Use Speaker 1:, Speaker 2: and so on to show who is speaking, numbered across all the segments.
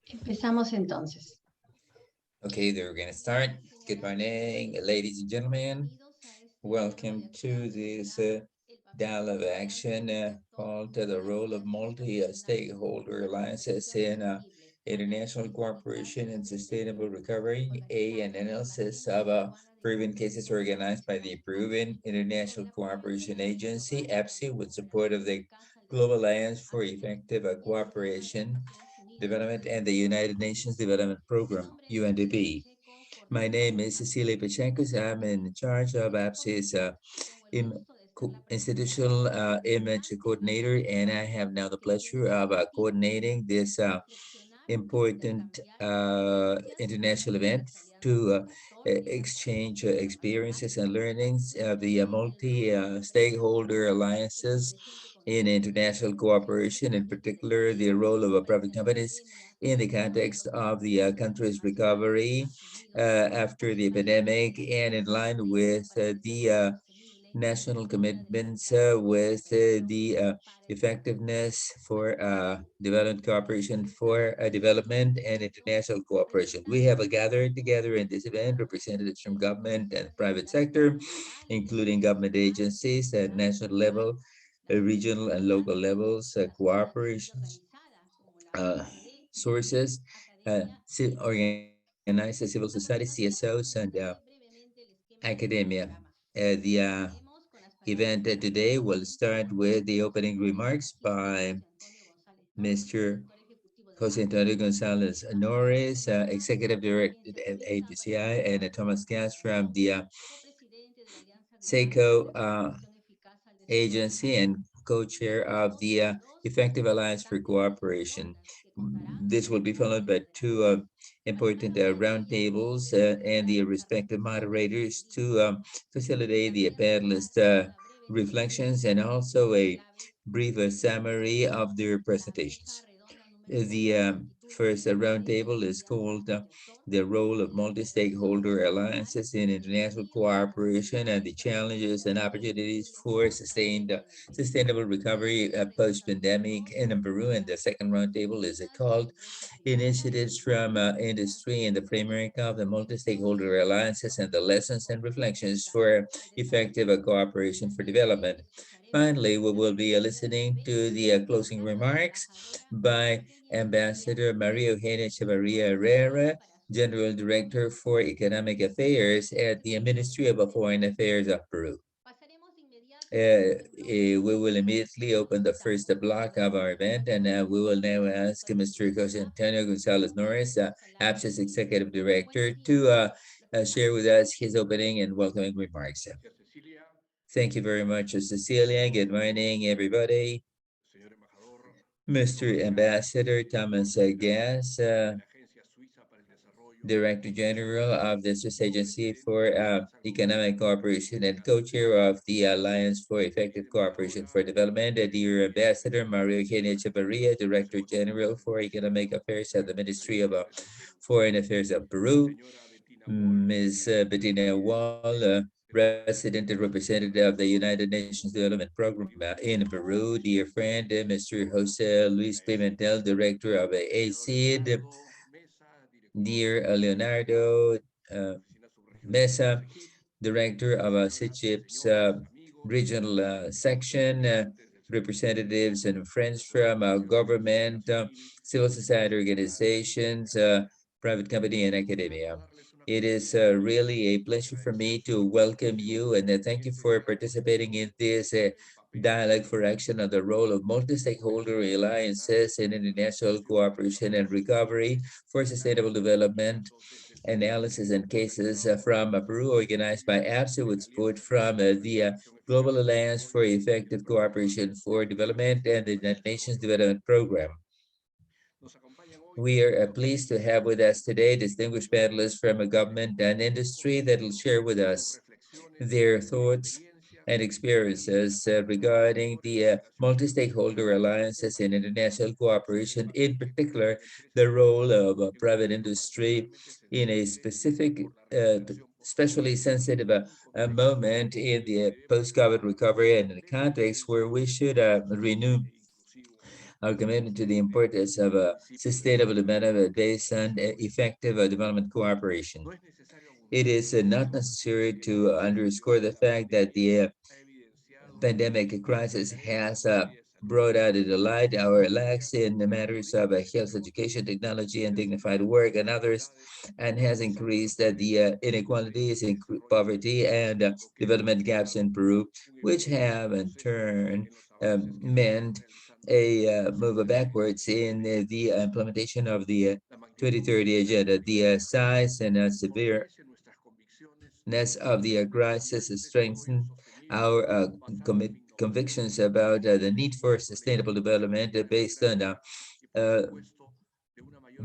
Speaker 1: Empezamos entonces.
Speaker 2: Okay, they're going to start. Good morning, ladies and gentlemen. Welcome to this dialogue action called the role of multi-stakeholder alliances in international cooperation and sustainable recovery, an analysis of proven cases organized by the Peruvian International Cooperation Agency, EPSI, with support of the Global Alliance for Effective Cooperation Development and the United Nations Development Program, UNDP. My name is Cecilia Pacheco. I'm in charge of APSI's institutional image coordinator, and I have now the pleasure of coordinating this important international event to exchange experiences and learnings of the multi-stakeholder alliances in international cooperation, in particular the role of private companies in the context of the country's recovery after the epidemic, and in line with the national commitments with the effectiveness for development cooperation for development and international cooperation. We have gathered together in this event representatives from government and private sector, including government agencies at national level, regional and local levels, cooperations, uh, sources, organized civil society, CSOs, and academia. The event today will start with the opening remarks by Mr. Jose Antonio Gonzalez Norris, Executive Director at APCI, and Thomas Gas from the SECO agency and co-chair of the Effective Alliance for Cooperation. This will be followed by two important roundtables and the respective moderators to facilitate the panelist reflections and also a brief summary of their presentations. The first roundtable is called The Role of Multi-Stakeholder Alliances in International Cooperation and the Challenges and Opportunities for Sustainable Recovery Post-Pandemic in Peru. And the second roundtable is called Initiatives from Industry in the Framework of the Multi-Stakeholder Alliances and the Lessons and Reflections for Effective Cooperation for Development. Finally, we will be listening to the closing remarks by Ambassador Maria Eugenia Echevarria Herrera, General Director for Economic Affairs at the Ministry of Foreign Affairs of Peru. We will immediately open the first block of our event, and we will now ask Mr. Jose Antonio Gonzalez Norris, APSIS Executive Director, to share with us his opening and welcoming remarks. Thank you very much, Cecilia. Good morning, everybody. Mr. Ambassador Thomas Gass, Director General of the Swiss Agency for Economic Cooperation and co-chair of the Alliance for Effective Cooperation for Development, dear Ambassador Mario Eugenia Echevarria, Director General for Economic Affairs at the Ministry of Foreign Affairs of Peru, Ms. Bettina Wall, Resident and Representative of the United Nations Development Program in Peru, dear friend, Mr. Jose Luis Pimentel, Director of ACID, dear Leonardo Mesa, Director of SICHIP's regional section, representatives and friends from government, civil society organizations, private company, and academia. It is really a pleasure for me to welcome you and thank you for participating in this dialogue for action on the role of multi-stakeholder alliances in international cooperation and recovery for sustainable development analysis and cases from Peru, organized by APSA with support from the Global Alliance for Effective Cooperation for Development and the United Nations Development Program. We are pleased to have with us today distinguished panelists from a government and industry that will share with us their thoughts and experiences regarding the multi-stakeholder alliances in international cooperation, in particular, the role of private industry in a specific especially sensitive moment in the post-COVID recovery and in the context where we should renew our commitment to the importance of sustainable development based on effective development cooperation. It is not necessary to underscore the fact that the pandemic crisis has brought out into light our lacks in the matters of health education, technology, and dignified work, and others, and has increased the inequalities, poverty, and development gaps in Peru, which have in turn meant a move backwards in the implementation of the 2030 agenda. The size and severe of the crisis strengthen our convictions about the need for sustainable development based on uh,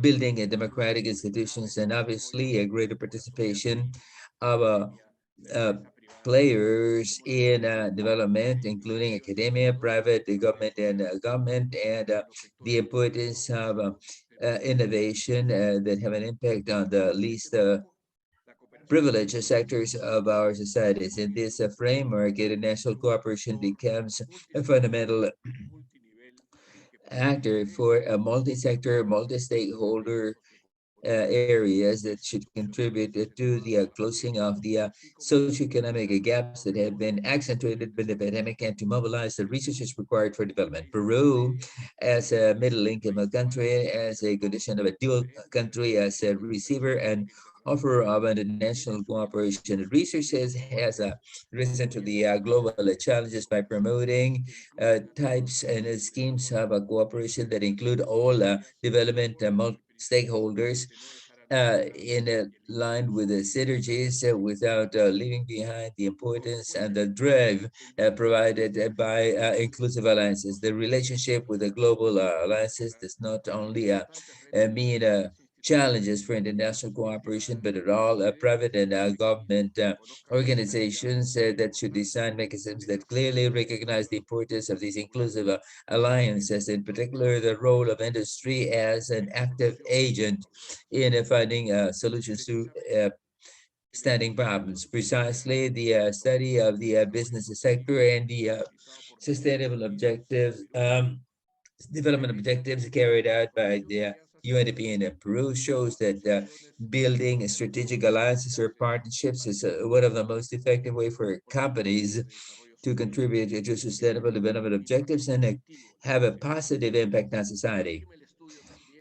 Speaker 2: building a democratic institutions and obviously a greater participation of uh, players in development, including academia, private, government, and government, and the importance of innovation that have an impact on the least privileged sectors of our societies. In this framework, international cooperation becomes a fundamental actor for a multi-sector, multi-stakeholder areas that should contribute to the closing of the socioeconomic gaps that have been accentuated by the pandemic and to mobilize the resources required for development. Peru, as a middle-income country, as a condition of a dual country, as a receiver and offer of international cooperation and resources, has risen to the global challenges by promoting types and schemes of cooperation that include all development stakeholders in line with the synergies without leaving behind the importance and the drive provided by inclusive alliances. The relationship with the global alliances does not only mean challenges for international cooperation, but at all private and government organizations that should design mechanisms that clearly recognize the importance of these inclusive alliances, in particular the role of industry as an active agent in finding solutions to standing problems. Precisely, the study of the business sector and the sustainable objectives, development objectives carried out by the UNDP in Peru shows that building strategic alliances or partnerships is one of the most effective way for companies to contribute to sustainable development objectives and have a positive impact on society.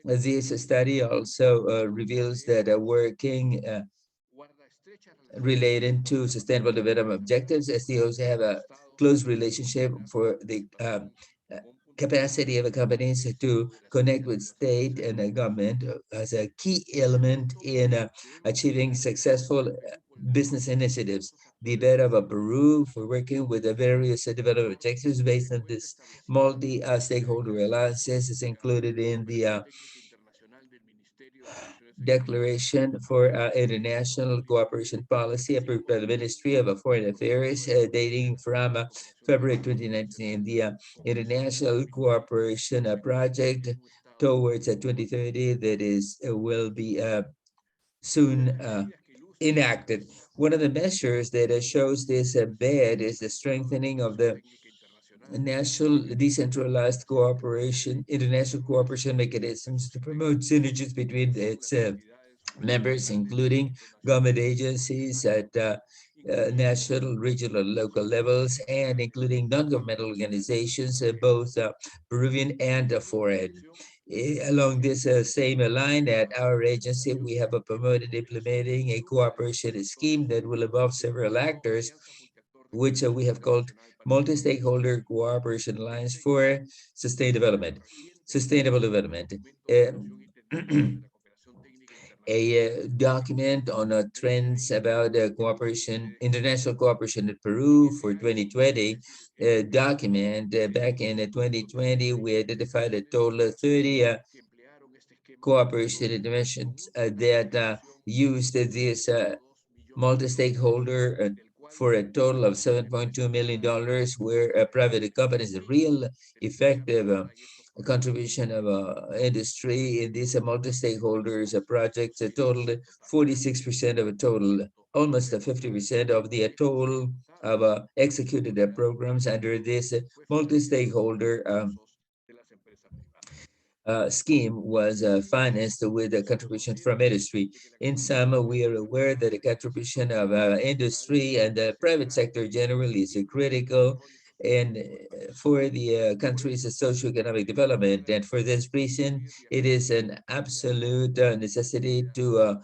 Speaker 2: This study also reveals that working related to sustainable development objectives, SDOs have a close relationship for the uh, capacity of companies to connect with state and government as a key element in achieving successful business initiatives. The bed of Peru for working with the various development objectives based on this multi-stakeholder alliances is included in the Declaration for International Cooperation Policy approved by the Ministry of Foreign Affairs dating from February 2019. The International Cooperation Project towards 2030 that is will be soon enacted. One of the measures that shows this bed is the strengthening of the national decentralized cooperation, international cooperation mechanisms to promote synergies between its members, including government agencies at national, regional, and local levels, and including non-governmental organizations, both Peruvian and foreign. Along this same line, at our agency, we have promoted implementing a cooperation scheme that will involve several actors, which we have called Multi-Stakeholder Cooperation Alliance for Sustained Development, Sustainable Development. A document on trends about cooperation, international cooperation in Peru for 2020. Document back in 2020, we identified a total of 30 cooperation dimensions that used this multi-stakeholder for a total of $7.2 million, where private companies, real effective contribution of industry in these multi-stakeholders projects, a total 46% of a total, almost 50% of the total of executed programs under this multi-stakeholder scheme was financed with a contribution from industry. In sum, we are aware that the contribution of industry and the private sector generally is critical and for the country's socioeconomic development. And for this reason, it is an absolute necessity to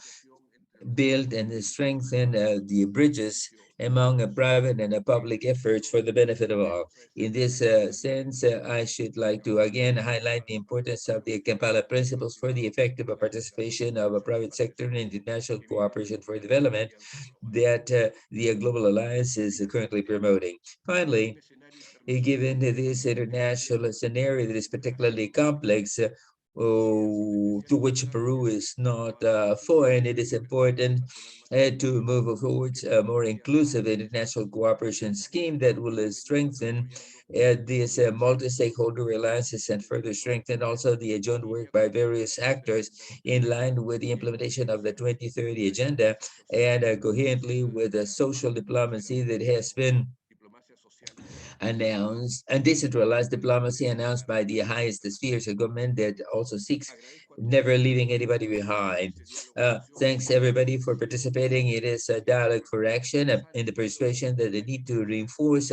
Speaker 2: build and strengthen the bridges among private and public efforts for the benefit of all. In this sense, I should like to again highlight the importance of the Kampala principles for the effective participation of a private sector in international cooperation for development that the Global Alliance is currently promoting. Finally, given this international scenario that is particularly complex, to which Peru is not foreign, it is important to move towards a more inclusive international cooperation scheme that will strengthen these multi-stakeholder alliances and further strengthen also the joint work by various actors in line with the implementation of the 2030 agenda and coherently with the social diplomacy that has been announced and decentralized diplomacy announced by the highest spheres of government that also seeks never leaving anybody behind. Thanks everybody for participating. It is a dialogue for action in the persuasion that the need to reinforce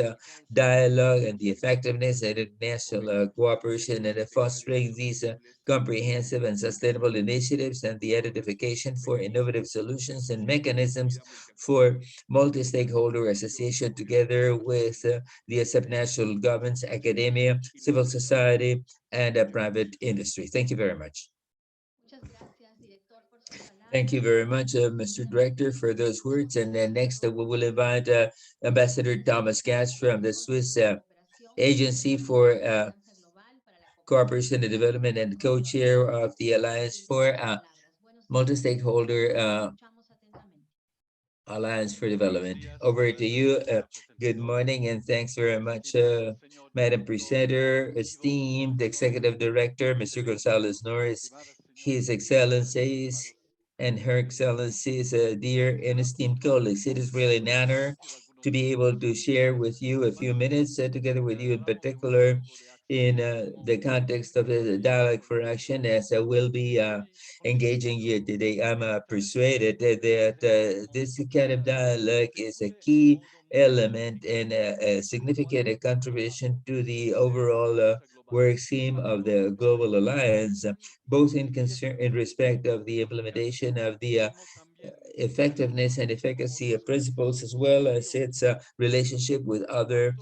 Speaker 2: dialogue and the effectiveness of international cooperation and fostering these comprehensive and sustainable initiatives and the identification for innovative solutions and mechanisms for multi-stakeholder association together with the subnational governments, academia, civil society, and private industry. Thank you very much. Thank you very much, Mr. Director, for those words. And then next, we will invite Ambassador Thomas Gatz from the Swiss Agency for Cooperation and Development and co-chair of the Alliance for Multi-Stakeholder Alliance for Development. Over to you. Good morning and thanks very much, Madam Presenter, esteemed Executive Director, Mr. Gonzalez Norris, His Excellencies, and Her Excellencies, dear and esteemed colleagues. It is really an honor to be able to share with you a few minutes together with you in particular in the context of the dialogue for action as I will be engaging you today. I'm persuaded that this kind of dialogue is a key element and a significant contribution to the overall work scheme of the Global Alliance, both in concern in respect of the implementation of the effectiveness and efficacy of principles, as well as its relationship with other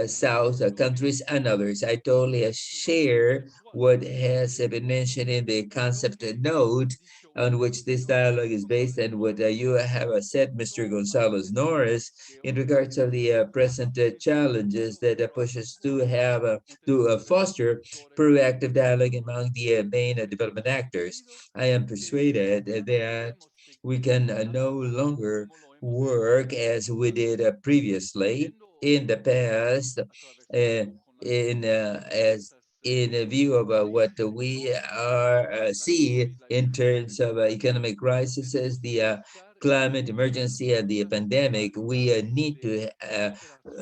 Speaker 2: South countries and others. I totally share what has been mentioned in the concept note on which this dialogue is based and what you have said, Mr. Gonzalez Norris, in regards of the present challenges that push us to have to foster proactive dialogue among the main development actors. I am persuaded that we can no longer work as we did previously in the past, as in a view of what we are see in terms of economic crises, the climate emergency and the pandemic. We need to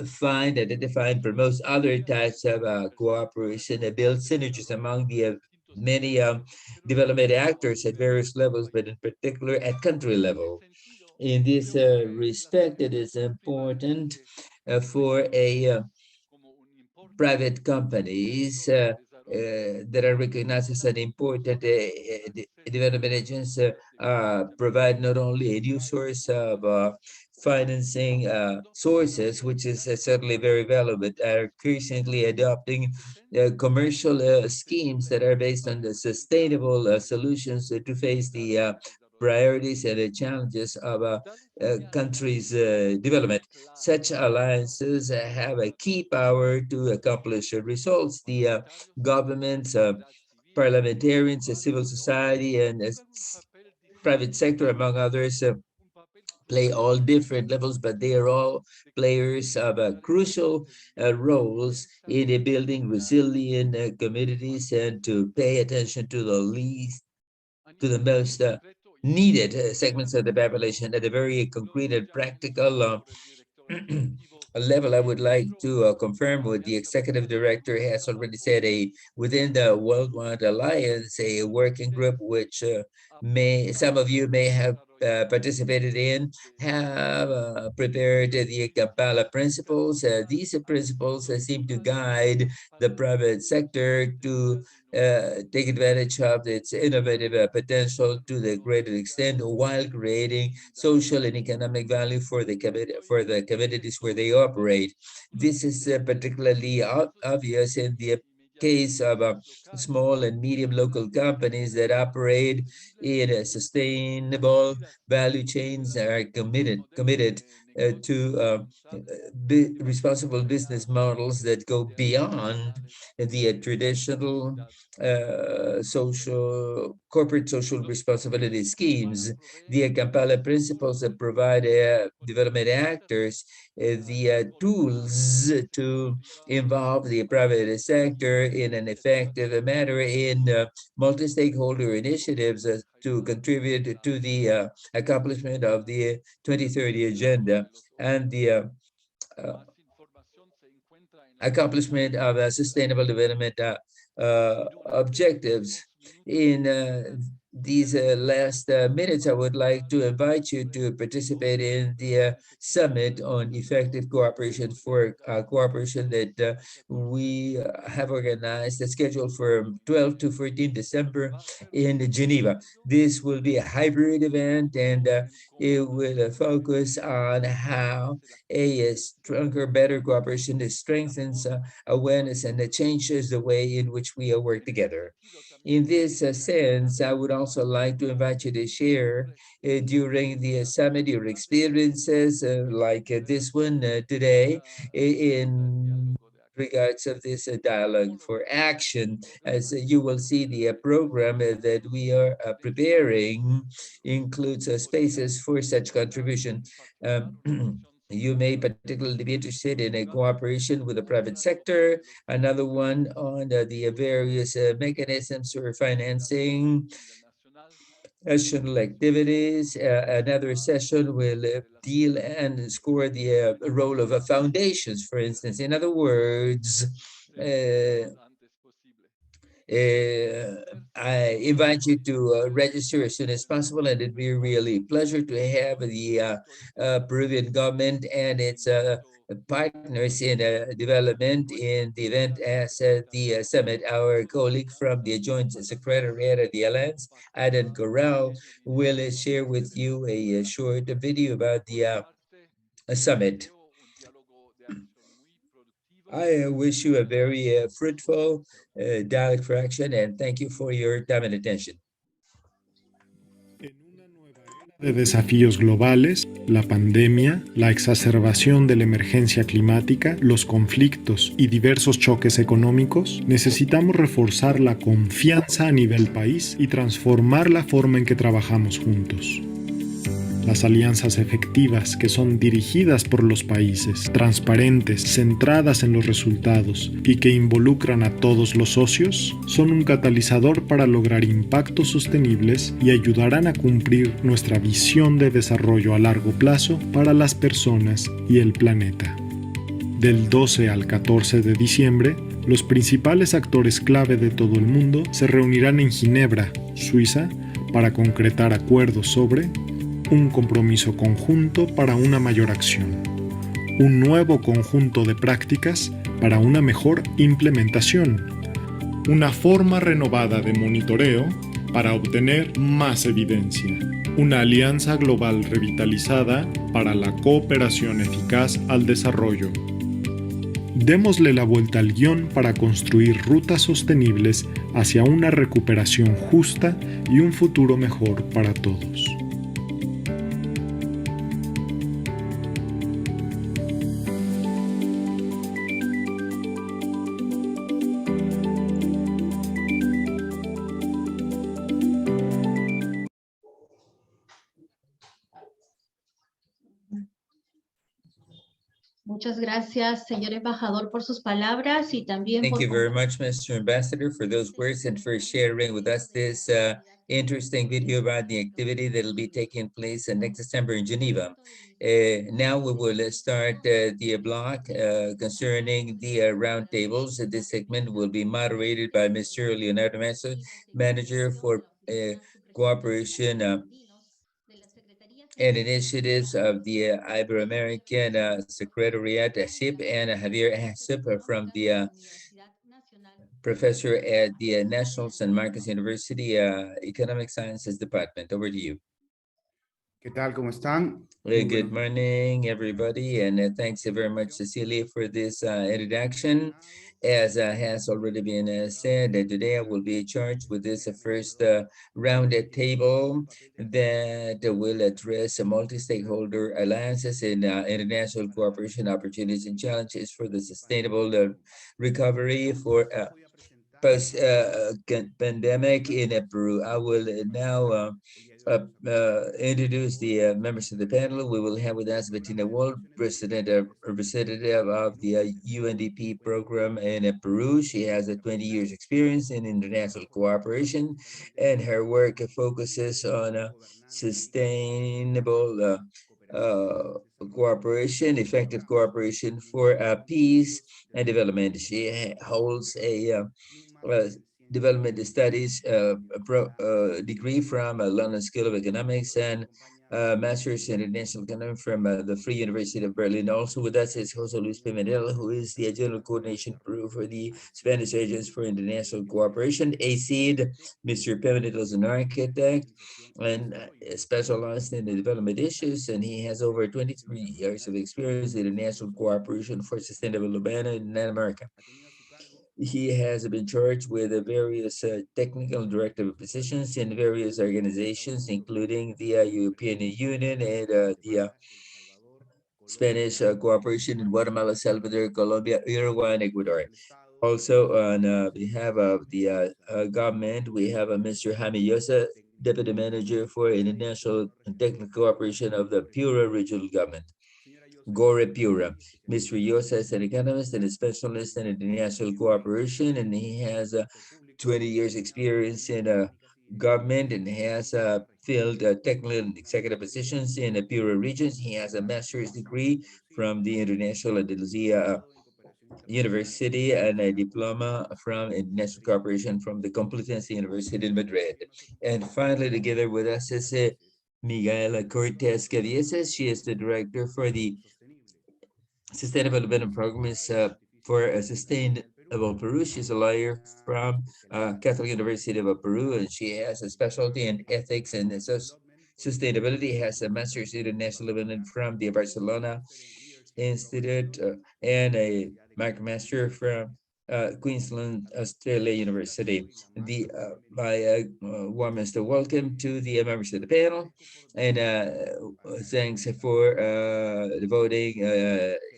Speaker 2: find, identify, and promote other types of cooperation and build synergies among the many development actors at various levels, but in particular at country level. In this respect, it is important for a private companies that are recognized as an important development agents provide not only a new source of financing sources, which is certainly very valuable, but are increasingly adopting commercial schemes that are based on the sustainable solutions to face the priorities and the challenges of a country's development. Such alliances have a key power to accomplish results. The governments, parliamentarians, civil society, and private sector, among others, play all different levels, but they are all players of crucial roles in building resilient communities and to pay attention to the most needed segments of the population at a very concrete and practical a level. I would like to confirm what the executive director has already said. Within the Worldwide Alliance, a working group which may some of you may have participated in, have prepared the Kampala principles. These principles seem to guide the private sector to take advantage of its innovative potential to the greatest extent while creating social and economic value for the communities where they operate. This is particularly obvious in the case of small and medium local companies that operate in a sustainable value chains, are committed to responsible business models that go beyond the traditional corporate social responsibility schemes. The Kampala principles that provide development actors the tools to involve the private sector in an effective manner in multi-stakeholder initiatives to contribute to the accomplishment of the 2030 agenda and the accomplishment of sustainable development objectives. In these last minutes, I would like to invite you to participate in the summit on effective cooperation that we have organized, scheduled for 12 to 14 December in Geneva. This will be a hybrid event, and it will focus on how a stronger, better cooperation that strengthens awareness and that changes the way in which we work together. In this sense, I would also like to invite you to share during the summit your experiences like this one today in regards of this dialogue for action. As you will see, the program that we are preparing includes spaces for such contribution. You may particularly be interested in a cooperation with the private sector, another one on the various mechanisms for financing national activities. Another session will deal and score the role of foundations, for instance. In other words, I invite you to register as soon as possible, and it'd be a really pleasure to have the Peruvian government and its partners in development in the event as the summit. Our colleague from the Joint Secretariat of the Alliance, Adan Corral, will share with you a short video about the summit. I wish you a very fruitful dialogue for action, and thank you for your time and attention.
Speaker 3: De desafíos globales, la pandemia, la exacerbación de la emergencia climática, los conflictos y diversos choques económicos, necesitamos reforzar la confianza a nivel país y transformar la forma en que trabajamos juntos. Las alianzas efectivas que son dirigidas por los países, transparentes, centradas en los resultados y que involucran a todos los socios, son un catalizador para lograr impactos sostenibles y ayudarán a cumplir nuestra visión de desarrollo a largo plazo para las personas y el planeta. Del 12 al 14 de diciembre, los principales actores clave de todo el mundo se reunirán en Ginebra, Suiza, para concretar acuerdos sobre un compromiso conjunto para una mayor acción, un nuevo conjunto de prácticas para una mejor implementación, una forma renovada de monitoreo para obtener más evidencia, una alianza global revitalizada para la cooperación eficaz al desarrollo. Démosle la vuelta al guión para construir rutas sostenibles hacia una recuperación justa y un futuro mejor para todos.
Speaker 1: Muchas gracias, señor embajador, por sus palabras y también
Speaker 2: Thank
Speaker 1: por
Speaker 2: you very much, Mr. Ambassador, for those words and for sharing with us this interesting video about the activity that will be taking place next December in Geneva. Now we will start the block concerning the roundtables. This segment will be moderated by Mr. Leonardo Massa, Manager for Cooperation and Initiatives of the Ibero-American Secretariat, SIP, and Javier Hasip from the Professor at the National San Marcos University Economic Sciences Department. Over to you.
Speaker 4: ¿Qué tal? ¿Cómo están? Muy
Speaker 2: Good
Speaker 4: buenos días.
Speaker 2: morning, everybody, and thanks very much, Cecilia, for this introduction. As has already been said, today I will be charged with this first rounded table that will address multi-stakeholder alliances in international cooperation opportunities and challenges for the sustainable recovery for post-pandemic in Peru. I will now introduce the members of the panel. We will have with us Bettina Wall, representative of the UNDP program in Peru. She has 20 years experience in international cooperation, and her work focuses on sustainable cooperation, effective cooperation for peace and development. She holds a development studies degree from London School of Economics and master's in international economics from the Free University of Berlin. Also with us is Jose Luis Pimentel, who is the General Coordination Peru for the Spanish Agents for International Cooperation, ACID. Mr. Pimentel is an architect and specialized in the development issues, and he has over 23 years of experience in international cooperation for sustainable development in Latin America. He has been charged with various technical directive positions in various organizations, including the European Union and the Spanish cooperation in Guatemala, Salvador, Colombia, Uruguay, and Ecuador. Also, on behalf of the government, we have Mr. Jaime Llosa, Deputy Manager for International and Technical Cooperation of the Piura Regional Government. Gore Pura. Mr. Llosa is an economist and a specialist in international cooperation, and he has 20 years experience in government and has filled technical and executive positions in the Piura regions. He has a master's degree from the International Andalusia University and a diploma from International Cooperation from the Complutense University in Madrid. And finally, together with us is Miguel Cortez Cavieses. She is the director for the Sustainable Development Programs for a Sustainable Peru. She's a lawyer from Catholic University of Peru, and she has a specialty in ethics and sustainability, has a master's in international development from the Barcelona Institute and a master from Queensland, Australia University. The my warmest welcome to the members of the panel, and thanks for devoting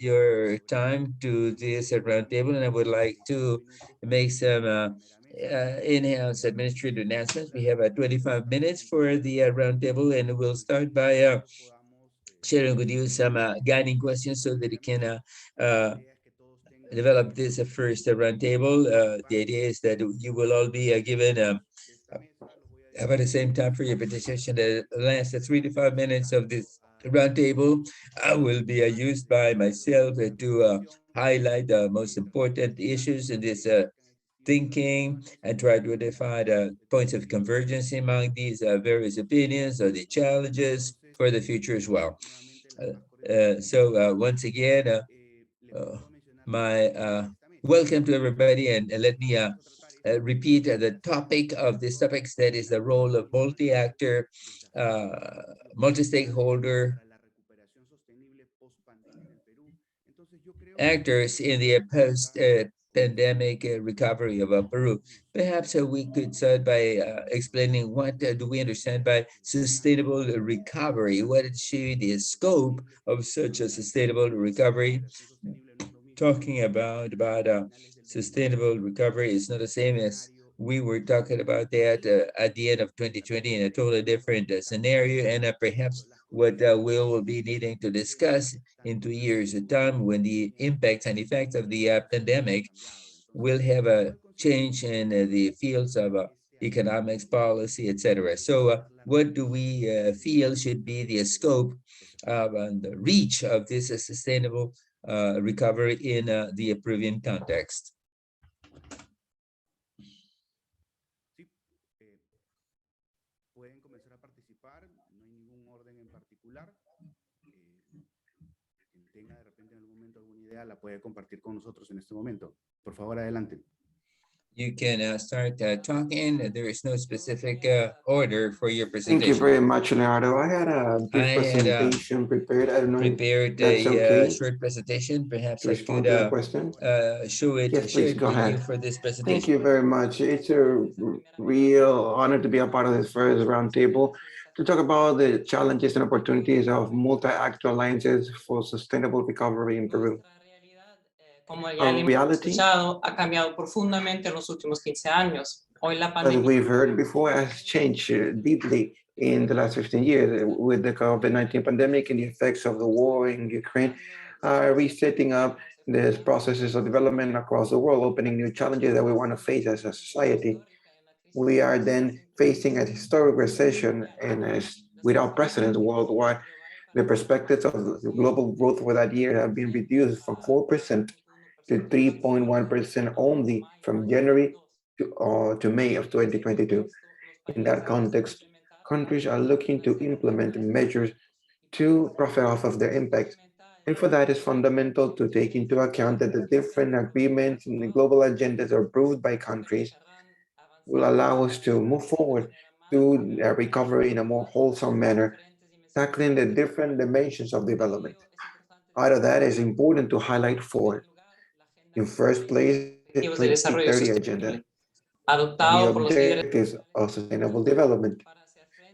Speaker 2: your time to this roundtable. And I would like to make some in-house administrative announcements. We have 25 minutes for the roundtable, and we'll start by sharing with you some guiding questions so that you can develop this first roundtable. The idea is that you will all be given about the same time for your participation. The last 3 to 5 minutes of this roundtable will be used by myself to highlight the most important issues in this thinking and try to identify the points of convergence among these various opinions or the challenges for the future as well. So once again, my welcome to everybody, and let me repeat the topic of this topic, that is the role of multi-actor, multi-stakeholder actors in the post-pandemic recovery of Peru. Perhaps we could start by explaining what do we understand by sustainable recovery? What should be the scope of such a sustainable recovery? Talking about sustainable recovery is not the same as we were talking about that at the end of 2020 in a totally different scenario, and perhaps what we'll be needing to discuss in 2 years' time when the impacts and effects of the pandemic will have a change in the fields of economics, policy, etc. So what do we feel should be the scope and the reach of this sustainable recovery in the Peruvian context?
Speaker 4: Pueden comenzar a participar, no hay ningún orden en particular. Quien tenga de repente en algún momento alguna idea la puede compartir con nosotros en este momento. Por favor, adelante.
Speaker 2: You can start talking. There is no specific order for your presentation.
Speaker 5: Thank you very much, Leonardo. I had a brief presentation prepared. I don't know
Speaker 2: prepared
Speaker 5: that's
Speaker 2: a
Speaker 5: okay
Speaker 2: short presentation. Perhaps
Speaker 5: to
Speaker 2: I
Speaker 5: respond to that
Speaker 2: could
Speaker 5: question.
Speaker 2: show it,
Speaker 5: Yes,
Speaker 2: share
Speaker 5: please
Speaker 2: it
Speaker 5: go
Speaker 2: with you
Speaker 5: ahead.
Speaker 2: for this presentation.
Speaker 5: Thank you very much. It's a real honor to be a part of this first roundtable to talk about the challenges and opportunities of multi-actor alliances for sustainable recovery in Peru.
Speaker 6: Como ya le hemos escuchado, ha cambiado profundamente en los últimos 15 años. Hoy la
Speaker 5: As
Speaker 6: pandemia,
Speaker 5: we've heard before, has changed deeply in the last 15 years with the COVID-19 pandemic and the effects of the war in Ukraine, resetting up these processes of development across the world, opening new challenges that we want to face as a society. We are then facing a historic recession and without precedent worldwide. The perspectives of the global growth for that year have been reduced from 4% to 3.1% only from January to May of 2022. In that context, countries are looking to implement measures to profit off of their impact. And for that, it's fundamental to take into account that the different agreements and the global agendas approved by countries will allow us to move forward to a recovery in a more wholesome manner, tackling the different dimensions of development. Out of that, it's important to highlight four. In first place, the
Speaker 6: Objetivos de Desarrollo
Speaker 5: 2030 agenda,
Speaker 6: Sostenible,
Speaker 5: and the
Speaker 6: adoptado por los líderes
Speaker 5: objectives of sustainable development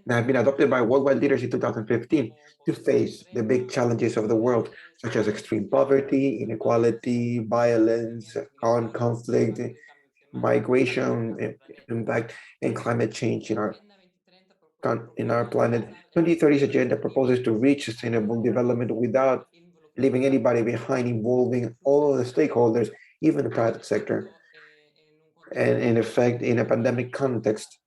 Speaker 5: that have been adopted by worldwide leaders in 2015 to face the big challenges of the world, such as extreme poverty, inequality, violence, armed conflict, migration impact, and climate change in our planet. 2030's agenda proposes to reach sustainable development without leaving anybody behind, involving all of the stakeholders, even the private sector. And in effect, in a pandemic context,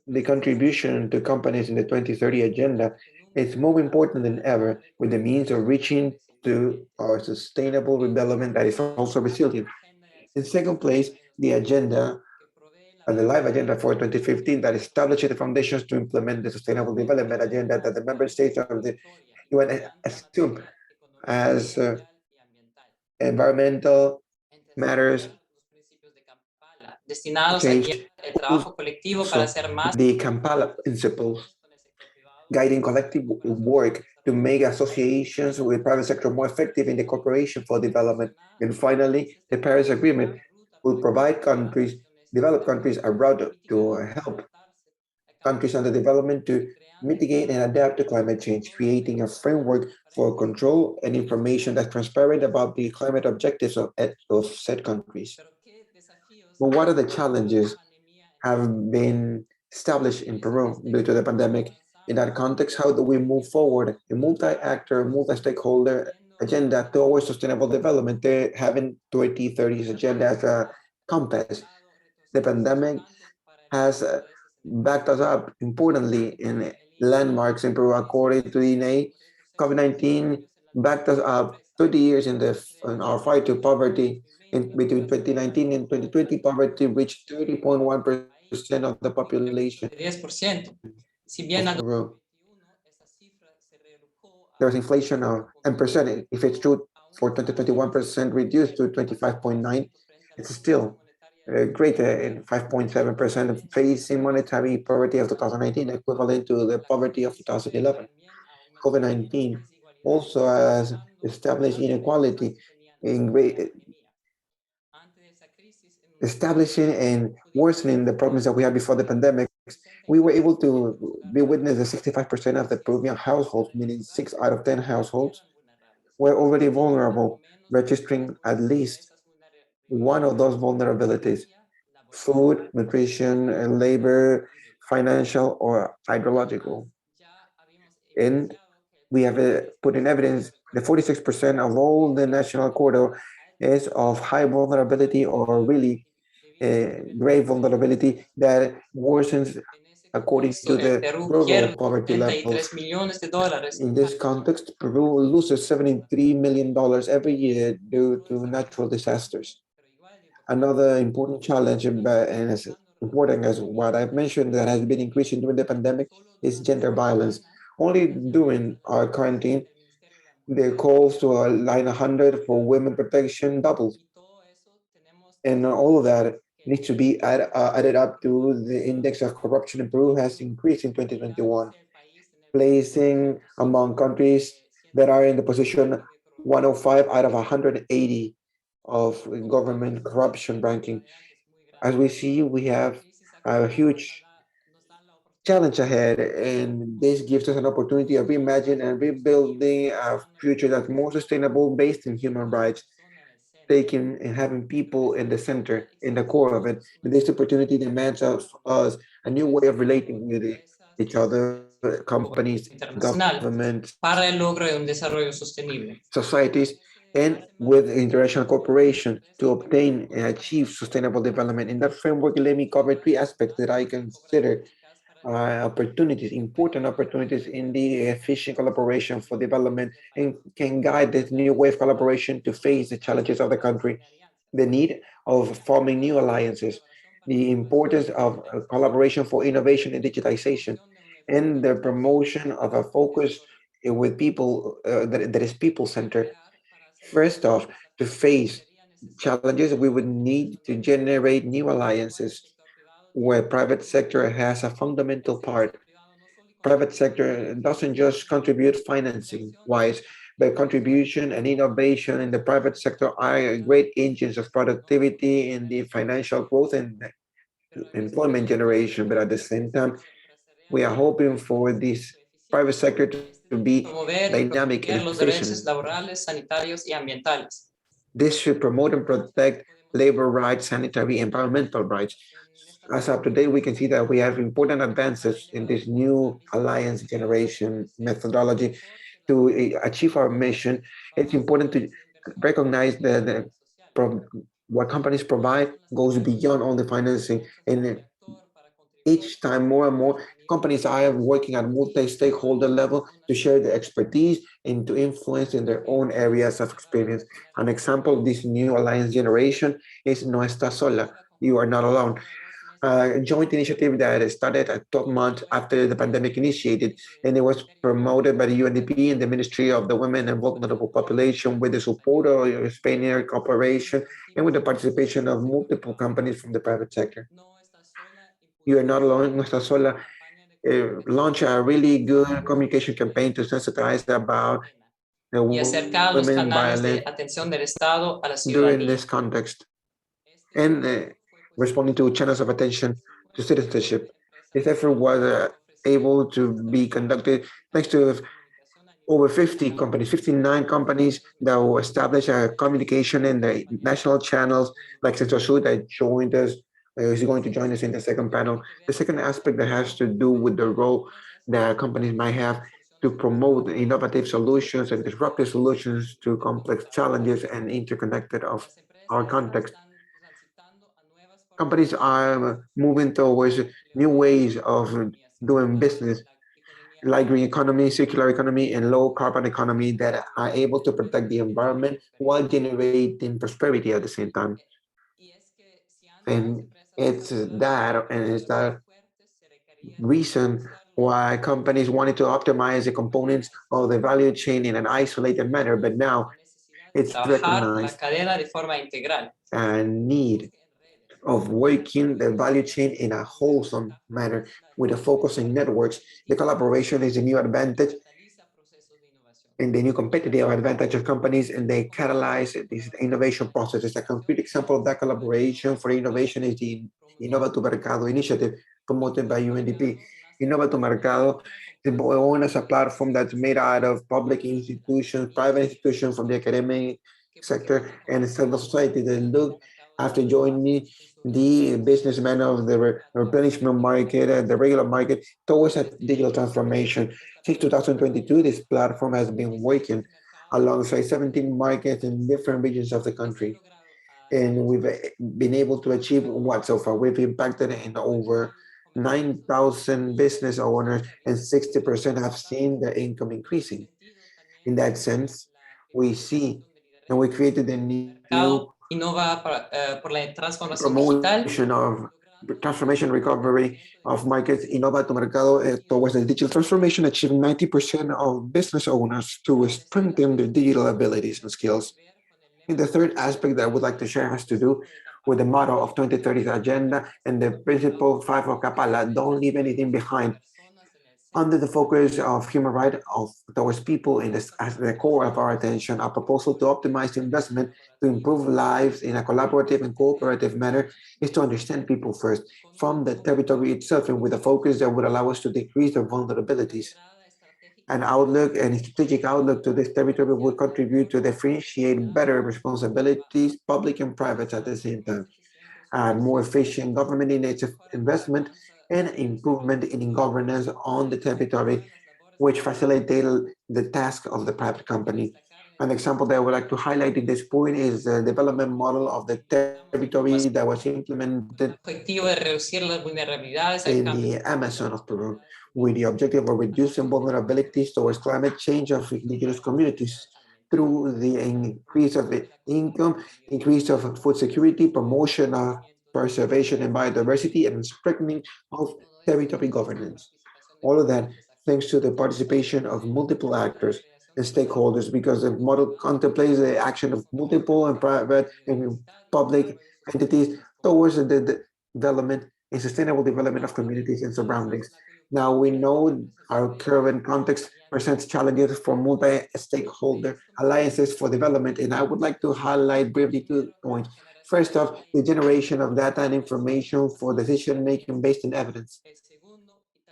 Speaker 5: the contribution to companies in the 2030 agenda is more important than ever, with the means of reaching to our sustainable development that is also resilient. In second place, the agenda and the live agenda for 2015 that establishes the foundations to implement the sustainable development agenda that the member states of the UN assume as environmental matters,
Speaker 6: destinados a guiar el trabajo colectivo para hacer más
Speaker 5: the Kampala principles guiding collective work to make associations with private sector more effective in the cooperation for development. And finally, the Paris Agreement will provide countries, developed countries, a route to help countries under development to mitigate and adapt to climate change, creating a framework for control and information that's transparent about the climate objectives of said countries. But what are the challenges have been established in Peru due to the pandemic? In that context, how do we move forward a multi-actor, multi-stakeholder agenda towards sustainable development, having 2030's agenda as a compass? The pandemic has backed us up importantly in landmarks in Peru. According to the ENG, COVID-19 backed us up 30 years in our fight to poverty. Between 2019 and 2020, poverty reached 30.1% of the population.
Speaker 6: 10%. Si bien
Speaker 5: Of Peru. There's inflation of 10%. If it's true for 2021% reduced to 25.9, it's still greater in 5.7% facing monetary poverty of 2019, equivalent to the poverty of 2011. COVID-19 also has established inequality in establishing and worsening the problems that we had before the pandemic. We were able to be witness that 65% of the Peruvian households, meaning 6 out of 10 households, were already vulnerable, registering at least one of those vulnerabilities. food, nutrition, and labor, financial, or hydrological. And we have put in evidence that 46% of all the national corridor is of high vulnerability or really grave vulnerability that worsens according to
Speaker 6: El
Speaker 5: the
Speaker 6: Perú
Speaker 5: rural
Speaker 6: pierde
Speaker 5: poverty
Speaker 6: 33
Speaker 5: levels.
Speaker 6: millones de dólares.
Speaker 5: In this context, Peru loses $73 million every year due to natural disasters. Another important challenge, and as important as what I've mentioned that has been increasing during the pandemic, is gender violence. Only during our quarantine, the calls to line 100 for women protection doubled. And all of that needs to be added up to the index of corruption in Peru has increased in 2021, placing among countries that are in the position 105 out of 180 of government corruption ranking. As we see, we have a huge challenge ahead, and this gives us an opportunity of reimagining and rebuilding a future that's more sustainable based in human rights, taking and having people in the center, in the core of it. And this opportunity demands of us a new way of relating with each other, companies,
Speaker 6: Internacional
Speaker 5: governments,
Speaker 6: para el logro de un desarrollo sostenible.
Speaker 5: societies, and with international cooperation to obtain and achieve sustainable development. In that framework, let me cover three aspects that I consider opportunities, important opportunities in the efficient collaboration for development and can guide this new way of collaboration to face the challenges of the country. The need of forming new alliances, the importance of collaboration for innovation and digitization, and the promotion of a focus with people that is people-centered. First off, to face challenges, we would need to generate new alliances where private sector has a fundamental part. Private sector doesn't just contribute financing wise, but contribution and innovation in the private sector are great engines of productivity in the financial growth and employment generation. But at the same time, we are hoping for this private sector to be
Speaker 6: Promover y
Speaker 5: dynamic and
Speaker 6: proteger los derechos
Speaker 5: efficient.
Speaker 6: laborales, sanitarios y ambientales.
Speaker 5: This should promote and protect labor rights, sanitary, environmental rights. As of today, we can see that we have important advances in this new alliance generation methodology to achieve our mission. It's important to recognize that what companies provide goes beyond only financing. And each time more and more companies are working at multi-stakeholder level to share their expertise and to influence in their own areas of experience. An example of this new alliance generation is No Estás Sola, You Are Not Alone, a joint initiative that started 12 months after the pandemic initiated, and it was promoted by the UNDP and the Ministry of the Women and Vulnerable Population with the support of Spaniard cooperation and with the participation of multiple companies from the private sector. You Are Not Alone, No Estás Sola, launched a really good communication campaign to sensitize about the
Speaker 6: Y acercar los
Speaker 5: women
Speaker 6: canales de
Speaker 5: violence
Speaker 6: atención del Estado a la
Speaker 5: during
Speaker 6: ciudadanía.
Speaker 5: this context, and responding to channels of attention to citizenship. This effort was able to be conducted thanks to over 50 companies, 59 companies that will establish a communication in the national channels, like Centro Sur that joined us, is going to join us in the second panel. The second aspect that has to do with the role that companies might have to promote innovative solutions and disruptive solutions to complex challenges and interconnected of our context. Companies are moving towards new ways of doing business, like green economy, circular economy, and low carbon economy that are able to protect the environment while generating prosperity at the same time. And it's that reason why companies wanted to optimize the components of the value chain in an isolated manner, but now it's
Speaker 6: Trabajar la
Speaker 5: recognized
Speaker 6: cadena de forma integral.
Speaker 5: a need of working the value chain in a wholesome manner with a focus on networks. The collaboration is a new advantage and the new competitive advantage of companies, and they catalyze these innovation processes. A concrete example of that collaboration for innovation is the Innova tu Mercado initiative promoted by UNDP. Innova tu Mercado is born as a platform that's made out of public institutions, private institutions from the academic sector and civil society that look after joining the businessmen of the replenishment market, the regular market, towards a digital transformation. Since 2022, this platform has been working alongside 17 markets in different regions of the country. And we've been able to achieve what so far? We've impacted in over 9,000 business owners, and 60% have seen their income increasing. In that sense, we see and we created a new
Speaker 6: Innova por la transformación digital.
Speaker 5: promotion of transformation recovery of markets, Innova tu Mercado towards the digital transformation, achieving 90% of business owners to strengthen their digital abilities and skills. And the third aspect that I would like to share has to do with the motto of 2030's agenda and the principle 5 of Capala, don't leave anything behind. Under the focus of human rights towards people as the core of our attention, our proposal to optimize investment to improve lives in a collaborative and cooperative manner is to understand people first from the territory itself, and with a focus that would allow us to decrease their vulnerabilities. An outlook and strategic outlook to this territory will contribute to differentiate better responsibilities, public and private at the same time, and more efficient government in its investment and improvement in governance on the territory, which facilitate the task of the private company. An example that I would like to highlight in this point is the development model of the territory that was implemented in the Amazon of Peru, with the objective of reducing vulnerabilities towards climate change of indigenous communities through the increase of the income, increase of food security, promotion of preservation and biodiversity, and strengthening of territory governance. All of that thanks to the participation of multiple actors and stakeholders, because the model contemplates the action of multiple and private and public entities towards the development and sustainable development of communities and surroundings. Now we know our current context presents challenges for multi-stakeholder alliances for development, and I would like to highlight briefly 2 points. First off, the generation of data and information for decision-making based on evidence.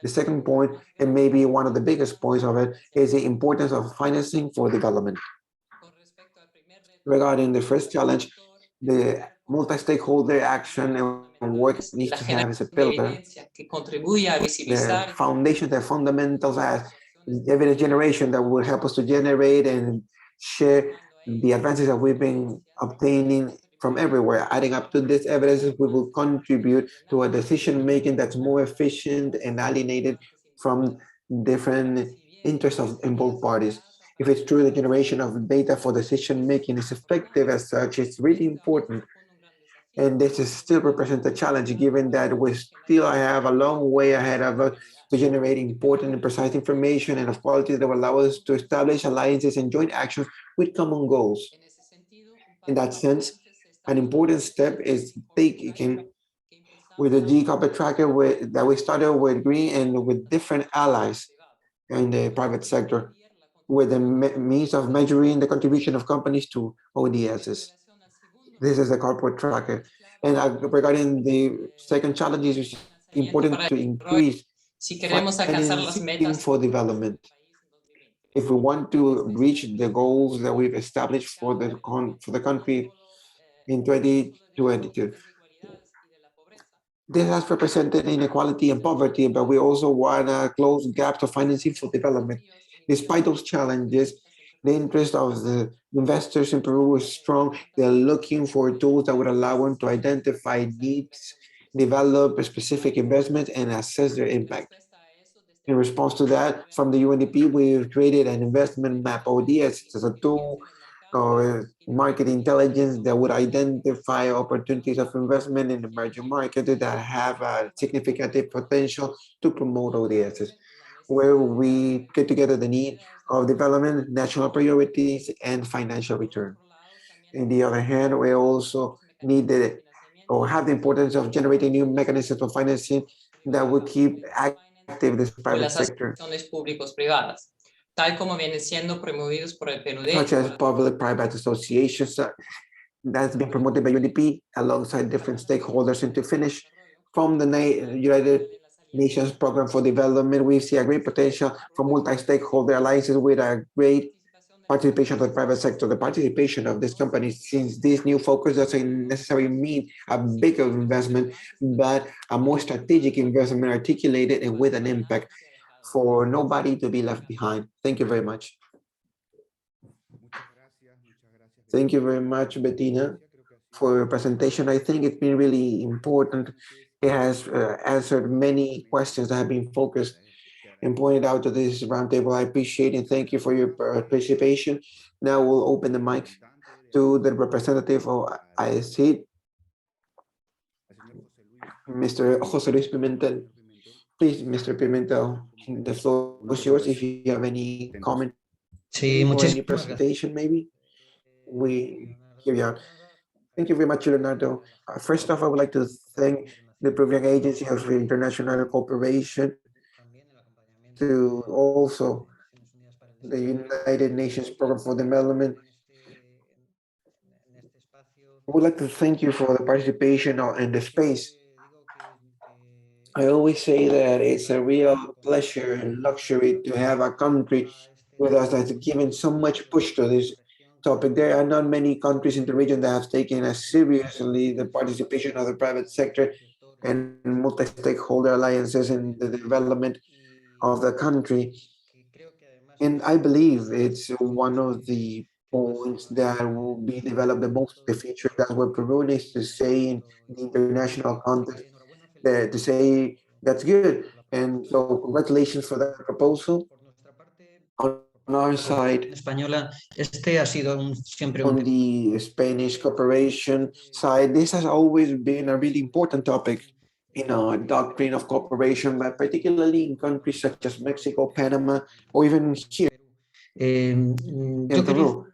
Speaker 5: The second point, and maybe one of the biggest points of it, is the importance of financing for development. Regarding the first challenge, the multi-stakeholder action and work needs to have as a pillar the foundation, the fundamentals as evidence generation that will help us to generate and share the advances that we've been obtaining from everywhere. Adding up to this evidence, we will contribute to a decision making that's more efficient and alienated from different interests in both parties. If it's true the generation of data for decision making is effective as such, it's really important. And this is still represents a challenge, given that we still have a long way ahead of us to generate important and precise information and of quality that will allow us to establish alliances and joint actions with common goals. In that sense, an important step is taken with the G-Copper tracker that we started with Green and with different allies in the private sector, with the means of measuring the contribution of companies to ODSs. This is a corporate tracker. And regarding the second challenge, it's important to increase financing for development. If we want to reach the goals that we've established for the country in 2022. This has represented inequality and poverty, but we also want to close gaps of financing for development. Despite those challenges, the interest of the investors in Peru is strong. They're looking for tools that would allow them to identify needs, develop specific investments, and assess their impact. In response to that, from the UNDP, we've created an investment map, ODS, as a tool or market intelligence that would identify opportunities of investment in emerging markets that have a significant potential to promote ODSs, where we get together the need of development, national priorities, and financial return. On the other hand, we also need or have the importance of generating new mechanisms of financing that will keep active this private sector, such as public-private associations that's been promoted by UNDP alongside different stakeholders. And to finish, from the United Nations Program for Development, we see a great potential for multi-stakeholder alliances with a great participation of the private sector, the participation of this company, since this new focus doesn't necessarily mean a bigger investment, but a more strategic investment articulated and with an impact for nobody to be left behind. Thank you very much. Thank you very much, Bettina, for your presentation. I think it's been really important. It has answered many questions that have been focused and pointed out to this roundtable. I appreciate and thank you for your participation. Now we'll open the mic to the representative of ISC, Mr. José Luis Pimentel. Please, Mr. Pimentel, the floor is yours if you have any comment or any presentation, maybe. We hear you out. Thank you very much, Leonardo. First off, I would like to thank the Peruvian Agency of International Cooperation, to also the United Nations Program for Development. I would like to thank you for the participation in the space. I always say that it's a real pleasure and luxury to have a country with us that's given so much push to this topic. There are not many countries in the region that have taken as seriously the participation of the private sector and multi-stakeholder alliances in the development of the country. And I believe it's one of the points that will be developed the most in the future. That's what Peru needs to say in the international context, to say that's good. And so congratulations for that proposal. On our side, on the Spanish cooperation side, this has always been a really important topic in our doctrine of cooperation, but particularly in countries such as Mexico, Panama, or even here in Peru.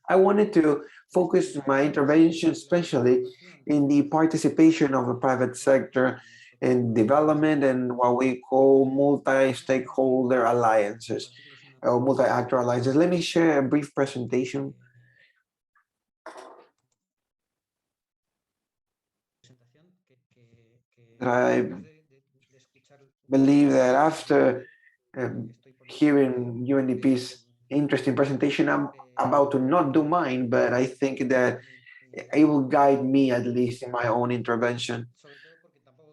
Speaker 5: I wanted to focus my intervention especially in the participation of the private sector in development and what we call multi-stakeholder alliances or multi-actor alliances. Let me share a brief presentation. I believe that after hearing UNDP's interesting presentation, I'm about to not do mine, but I think that it will guide me at least in my own intervention,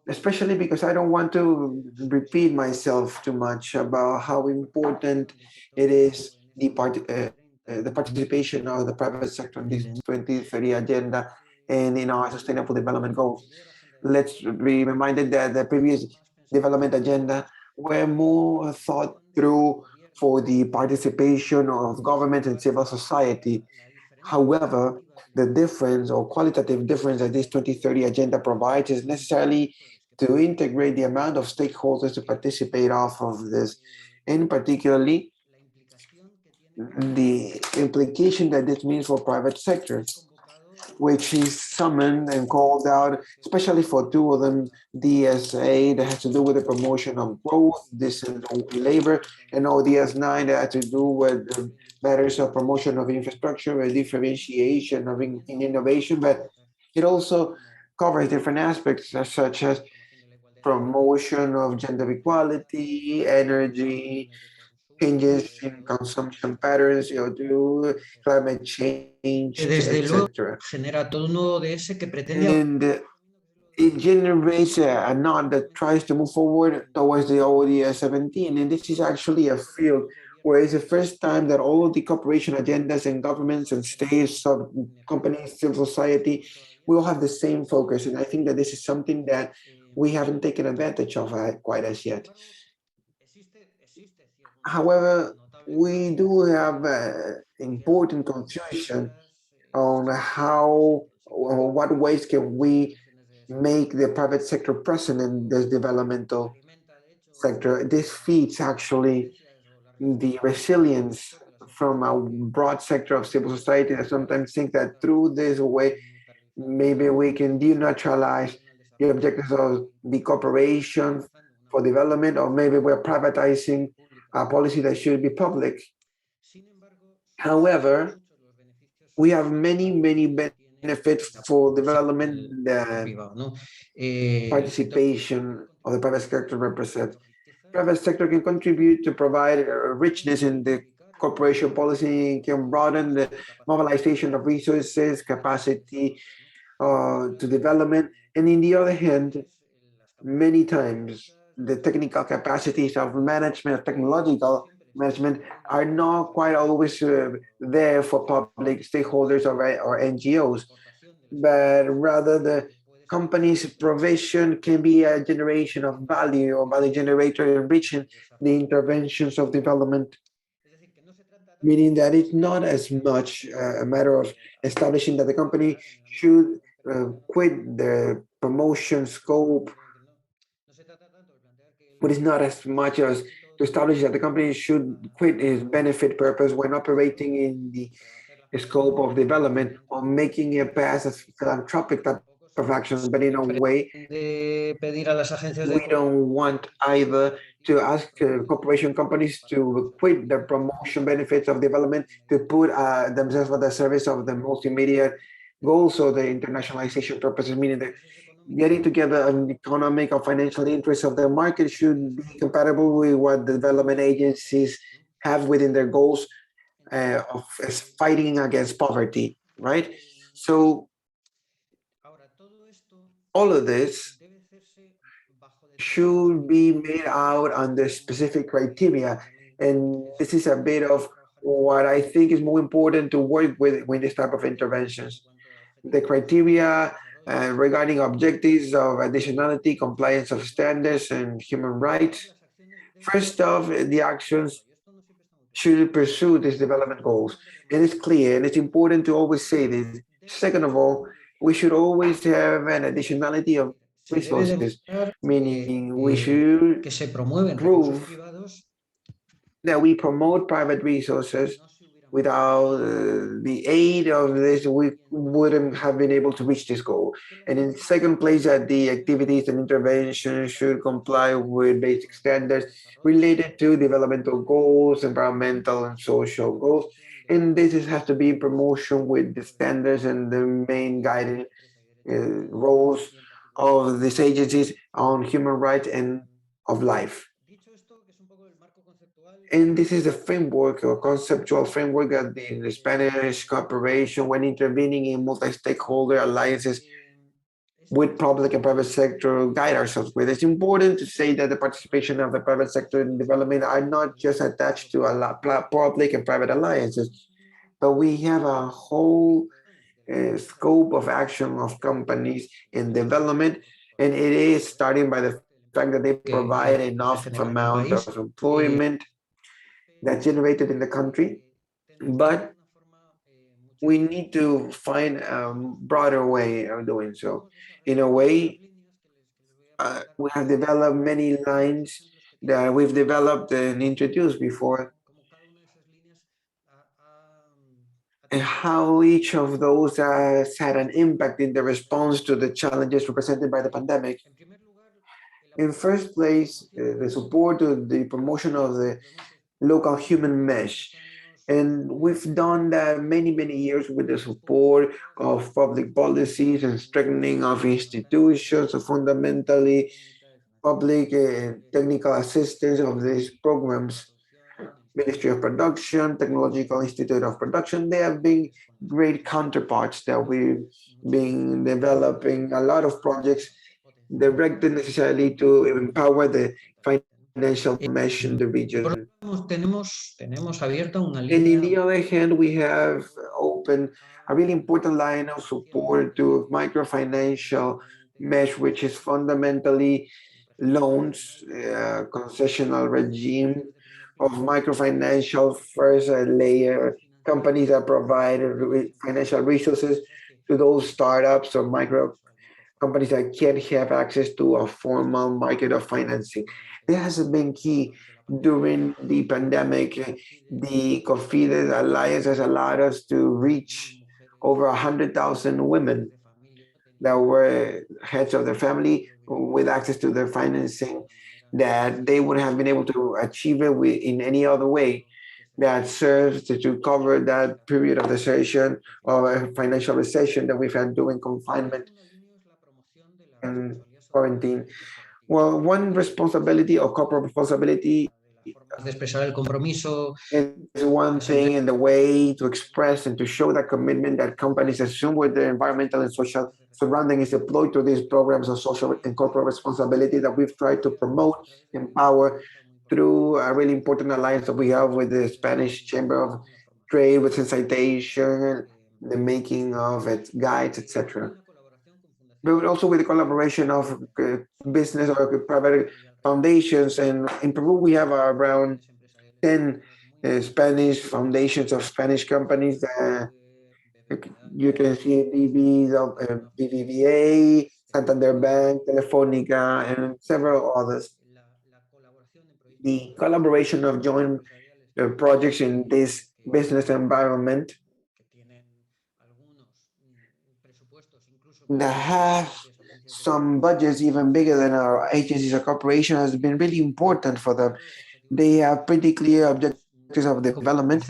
Speaker 5: especially because I don't want to repeat myself too much about how important it is the participation of the private sector in this 2030 agenda and in our sustainable development goals. Let's be reminded that the previous development agenda were more thought through for the participation of government and civil society. However, the difference or qualitative difference that this 2030 agenda provides is necessarily to integrate the amount of stakeholders to participate off of this, and particularly the implication that this means for private sectors, which is summoned and called out, especially for two of them, DSA, that has to do with the promotion of growth, decent labor, and ODS9 that has to do with matters of promotion of infrastructure and differentiation of in innovation, but it also covers different aspects such as promotion of gender equality, energy, changes in consumption patterns, CO2, climate change, etc. And it generates a knot that tries to move forward towards the ODS 17. And this is actually a field where it's the first time that all of the cooperation agendas and governments and states, sub companies, civil society will have the same focus. And I think that this is something that we haven't taken advantage of quite as yet. However, we do have important confusion on how or what ways can we make the private sector present in this developmental sector. This feeds actually the resilience from a broad sector of civil society that sometimes think that through this way, maybe we can denaturalize the objectives of the cooperation for development, or maybe we're privatizing a policy that should be public. However, we have many benefits for development that participation of the private sector represents. Private sector can contribute to provide richness in the corporation policy can broaden the mobilization of resources, capacity to development. And in the other hand, many times the technical capacities of management, technological management are not quite always there for public stakeholders or NGOs, but rather the company's provision can be a generation of value or value generator enriching the interventions of development, meaning that it's not as much a matter of establishing that the company should quit the promotion scope, but it's not as much as to establish that the company should quit its benefit purpose when operating in the scope of development or making it pass as philanthropic type of actions, but in a way, we don't want either to ask corporation companies to quit the promotion benefits of development to put themselves at the service of the multimedia goals or the internationalization purposes, meaning that getting together an economic or financial interest of the market should be compatible with what the development agencies have within their goals of fighting against poverty, right? So all of this should be made out under specific criteria. And this is a bit of what I think is more important to work with this type of interventions. The criteria regarding objectives of additionality, compliance of standards, and human rights. First off, the actions should pursue these development goals. And it's clear, and it's important to always say this. Second of all, we should always have an additionality of resources, meaning we should prove that we promote private resources. Without the aid of this, we wouldn't have been able to reach this goal. And in second place, that the activities and interventions should comply with basic standards related to developmental goals, environmental and social goals. And this has to be in promotion with the standards and the main guiding roles of these agencies on human rights and of life. And this is a framework or conceptual framework that the Spanish cooperation when intervening in multi-stakeholder alliances with public and private sector guide ourselves with. It's important to say that the participation of the private sector in development are not just attached to public and private alliances, but we have a whole scope of action of companies in development, and it is starting by the fact that they provide enough amount of employment that's generated in the country, but we need to find a broader way of doing so. In a way, we have developed many lines that we've developed and introduced before, and how each of those has had an impact in the response to the challenges represented by the pandemic. In first place, the support to the promotion of the local human mesh. And we've done that many years with the support of public policies and strengthening of institutions, so fundamentally public and technical assistance of these programs. Ministry of Production, Technological Institute of Production, they have been great counterparts that we've been developing a lot of projects directed necessarily to empower the financial mesh in the region. And in the other hand, we have opened a really important line of support to microfinancial mesh, which is fundamentally loans, concessional regime of microfinancial first layer companies that provide financial resources to those startups or micro companies that can't have access to a formal market of financing. This has been key during the pandemic. The Confided Alliance has allowed us to reach over 100,000 women that were heads of their family with access to their financing that they would have been able to achieve it in any other way that serves to cover that period of recession or financial recession that we've had during confinement and quarantine. Well, one responsibility or corporate responsibility is one thing in the way to express and to show that commitment that companies assume with their environmental and social surrounding is deployed to these programs of social and corporate responsibility that we've tried to promote, empower through a really important alliance that we have with the Spanish Chamber of Trade, with sensitization, the making of its guides, etc. But also with the collaboration of business or private foundations. And in Peru, we have around 10 Spanish foundations of Spanish companies that you can see BBVA, Santander Bank, Telefónica, and several others. The collaboration of joint projects in this business environment that have some budgets even bigger than our agencies or corporation has been really important for them. They have pretty clear objectives of development,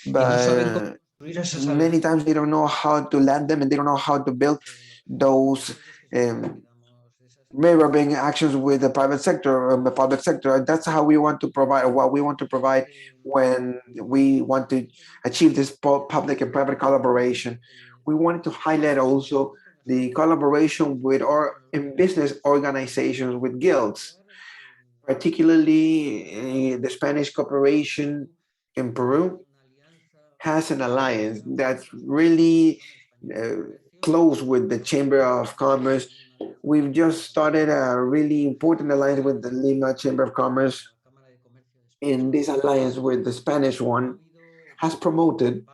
Speaker 5: but many times they don't know how to land them and they don't know how to build those mirroring actions with the private sector or the public sector. And that's how we want to provide, or what we want to provide when we want to achieve this public and private collaboration. We wanted to highlight also the collaboration with our in business organizations, with guilds, particularly the Spanish Corporation in Peru has an alliance that's really close with the Chamber of Commerce. We've just started a really important alliance with the Lima Chamber of Commerce, and this alliance with the Spanish one has promoted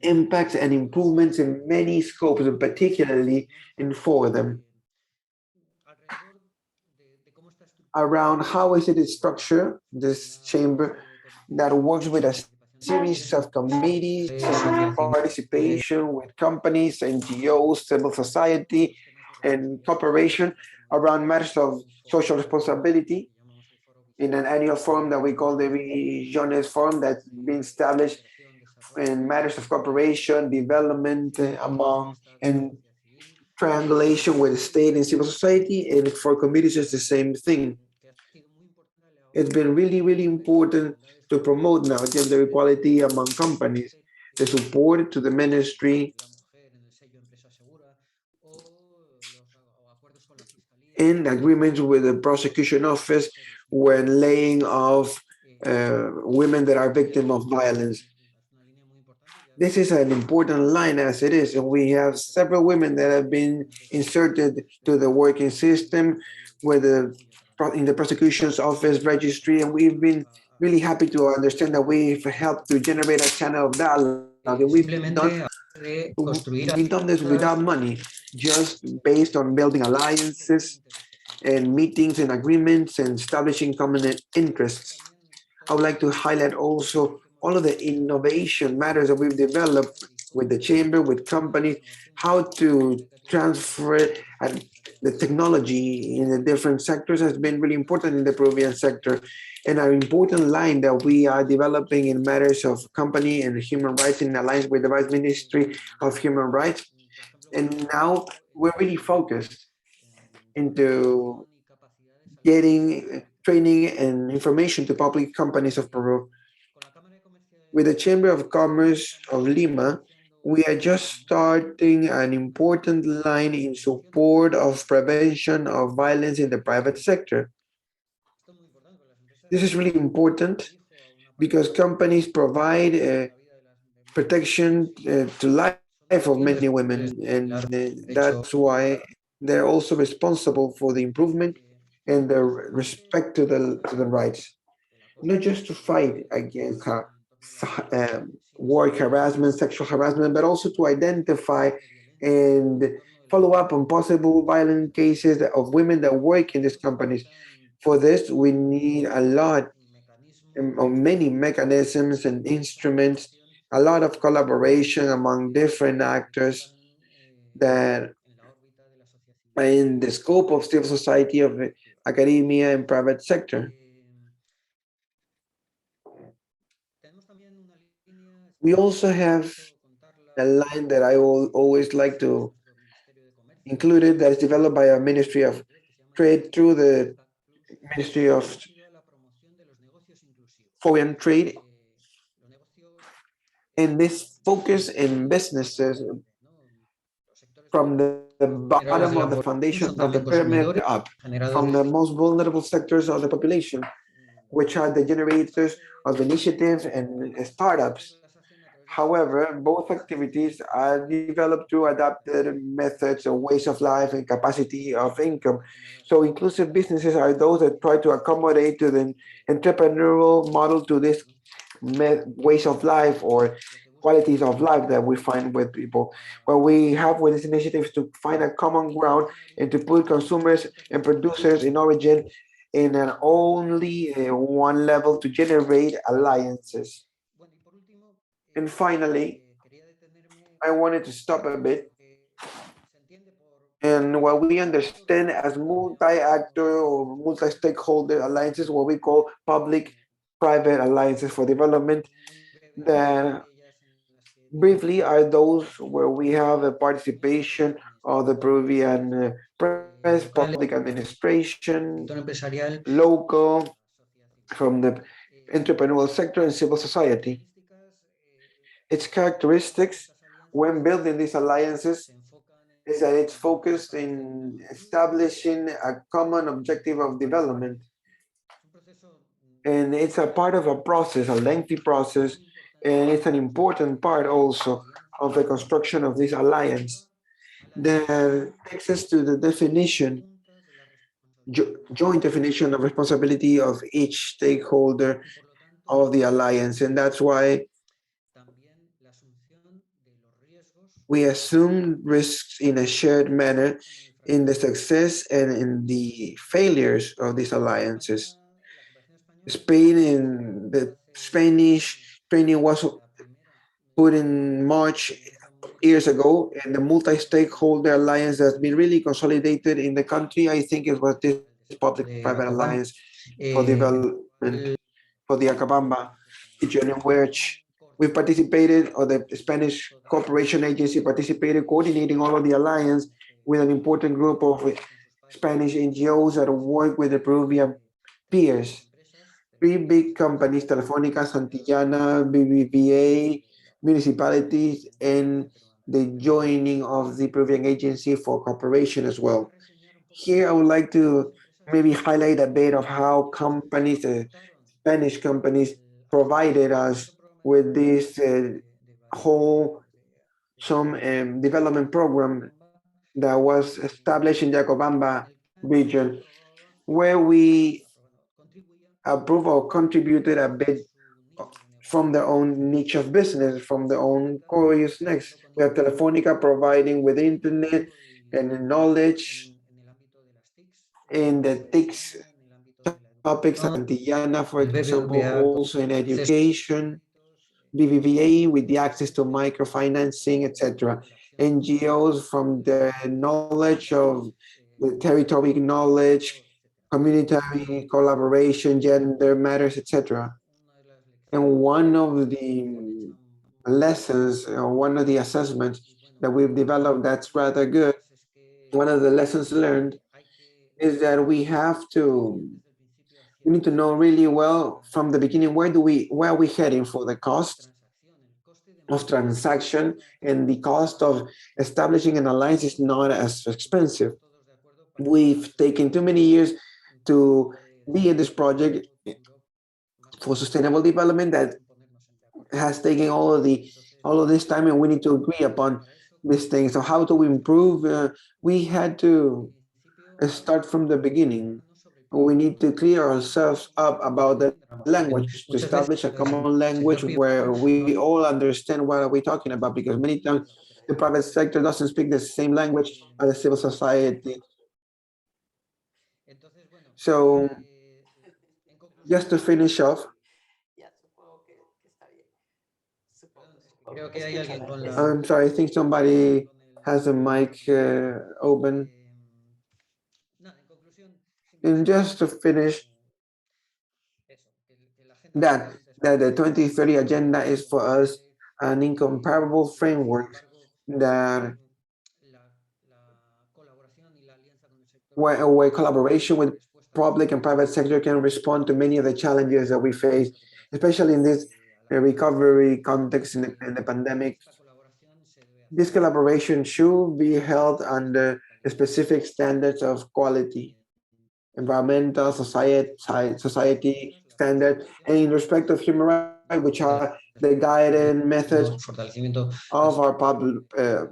Speaker 5: impacts and improvements in many scopes, and particularly in four of them. Around how is it structured, this chamber that works with a series of committees and participation with companies, NGOs, civil society, and cooperation around matters of social responsibility in an annual forum that we call the Visiones Forum, that's been established in matters of cooperation, development among, and triangulation with state and civil society, and for communities it's the same thing. It's been really, really important to promote now gender equality among companies, the support to the ministry, in agreements with the prosecution office when laying off women that are victims of violence. This is an important line as it is, and we have several women that have been inserted to the working system with in the prosecution's office registry, and we've been really happy to understand that we've helped to generate a channel of dialogue. And we've done this without money, just based on building alliances and meetings and agreements and establishing common interests. I would like to highlight also all of the innovation matters that we've developed with the chamber, with companies, how to transfer and the technology in the different sectors has been really important in the Peruvian sector. And an important line that we are developing in matters of company and human rights in alliance with the Vice Ministry of Human Rights. And now we're really focused into getting training and information to public companies of Peru. With the Chamber of Commerce of Lima, we are just starting an important line in support of prevention of violence in the private sector. This is really important because companies provide protection to life of many women, and that's why they're also responsible for the improvement and the respect to the rights, not just to fight against work harassment, sexual harassment, but also to identify and follow up on possible violent cases of women that work in these companies. For this, we need a lot of many mechanisms and instruments, a lot of collaboration among different actors that are in the scope of civil society, of academia, and private sector. We also have a line that I will always like to include it, that is developed by our Ministry of Trade through the Ministry of foreign trade, and this focus in businesses from the bottom of the foundation of the pyramid up, from the most vulnerable sectors of the population, which are the generators of initiatives and startups. However, both activities are developed through adapted methods or ways of life and capacity of income. So inclusive businesses are those that try to accommodate to the entrepreneurial model to this ways of life or qualities of life that we find with people. What we have with these initiatives to find a common ground and to put consumers and producers in origin in an only one level to generate alliances. And finally, I wanted to stop a bit. And what we understand as multi-actor or multi-stakeholder alliances, what we call public-private alliances for development, that briefly are those where we have a participation of the Peruvian press, public administration, local, from the entrepreneurial sector and civil society. Its characteristics when building these alliances is that it's focused in establishing a common objective of development. And it's a part of a process, a lengthy process, and it's an important part also of the construction of this alliance that takes us to the definition, joint definition of responsibility of each stakeholder of the alliance. And that's why we assume risks in a shared manner in the success and in the failures of these alliances. Spain and the Spanish training was put in March years ago, and the multi-stakeholder alliance that's been really consolidated in the country, I think it was this public-private alliance for development for the Acabamba region, in which we participated, or the Spanish Cooperation Agency participated, coordinating all of the alliance with an important group of Spanish NGOs that work with the Peruvian peers. Three big companies, Telefónica, Santillana, BBVA, municipalities, and the joining of the Peruvian Agency for Cooperation as well. Here, I would like to maybe highlight a bit of how companies, Spanish companies, provided us with this whole development program that was established in the Acabamba region, where we approved or contributed a bit from their own niche of business, from their own core next. We have Telefonica providing with internet and knowledge in the TICs topics, Santillana, for example, also in education, BBVA with the access to microfinancing, etc. NGOs from the knowledge of the territory knowledge, community collaboration, gender matters, etc. And one of the lessons, or one of the assessments that we've developed that's rather good, one of the lessons learned is that we need to know really well from the beginning where are we heading for the cost of transaction, and the cost of establishing an alliance is not as expensive. We've taken too many years to be in this project for sustainable development that has taken all of this time, and we need to agree upon these things. So how do we improve? We had to start from the beginning. We need to clear ourselves up about the language, to establish a common language where we all understand what are we talking about, because many times the private sector doesn't speak the same language as the civil society. So just to finish off, I'm sorry, I think somebody has a mic open. And just to finish, that the 2030 agenda is for us an incomparable framework that where collaboration with public and private sector can respond to many of the challenges that we face, especially in this recovery context in the pandemic. This collaboration should be held under specific standards of quality, environmental, society standards, and in respect of human rights, which are the guiding methods of our public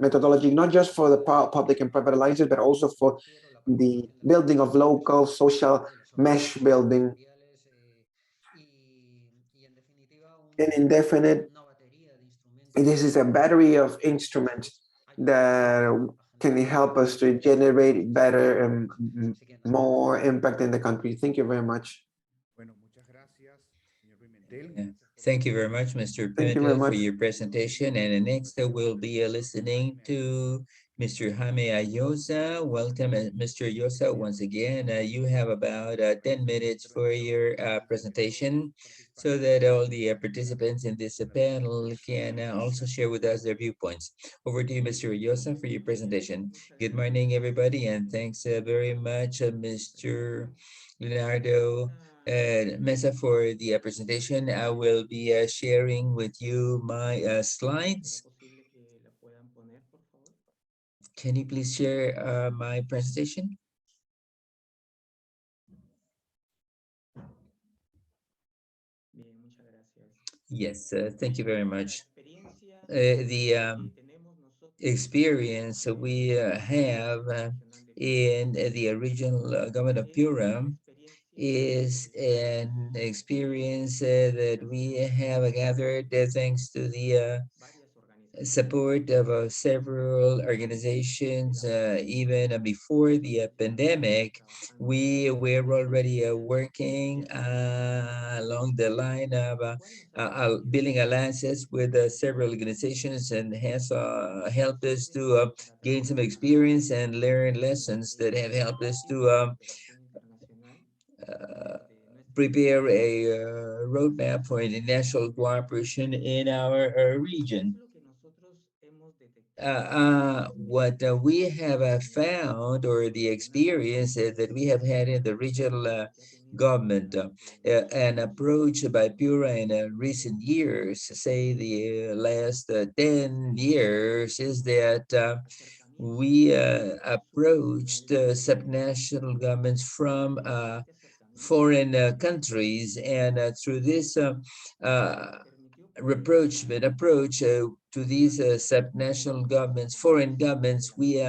Speaker 5: methodology, not just for the public and private alliances, but also for the building of local social mesh building. And indefinite, this is a battery of instruments that can help us to generate better and more impact in the country. Thank you very much.
Speaker 2: Thank you very much, Mr. Pimentel, for your presentation. And next, we'll be listening to Mr. Jaime Ayosa. Welcome, Mr. Ayosa. Once again, you have about 10 minutes for your presentation so that all the participants in this panel can also share with us their viewpoints. Over to you, Mr. Ayosa, for your presentation. Good morning, everybody, and thanks very much, Mr. Leonardo Mesa, for the presentation. I will be sharing with you my slides. Can you please share my presentation? Yes, thank you very much. The experience we have in the regional government of Peru is an experience that we have gathered thanks to the support of several organizations. Even before the pandemic, we were already working along the line of building alliances with several organizations, and has helped us to gain some experience and learn lessons that have helped us to prepare a roadmap for international cooperation in our region. What we have found, or the experience that we have had in the regional government, an approach by Pura in recent years, say the last 10 years, is that we approached subnational governments from foreign countries, and through this approach to these subnational governments, foreign governments, we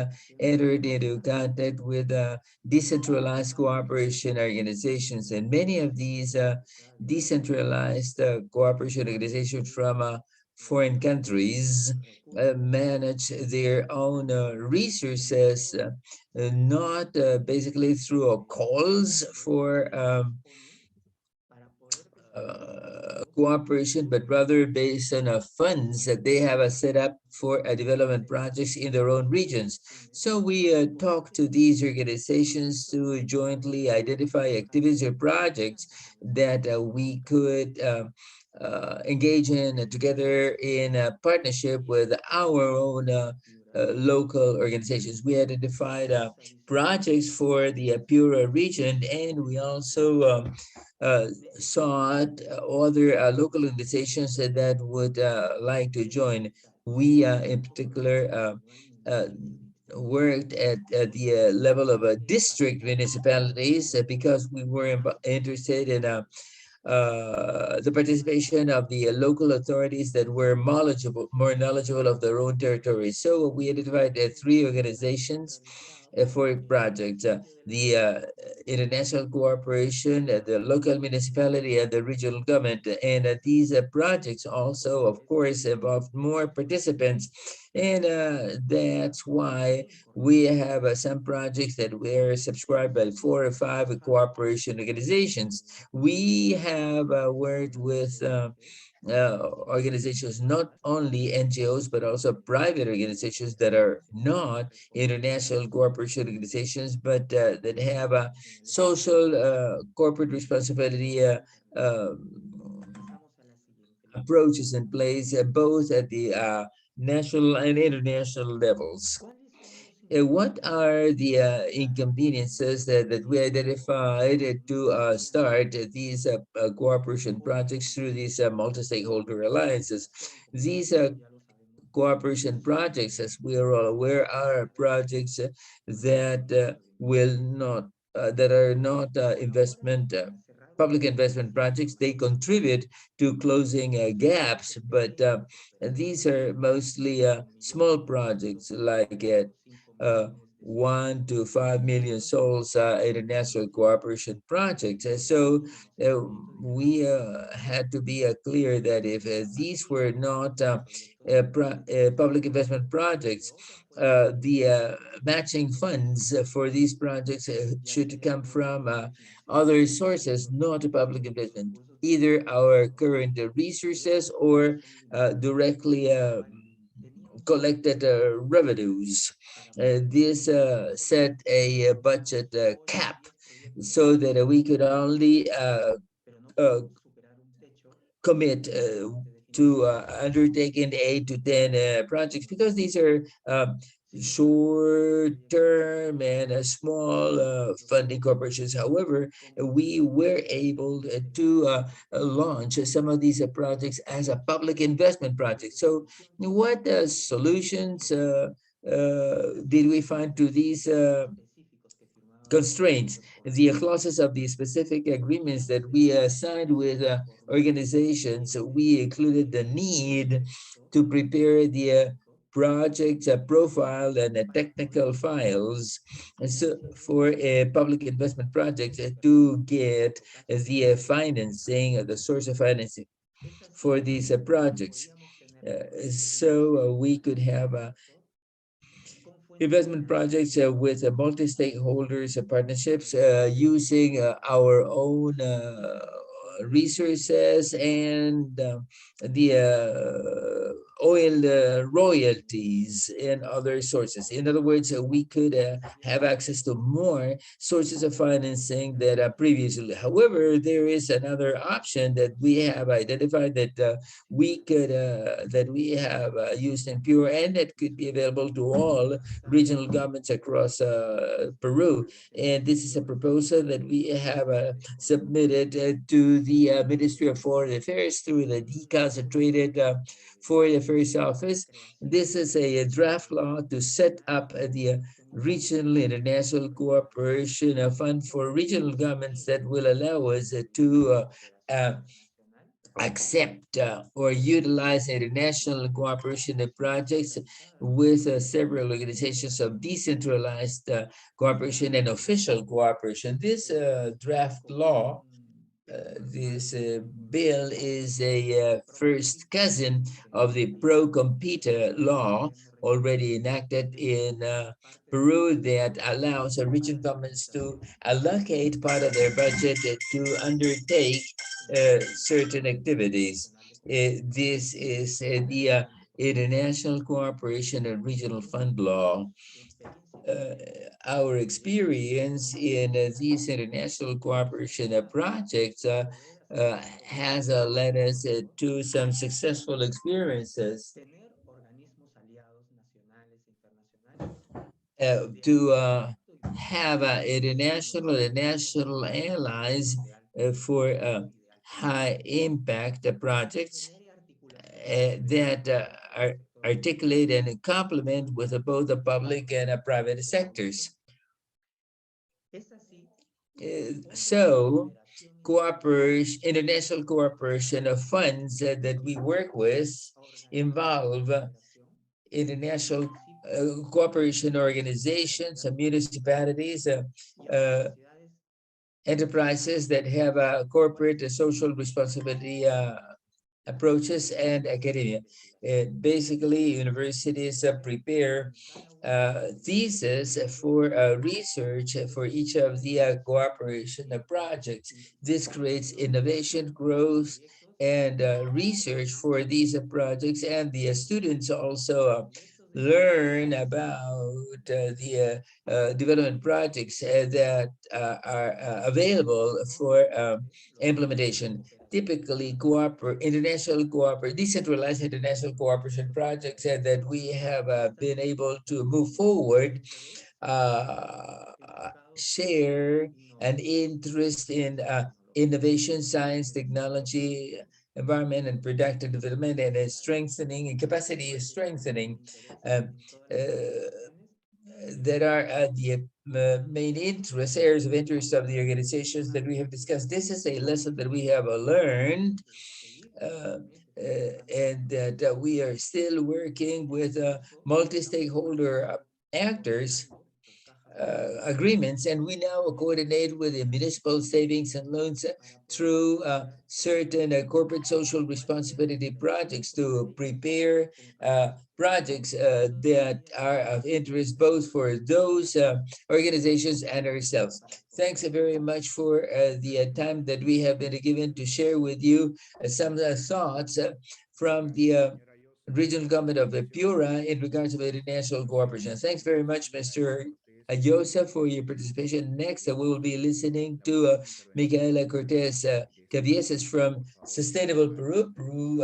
Speaker 2: entered into contact with decentralized cooperation organizations, and many of these decentralized cooperation organizations from foreign countries manage their own resources, not basically through calls for cooperation, but rather based on funds that they have set up for development projects in their own regions. So we talk to these organizations to jointly identify activities or projects that we could engage in together in a partnership with our own local organizations. We identified projects for the Pura region, and we also sought other local organizations that would like to join. We, in particular, worked at the level of district municipalities because we were interested in the participation of the local authorities that were more knowledgeable of their own territories. So we identified 3 organizations for projects: the international cooperation, the local municipality, and the regional government. And these projects also, of course, involved more participants. And that's why we have some projects that were subscribed by 4 or 5 cooperation organizations. We have worked with organizations, not only NGOs, but also private organizations that are not international cooperation organizations, but that have a social corporate responsibility approaches in place, both at the national and international levels. what are the inconveniences that we identified to start these cooperation projects through these multi-stakeholder alliances? These cooperation projects, as we are all aware, are projects that will not, that are not investment, public investment projects. They contribute to closing gaps, but these are mostly small projects like 1 to 5 million souls international cooperation projects. So we had to be clear that if these were not public investment projects, the matching funds for these projects should come from other sources, not public investment, either our current resources or directly collected revenues. This set a budget cap so that we could only commit to undertaking 8 to 10 projects, because these are short-term and small funding corporations. However, we were able to launch some of these projects as a public investment project. So what solutions did we find to these constraints? The clauses of the specific agreements that we signed with organizations, we included the need to prepare the project profile and the technical files so for a public investment project to get the financing, the source of financing for these projects. So we could have investment projects with multi-stakeholders partnerships using our own resources and the oil royalties and other sources. In other words, we could have access to more sources of financing than previously. However, there is another option that we have identified that we have used in Peru, and that could be available to all regional governments across Peru. And this is a proposal that we have submitted to the Ministry of Foreign Affairs through the deconcentrated Foreign Affairs Office. This is a draft law to set up the Regional International Cooperation Fund for regional governments that will allow us to accept or utilize international cooperation projects with several organizations of decentralized cooperation and official cooperation. This draft law, this bill is a first cousin of the pro-compete law already enacted in Peru that allows regional governments to allocate part of their budget to undertake certain activities. This is the International Cooperation and Regional Fund Law. Our experience in these international cooperation projects has led us to some successful experiences to have international and national allies for high impact projects that are articulate and complement with both the public and private sectors. So cooperation, international cooperation of funds that we work with involve international cooperation organizations, municipalities, enterprises that have a corporate social responsibility approaches, and academia. Basically, universities prepare thesis for research for each of the cooperation projects. This creates innovation, growth, and research for these projects, and the students also learn about the development projects that are available for implementation. typically decentralized international cooperation projects that we have been able to move forward, share an interest in innovation, science, technology, environment, and productive development, and strengthening and capacity strengthening. Um, that are the main areas of interest of the organizations that we have discussed. This is a lesson that we have learned, and that we are still working with multi-stakeholder actors agreements, and we now coordinate with the municipal savings and loans through certain corporate social responsibility projects to prepare projects that are of interest both for those organizations and ourselves. Thanks very much for the time that we have been given to share with you some thoughts from the regional government of Piura in regards to international cooperation. Thanks very much, Mr. Joseph, for your participation. Next, we will be listening to Micaela Cortez Cavieses from Sustainable Peru,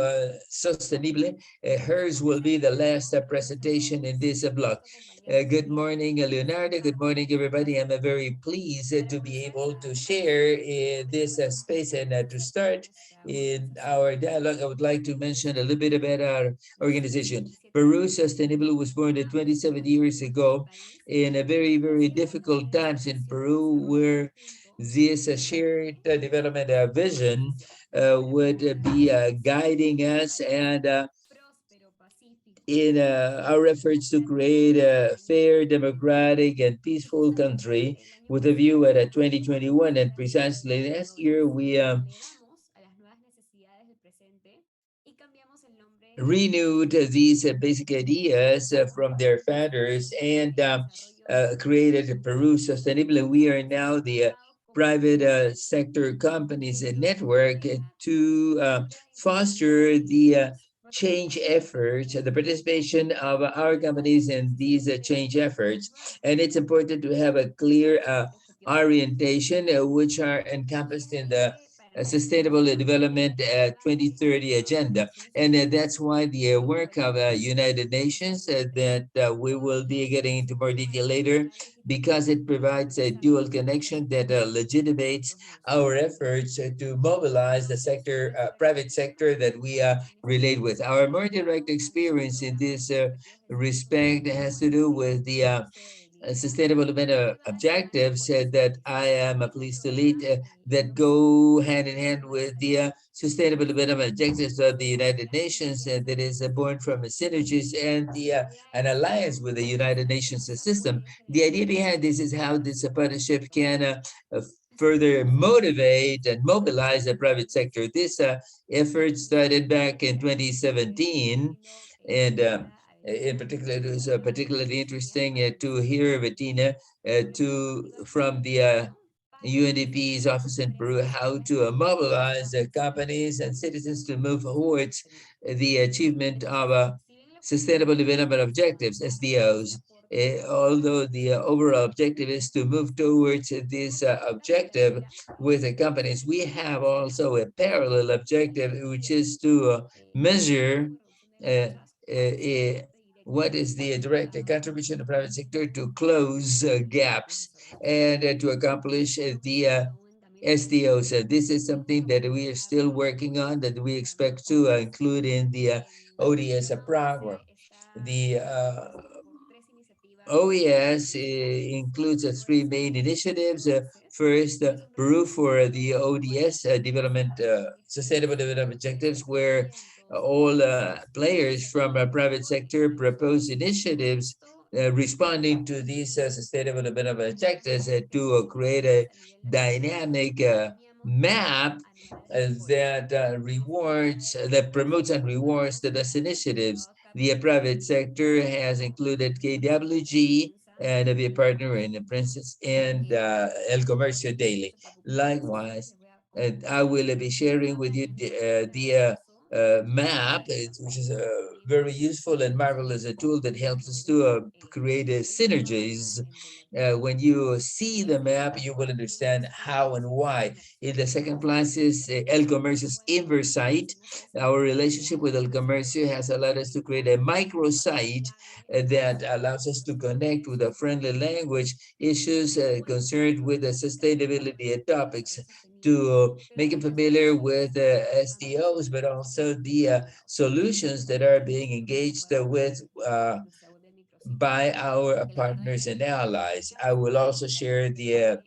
Speaker 2: Sostenible. Hers will be the last presentation in this block. Good morning, Leonardo. Good morning, everybody. I'm very pleased to be able to share this space, and to start in our dialogue, I would like to mention a little bit about our organization. Peru Sustainable was born 27 years ago in a very, very difficult times in Peru, where this shared development vision would be guiding us, and in our efforts to create a fair, democratic, and peaceful country with a view at 2021. And precisely last year, we renewed these basic ideas from their founders, and created Peru Sustainable. We are now the private sector companies network to foster the change efforts, the participation of our companies in these change efforts. And it's important to have a clear orientation, which are encompassed in the Sustainable Development 2030 agenda. And that's why the work of United Nations that we will be getting into more detail later, because it provides a dual connection that legitimates our efforts to mobilize the sector, private sector that we relate with. Our more direct experience in this respect has to do with the sustainable development objectives that I am pleased to lead, that go hand in hand with the sustainable development objectives of the United Nations, that is born from synergies and an alliance with the United Nations system. The idea behind this is how this partnership can further motivate and mobilize the private sector. This effort started back in 2017, and in particular, it was particularly interesting to hear Bettina from the UNDP's office in Peru how to mobilize companies and citizens to move towards the achievement of sustainable development objectives, SDOs. Although the overall objective is to move towards this objective with the companies, we have also a parallel objective, which is to measure what is the direct contribution of the private sector to close gaps and to accomplish the SDOs. This is something that we are still working on, that we expect to include in the ODS program. The OES includes three main initiatives. First, Peru for the ODS development, sustainable development objectives, where all players from the private sector propose initiatives responding to these sustainable development objectives to create a dynamic map that promotes and rewards the best initiatives. The private sector has included KWG and a partner in the Princess and El Comercio Daily. Likewise, I will be sharing with you the map, which is a very useful and marvelous a tool that helps us to create synergies. When you see the map, you will understand how and why. In the second place is El Comercio's Inversight. Our relationship with El Comercio has allowed us to create a microsite that allows us to connect with a friendly language issues concerned with the sustainability topics, to make them familiar with SDOs, but also the solutions that are being engaged with by our partners and allies. I will also share the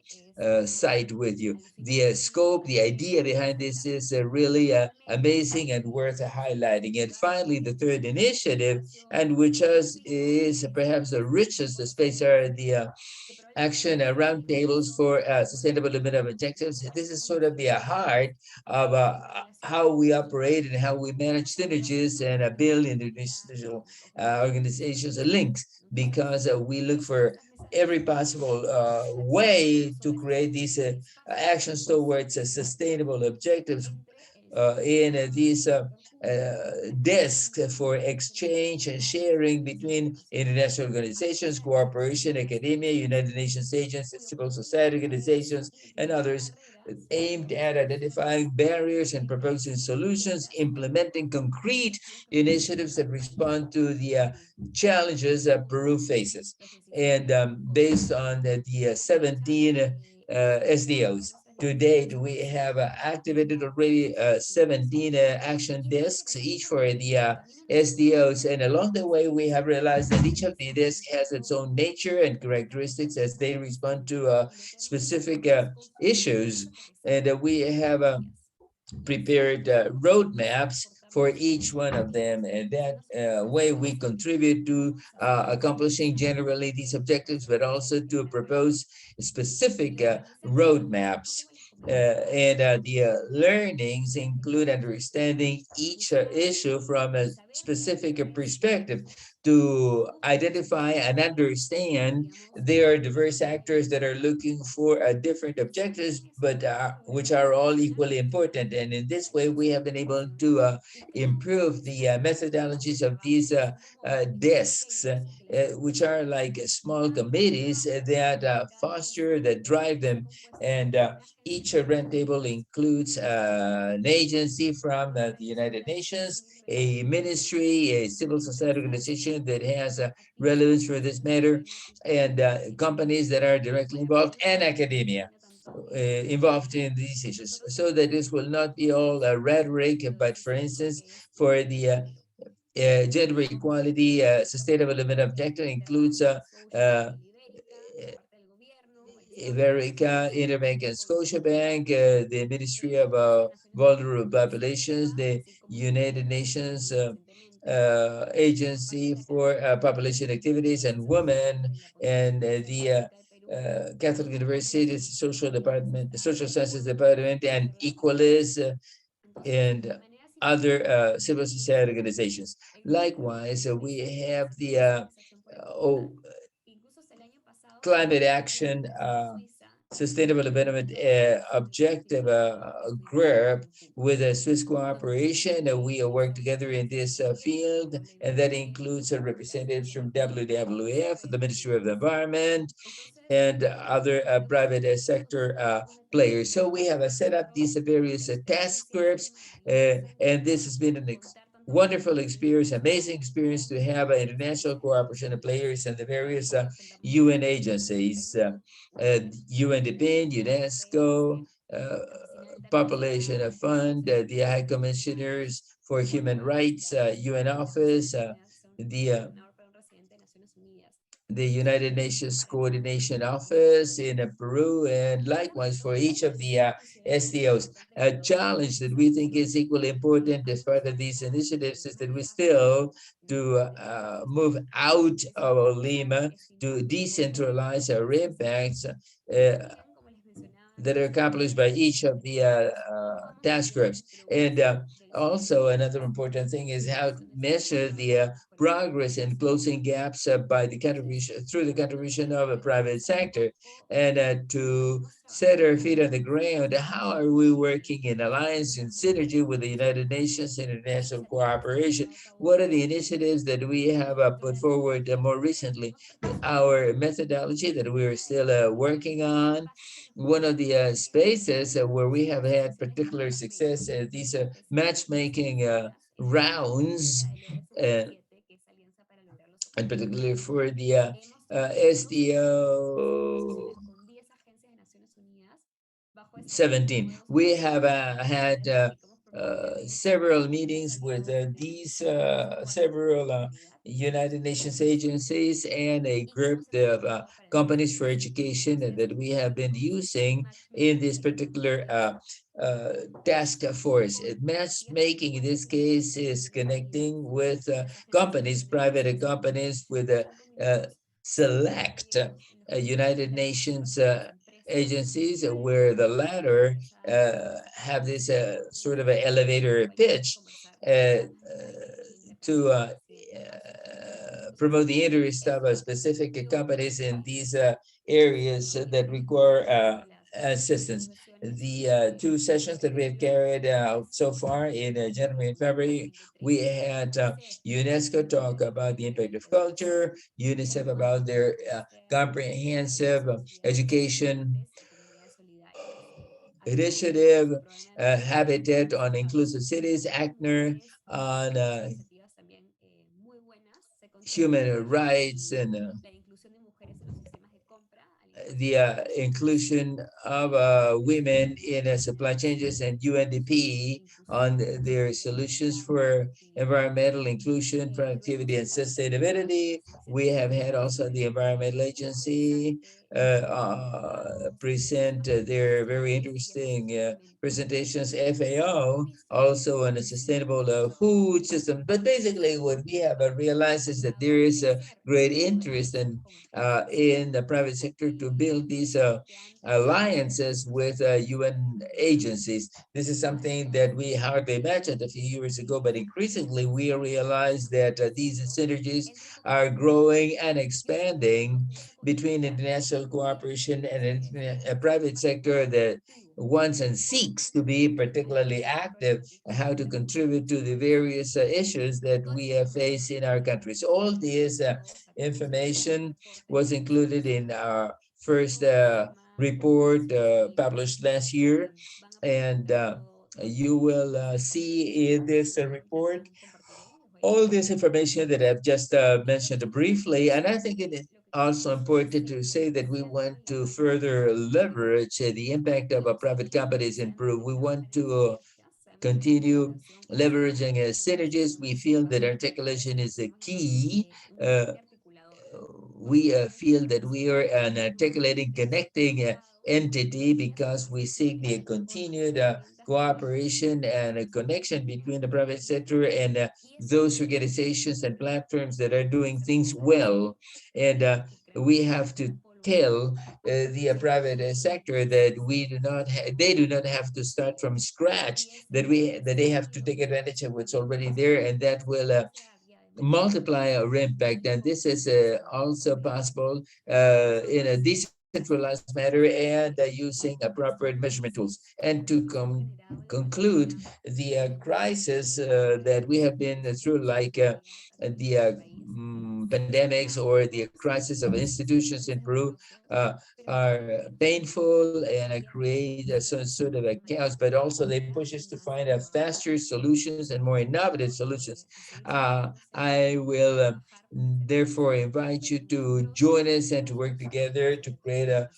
Speaker 2: site with you. The scope, the idea behind this is really amazing and worth highlighting. And finally, the third initiative, and which is perhaps the richest, the space are the action roundtables for sustainable development objectives. This is sort of the heart of how we operate and how we manage synergies and build international organizations links, because we look for every possible way to create these actions towards sustainable objectives in these desks for exchange and sharing between international organizations, cooperation, academia, United Nations agencies, civil society organizations, and others, aimed at identifying barriers and proposing solutions, implementing concrete initiatives that respond to the challenges that Peru faces. And based on the 17 SDOs, to date, we have activated already 17 action desks, each for the SDOs. And along the way, we have realized that each of the desks has its own nature and characteristics as they respond to specific issues. And we have prepared roadmaps for each one of them, and that way we contribute to accomplishing generally these objectives, but also to propose specific roadmaps. The learnings include understanding each issue from a specific perspective, to identify and understand there are diverse actors that are looking for different objectives, but which are all equally important. And in this way, we have been able to improve the methodologies of these desks, which are like small committees that foster, that drive them. And each rent table includes an agency from the United Nations, a ministry, a civil society organization that has relevance for this matter, and companies that are directly involved, and academia involved in these issues, so that this will not be all rhetoric, but for instance, for the gender equality, sustainable development objective includes Iberica, Interbank, and Scotiabank, the Ministry of Vulnerable Populations, the United Nations Agency for Population Activities and Women, and the Catholic University Social Department, the Social Sciences Department, and Equalis, and other civil society organizations. Likewise, we have the climate action, sustainable development objective group with a Swiss cooperation. We work together in this field, and that includes representatives from WWF, the Ministry of the Environment, and other private sector players. So we have set up these various task groups, and this has been an wonderful experience, amazing experience to have international cooperation of players and the various UN agencies, UNDP, UNESCO, Population Fund, the High Commissioners for Human Rights, UN Office, the United Nations Coordination Office in Peru, and likewise for each of the SDOs. A challenge that we think is equally important as part of these initiatives is that we still to move out of Lima, to decentralize our impacts that are accomplished by each of the task groups. And Also, another important thing is how to measure the progress in closing gaps by the contribution through the contribution of a private sector, and to set our feet on the ground. How are we working in alliance and synergy with the United Nations and international cooperation? What are the initiatives that we have put forward more recently? Our methodology that we're still working on. One of the spaces where we have had particular success, these matchmaking rounds, and particularly for the SDO 17. We have had several meetings with these several United Nations agencies and a group of companies for education that we have been using in this particular task force. Matchmaking in this case is connecting with companies, private companies with select United Nations agencies, where the latter have this sort of an elevator pitch to promote the interest of specific companies in these areas that require assistance. The two sessions that we have carried out so far in January and February, we had UNESCO talk about the impact of culture, UNICEF about their comprehensive education initiative, Habitat on Inclusive Cities, ACNUR on human rights, and the inclusion of women in supply chains, and UNDP on their solutions for environmental inclusion, productivity, and sustainability. We have had also the Environmental Agency present their very interesting presentations, FAO, also on a sustainable food system. But basically what we have realized is that there is a great interest in the private sector to build these alliances with UN agencies. This is something that we hardly imagined a few years ago, but increasingly we realize that these synergies are growing and expanding between international cooperation and a private sector that wants and seeks to be particularly active, how to contribute to the various issues that we face in our countries. All this information was included in our first report published last year, and you will see in this report all this information that I've just mentioned briefly. And I think it is also important to say that we want to further leverage the impact of private companies in Peru. We want to continue leveraging synergies. We feel that articulation is a key. We feel that we are an articulating, connecting entity, because we seek the continued cooperation and a connection between the private sector and those organizations and platforms that are doing things well. And we have to tell the private sector that they do not have to start from scratch, that they have to take advantage of what's already there, and that will multiply our impact. And this is also possible in a decentralized manner and using appropriate measurement tools. And to conclude, the crisis that we have been through, like the pandemics or the crisis of institutions in Peru, are painful and create some sort of a chaos, but also they push us to find faster solutions and more innovative solutions. I will therefore invite you to join us and to work together to create a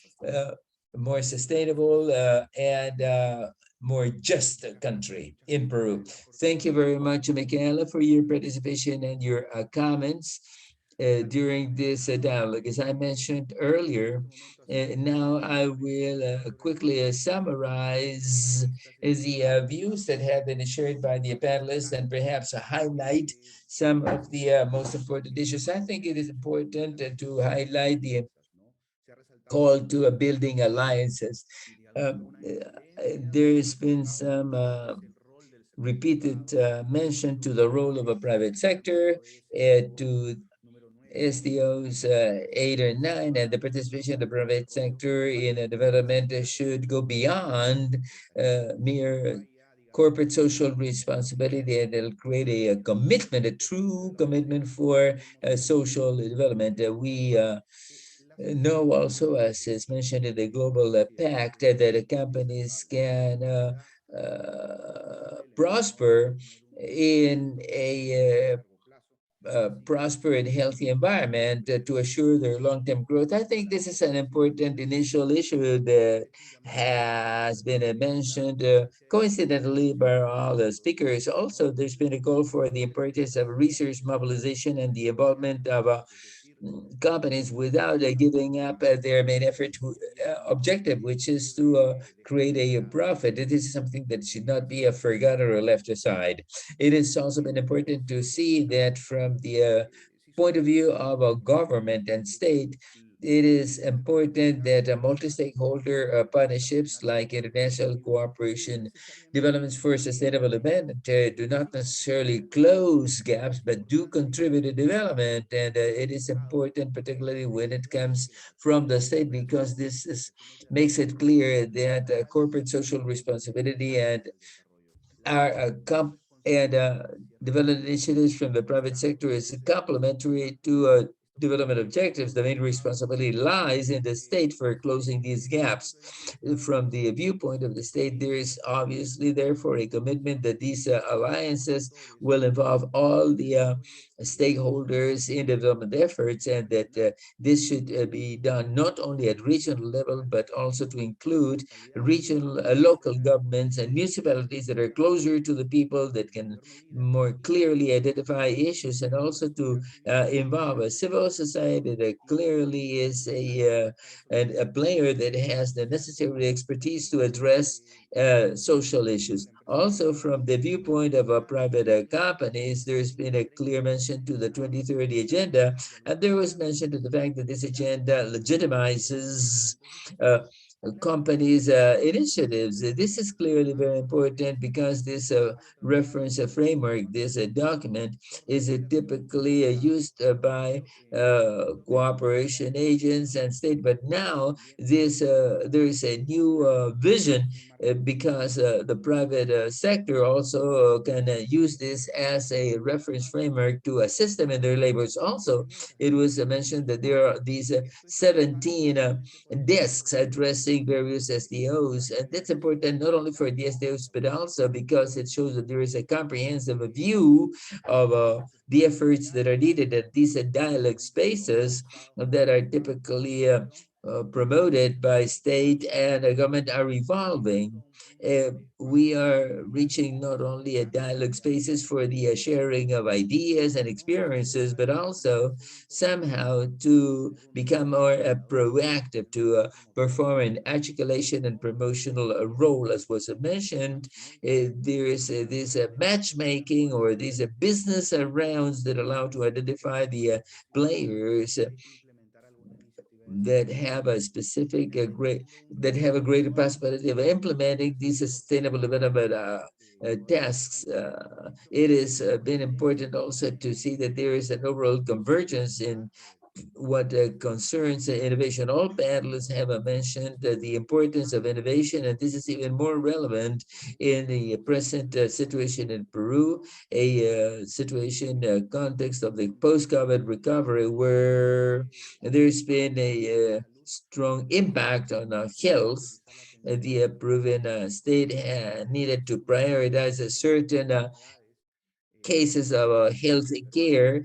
Speaker 2: more sustainable and more just country in Peru. Thank you very much, Michaela, for your participation and your comments during this dialogue. As I mentioned earlier, now I will quickly summarize the views that have been shared by the panelists and perhaps highlight some of the most important issues. I think it is important to highlight the call to building alliances. There's been some repeated mention to the role of a private sector, to SDOs 8 or 9, and the participation of the private sector in development should go beyond mere corporate social responsibility, and it'll create a commitment, a true commitment for social development. We know also, as is mentioned in the Global Pact, that companies can prosper in a prosper and healthy environment to assure their long-term growth. I think this is an important initial issue that has been mentioned coincidentally by all the speakers. Also, there's been a call for the importance of research mobilization and the involvement of companies without giving up their main effort to, objective, which is to create a profit. It is something that should not be forgotten or left aside. It has also been important to see that from the point of view of a government and state, it is important that multi-stakeholder partnerships like international cooperation developments for sustainable development do not necessarily close gaps, but do contribute to development. And it is important, particularly when it comes from the state, because makes it clear that corporate social responsibility and our development initiatives from the private sector is complementary to development objectives. The main responsibility lies in the state for closing these gaps. From the viewpoint of the state, there is obviously therefore a commitment that these alliances will involve all the stakeholders in development efforts, and that this should be done not only at regional level, but also to include regional, local governments and municipalities that are closer to the people, that can more clearly identify issues, and also to involve a civil society that clearly is a player that has the necessary expertise to address social issues. Also, from the viewpoint of private companies, there's been a clear mention to the 2030 agenda, and there was mention to the fact that this agenda legitimizes companies' initiatives. This is clearly very important because this reference framework, this document, is typically used by cooperation agents and state. But now there is a new vision because the private sector also can use this as a reference framework to assist them in their labors. Also, it was mentioned that there are these 17 desks addressing various SDOs, and that's important not only for the SDOs, but also because it shows that there is a comprehensive view of the efforts that are needed at these dialogue spaces that are typically promoted by state and government are evolving. We are reaching not only a dialogue spaces for the sharing of ideas and experiences, but also somehow to become more proactive, to perform an articulation and promotional role, as was mentioned. There is this matchmaking or these business rounds that allow to identify the players that have a specific that have a greater possibility of implementing these sustainable development tasks. It has been important also to see that there is an overall convergence in what concerns innovation. All panelists have mentioned the importance of innovation, and this is even more relevant in the present situation in Peru, a situation context of the post-COVID recovery, where there's been a strong impact on health. The Peruvian state needed to prioritize a certain cases of health care,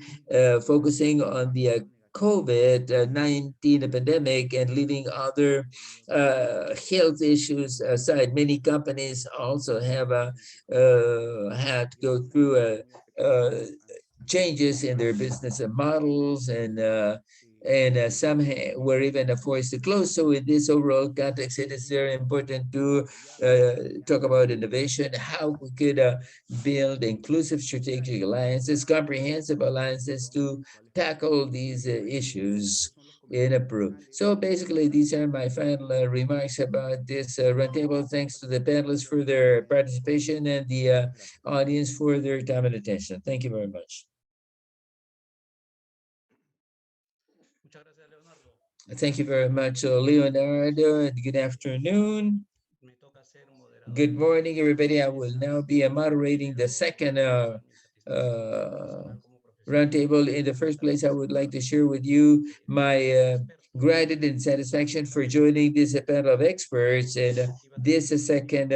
Speaker 2: focusing on the COVID-19 pandemic and leaving other health issues aside. Many companies also have had to go through changes in their business models, and some were even forced to close. So in this overall context, it is very important to talk about innovation, how we could build inclusive strategic alliances, comprehensive alliances to tackle these issues. in Peru. So basically, these are my final remarks about this roundtable. Thanks to the panelists for their participation and the audience for their time and attention. Thank you very much. Thank you very much, Leonardo. Good afternoon. Good morning, everybody. I will now be moderating the second roundtable. In the first place, I would like to share with you my gratitude and satisfaction for joining this panel of experts. And this second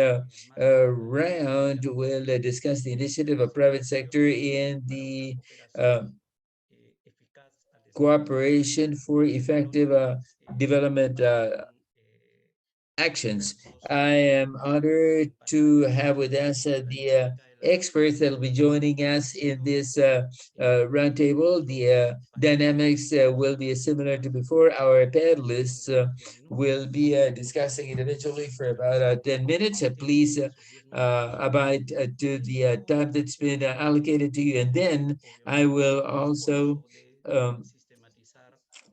Speaker 2: round will discuss the initiative of private sector in the cooperation for effective development actions. I am honored to have with us the experts that will be joining us in this roundtable. The dynamics will be similar to before. Our panelists will be discussing individually for about 10 minutes. Please abide to the time that's been allocated to you. And then I will also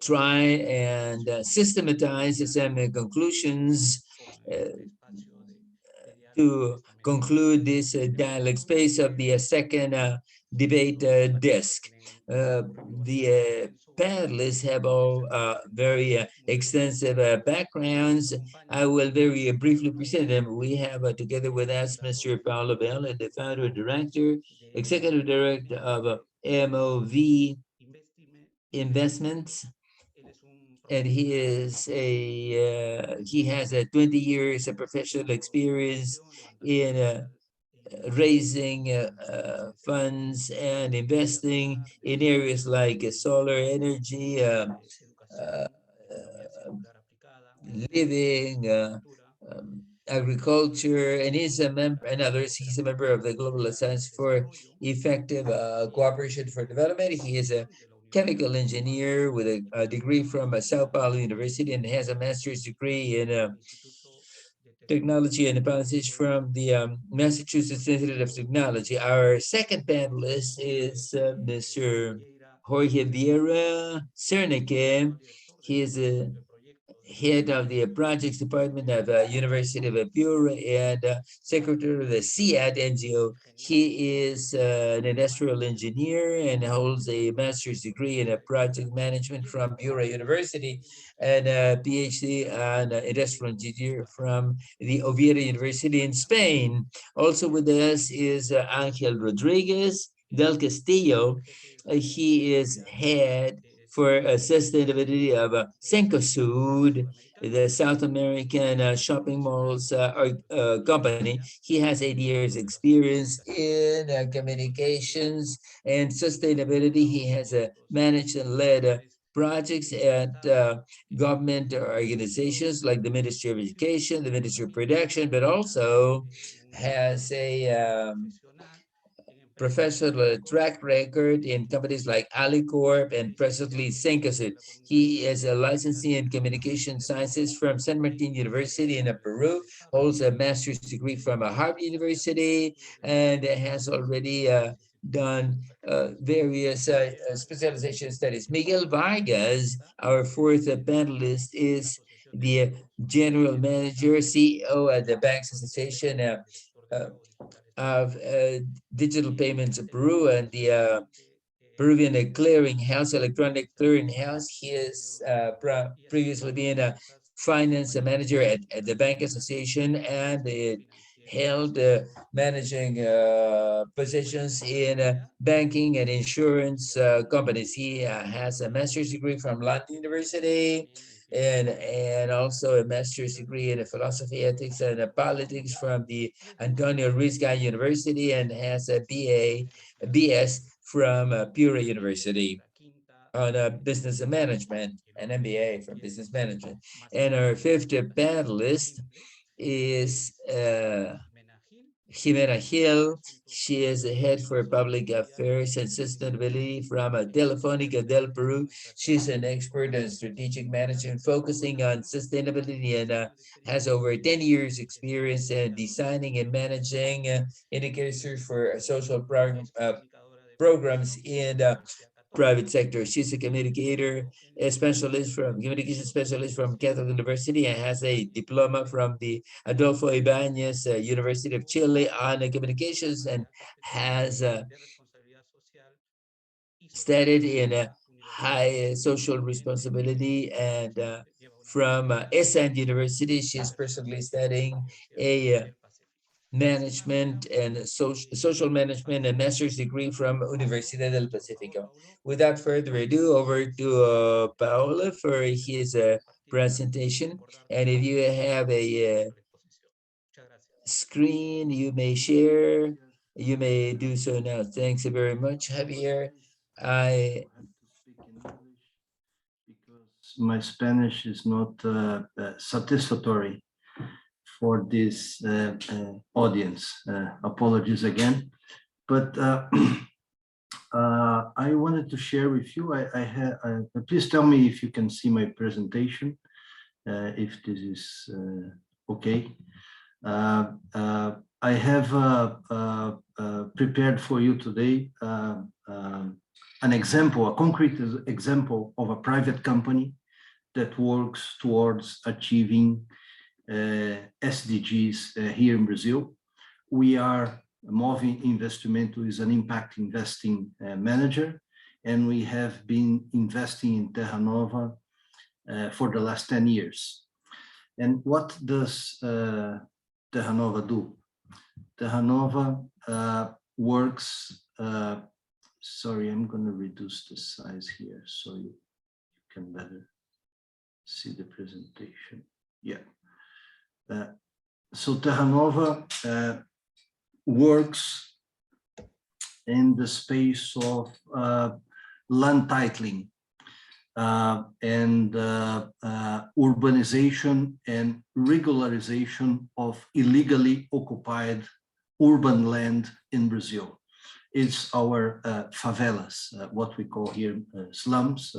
Speaker 2: try and systematize some conclusions to conclude this dialogue space of the second debate desk. The panelists have all very extensive backgrounds. I will very briefly present them. We have together with us Mr. Paulo Bell, the founder, director, executive director of MOV Investments, and he has a 20 years of professional experience in raising funds and investing in areas like solar energy, living, agriculture, and he's a member, and others. He's a member of the Global Alliance for Effective Cooperation for Development. He is a chemical engineer with a degree from Sao Paulo University and has a master's degree in technology and policies from the Massachusetts Institute of Technology. Our second panelist is Mr. Jorge Vieira Cernique. He is a head of the projects department of University of Peru and secretary of the CIAT NGO. He is an industrial engineer and holds a master's degree in project management from Peru University and a PhD on industrial engineer from the Oviedo University in Spain. Also with us is Angel Rodriguez del Castillo. He is head for sustainability of Cencosud, the South American shopping malls company. He has 8 years experience in communications and sustainability. He has managed and led projects at government organizations like the Ministry of Education, the Ministry of Production, but also has a professional track record in companies like Alicorp and presently Cencosud. He is a licensee in communication sciences from San Martin University in Peru, holds a master's degree from Harvard University, and has already done various specialization studies. Miguel Vargas, our fourth panelist, is the general manager, CEO at the Banks Association of digital payments of Peru and the Peruvian clearing house, electronic clearing house. He has previously been a finance manager at the Bank Association and held managing positions in banking and insurance companies. He has a master's degree from London University and also a master's degree in philosophy, ethics, and politics from the Antonio Ruiz Guy University and has a BS from Pura University on business management, an MBA from business management. And our fifth panelist is Jimena Hill. She is the head for public affairs and sustainability from Telefónica del Peru. She's an expert in strategic management focusing on sustainability and has over 10 years experience in designing and managing indicators for social programs in private sector. She's a communication specialist from Catholic University and has a diploma from the Adolfo Ibáñez University of Chile on communications, and has studied in high social responsibility. And from ENG University, she's personally studying a management and social management and master's degree from Universidad del Pacífico. Without further ado, over to Paolo for his presentation. And if you have a screen you may share, you may do so now. Thanks very much, Javier.
Speaker 7: Because my Spanish is not satisfactory for this audience. Apologies again, but I wanted to share with you. Please tell me if you can see my presentation, if this is okay. I have prepared for you today an example, a concrete example of a private company that works towards achieving SDGs here in Brazil. We are Move Investimento is an impact investing manager, and we have been investing in Terra Nova for the last 10 years. And what does Terra Nova do? Terra Nova works, sorry, I'm going to reduce the size here so you can better see the presentation. Yeah. So Terra Nova works in the space of land titling and urbanization and regularization of illegally occupied urban land in Brazil. It's our favelas, what we call here slums,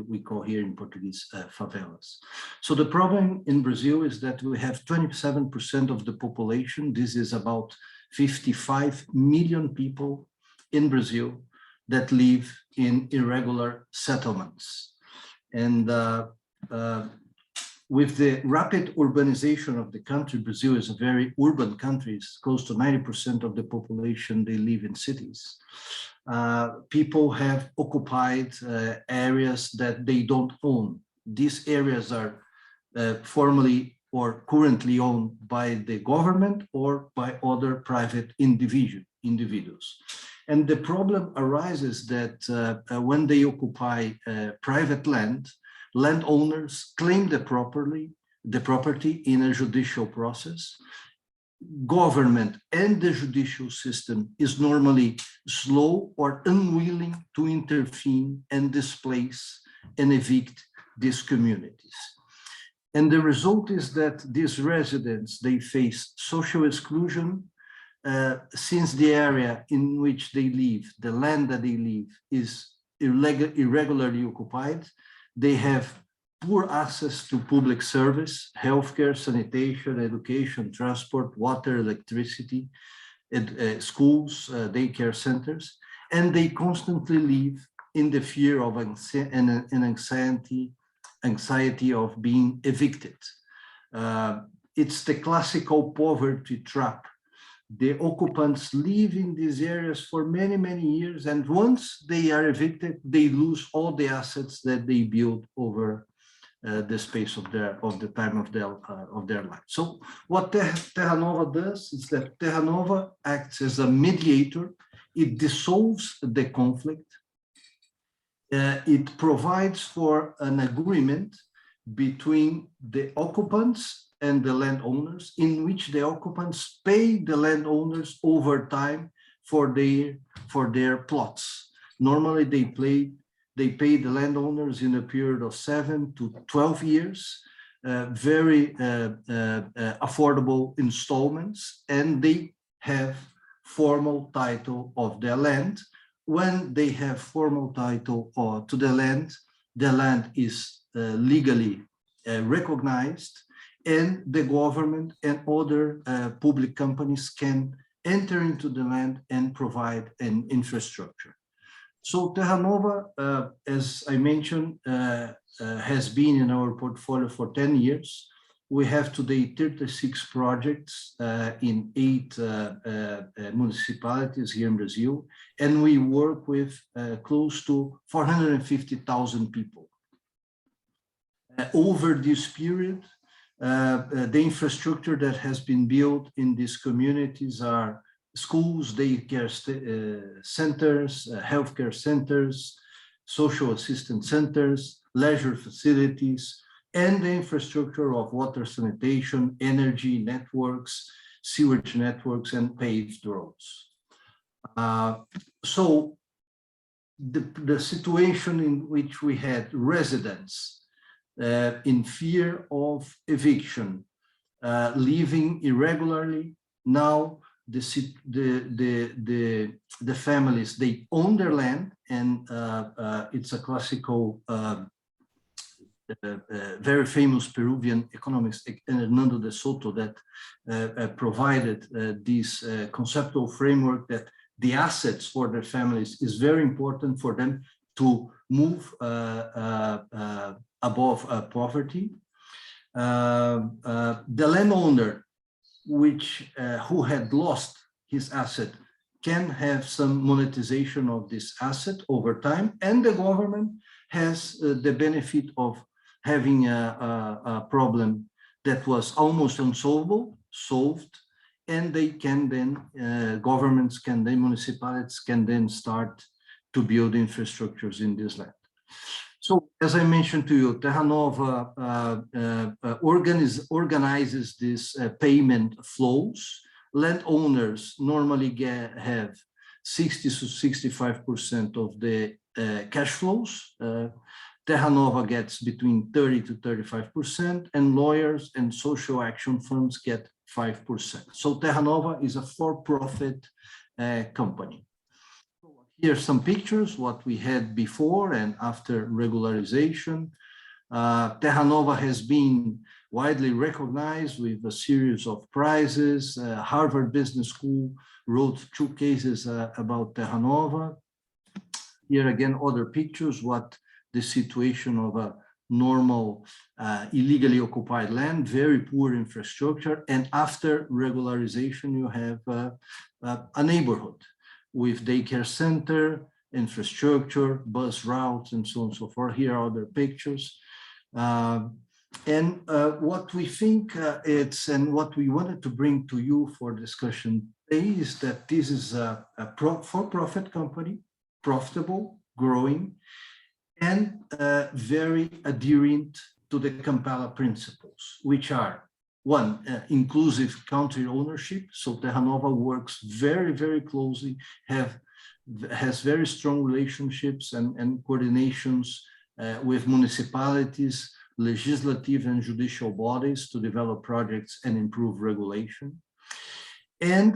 Speaker 7: we call here in Portuguese favelas. So the problem in Brazil is that we have 27% of the population. This is about 55 million people in Brazil that live in irregular settlements. And with the rapid urbanization of the country, Brazil is a very urban country. It's close to 90% of the population, they live in cities. People have occupied areas that they don't own. These areas are formerly or currently owned by the government or by other private individuals. And the problem arises that when they occupy private land, landowners claim the property in a judicial process. Government and the judicial system is normally slow or unwilling to intervene and displace and evict these communities. And the result is that these residents, they face social exclusion since the area in which they live, the land that they live, is irregularly occupied. They have poor access to public service, healthcare, sanitation, education, transport, water, electricity, schools, daycare centers, and they constantly live in the fear of anxiety of being evicted. It's the classical poverty trap. The occupants live in these areas for many, many years, and once they are evicted, they lose all the assets that they built over the space of the time of their life. So what Terra Nova does is that Terra Nova acts as a mediator. It dissolves the conflict. It provides for an agreement between the occupants and the landowners, in which the occupants pay the landowners over time for their plots. Normally, they pay the landowners in a period of 7 to 12 years, very affordable installments, and they have formal title of their land. When they have formal title to the land is legally recognized, and the government and other public companies can enter into the land and provide an infrastructure. So Terra Nova, as I mentioned, has been in our portfolio for 10 years. We have today 36 projects in 8 municipalities here in Brazil, and we work with close to 450,000 people. Over this period, the infrastructure that has been built in these communities are schools, daycare centers, healthcare centers, social assistance centers, leisure facilities, and the infrastructure of water sanitation, energy networks, sewage networks, and paved roads. So the situation in which we had residents in fear of eviction, living irregularly, now the families, they own their land, and it's a classical very famous Peruvian economist, Hernando de Soto, that provided this conceptual framework that the assets for their families is very important for them to move above poverty. The landowner, who had lost his asset, can have some monetization of this asset over time, and the government has the benefit of having a problem that was almost unsolvable, solved, and they can then, governments can then, municipalities can then start to build infrastructures in this land. So, as I mentioned to you, Terra Nova organizes these payment flows. Landowners normally have 60 to 65% of the cash flows. Terra Nova gets between 30 to 35%, and lawyers and social action funds get 5%. So Terra Nova is a for-profit company. Here are some pictures, what we had before and after regularization. Terra Nova has been widely recognized with a series of prizes. Harvard Business School wrote 2 cases about Terra Nova. Here again, other pictures, what the situation of a normal illegally occupied land, very poor infrastructure, and after regularization you have a neighborhood with daycare center, infrastructure, bus routes, and so on and so forth. Here are other pictures. What we think and what we wanted to bring to you for discussion today is that this is a for-profit company, profitable, growing, and very adherent to the Kampala principles, which are: 1, inclusive country ownership. So Terra Nova works very, very closely, has very strong relationships and coordinations with municipalities, legislative and judicial bodies to develop projects and improve regulation. And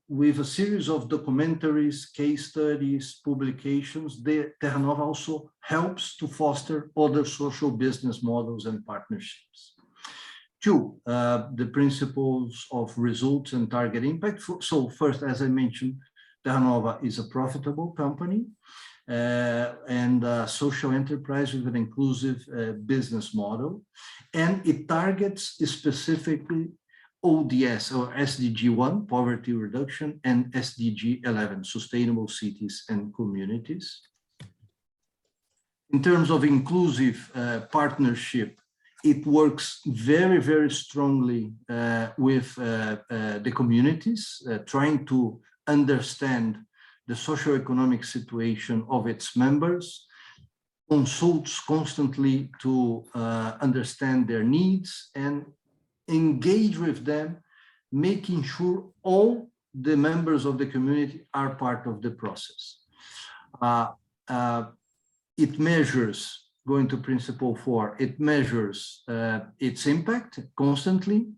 Speaker 7: with a series of documentaries, case studies, publications, Terra Nova also helps to foster other social business models and partnerships. 2, the principles of results and target impact. So first, as I mentioned, Terra Nova is a profitable company and a social enterprise with an inclusive business model. And it targets specifically ODS or SDG 1, poverty reduction, and SDG 11, sustainable cities and communities. In terms of inclusive partnership, it works very, very strongly with the communities, trying to understand the socioeconomic situation of its members, consults constantly to understand their needs, and engage with them, making sure all the members of the community are part of the process. It measures, going to principle 4, it measures its impact constantly,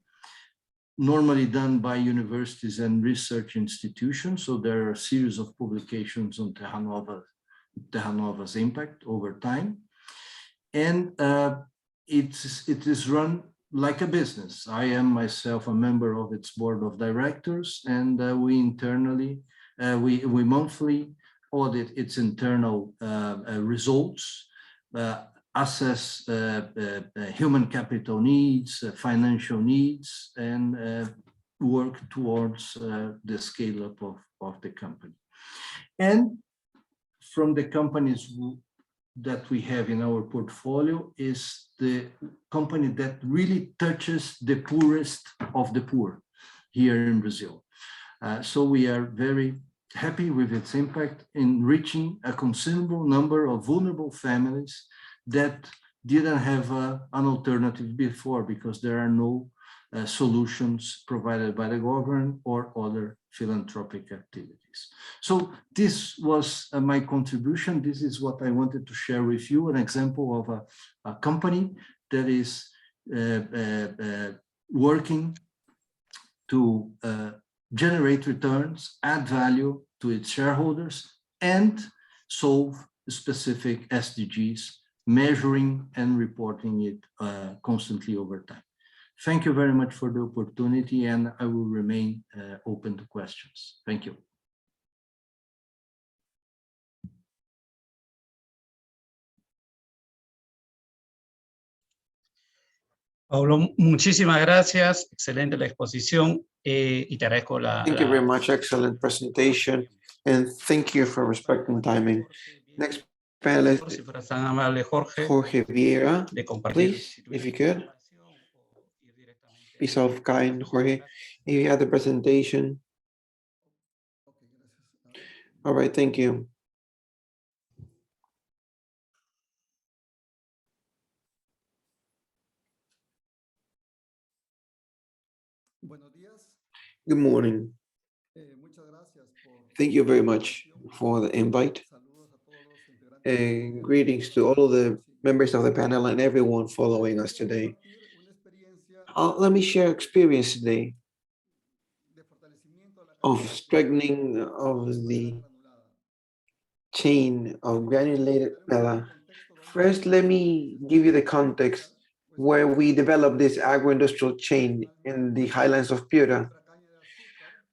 Speaker 7: normally done by universities and research institutions. So there are a series of publications on Terra Nova's impact over time. And it is run like a business. I am myself a member of its board of directors, and we internally, we monthly audit its internal results, assess human capital needs, financial needs, and work towards the scale-up of the company. And from the companies that we have in our portfolio is the company that really touches the poorest of the poor here in Brazil. So we are very happy with its impact in reaching a considerable number of vulnerable families that didn't have an alternative before, because there are no solutions provided by the government or other philanthropic activities. So this was my contribution. This is what I wanted to share with you, an example of a company that is working to generate returns, add value to its shareholders, and solve specific SDGs, measuring and reporting it constantly over time. Thank you very much for the opportunity, and I will remain open to questions. Thank you.
Speaker 8: Pablo, muchísimas gracias. Excelente la exposición y te agradezco la...
Speaker 5: Thank you very much. Excellent presentation. And thank you for respecting timing. Next panelist,
Speaker 8: Si fueras tan amable, Jorge,
Speaker 5: Jorge Vieira,
Speaker 8: de compartir.
Speaker 5: please, if you could. Be so kind, Jorge. If you have the presentation. All right, thank you. Good morning. Thank you very much for the invite. And greetings to all the members of the panel and everyone following us today. Let me share experience today of strengthening of the chain of granulated panela. First, let me give you the context where we developed this agro-industrial chain in the highlands of Piura.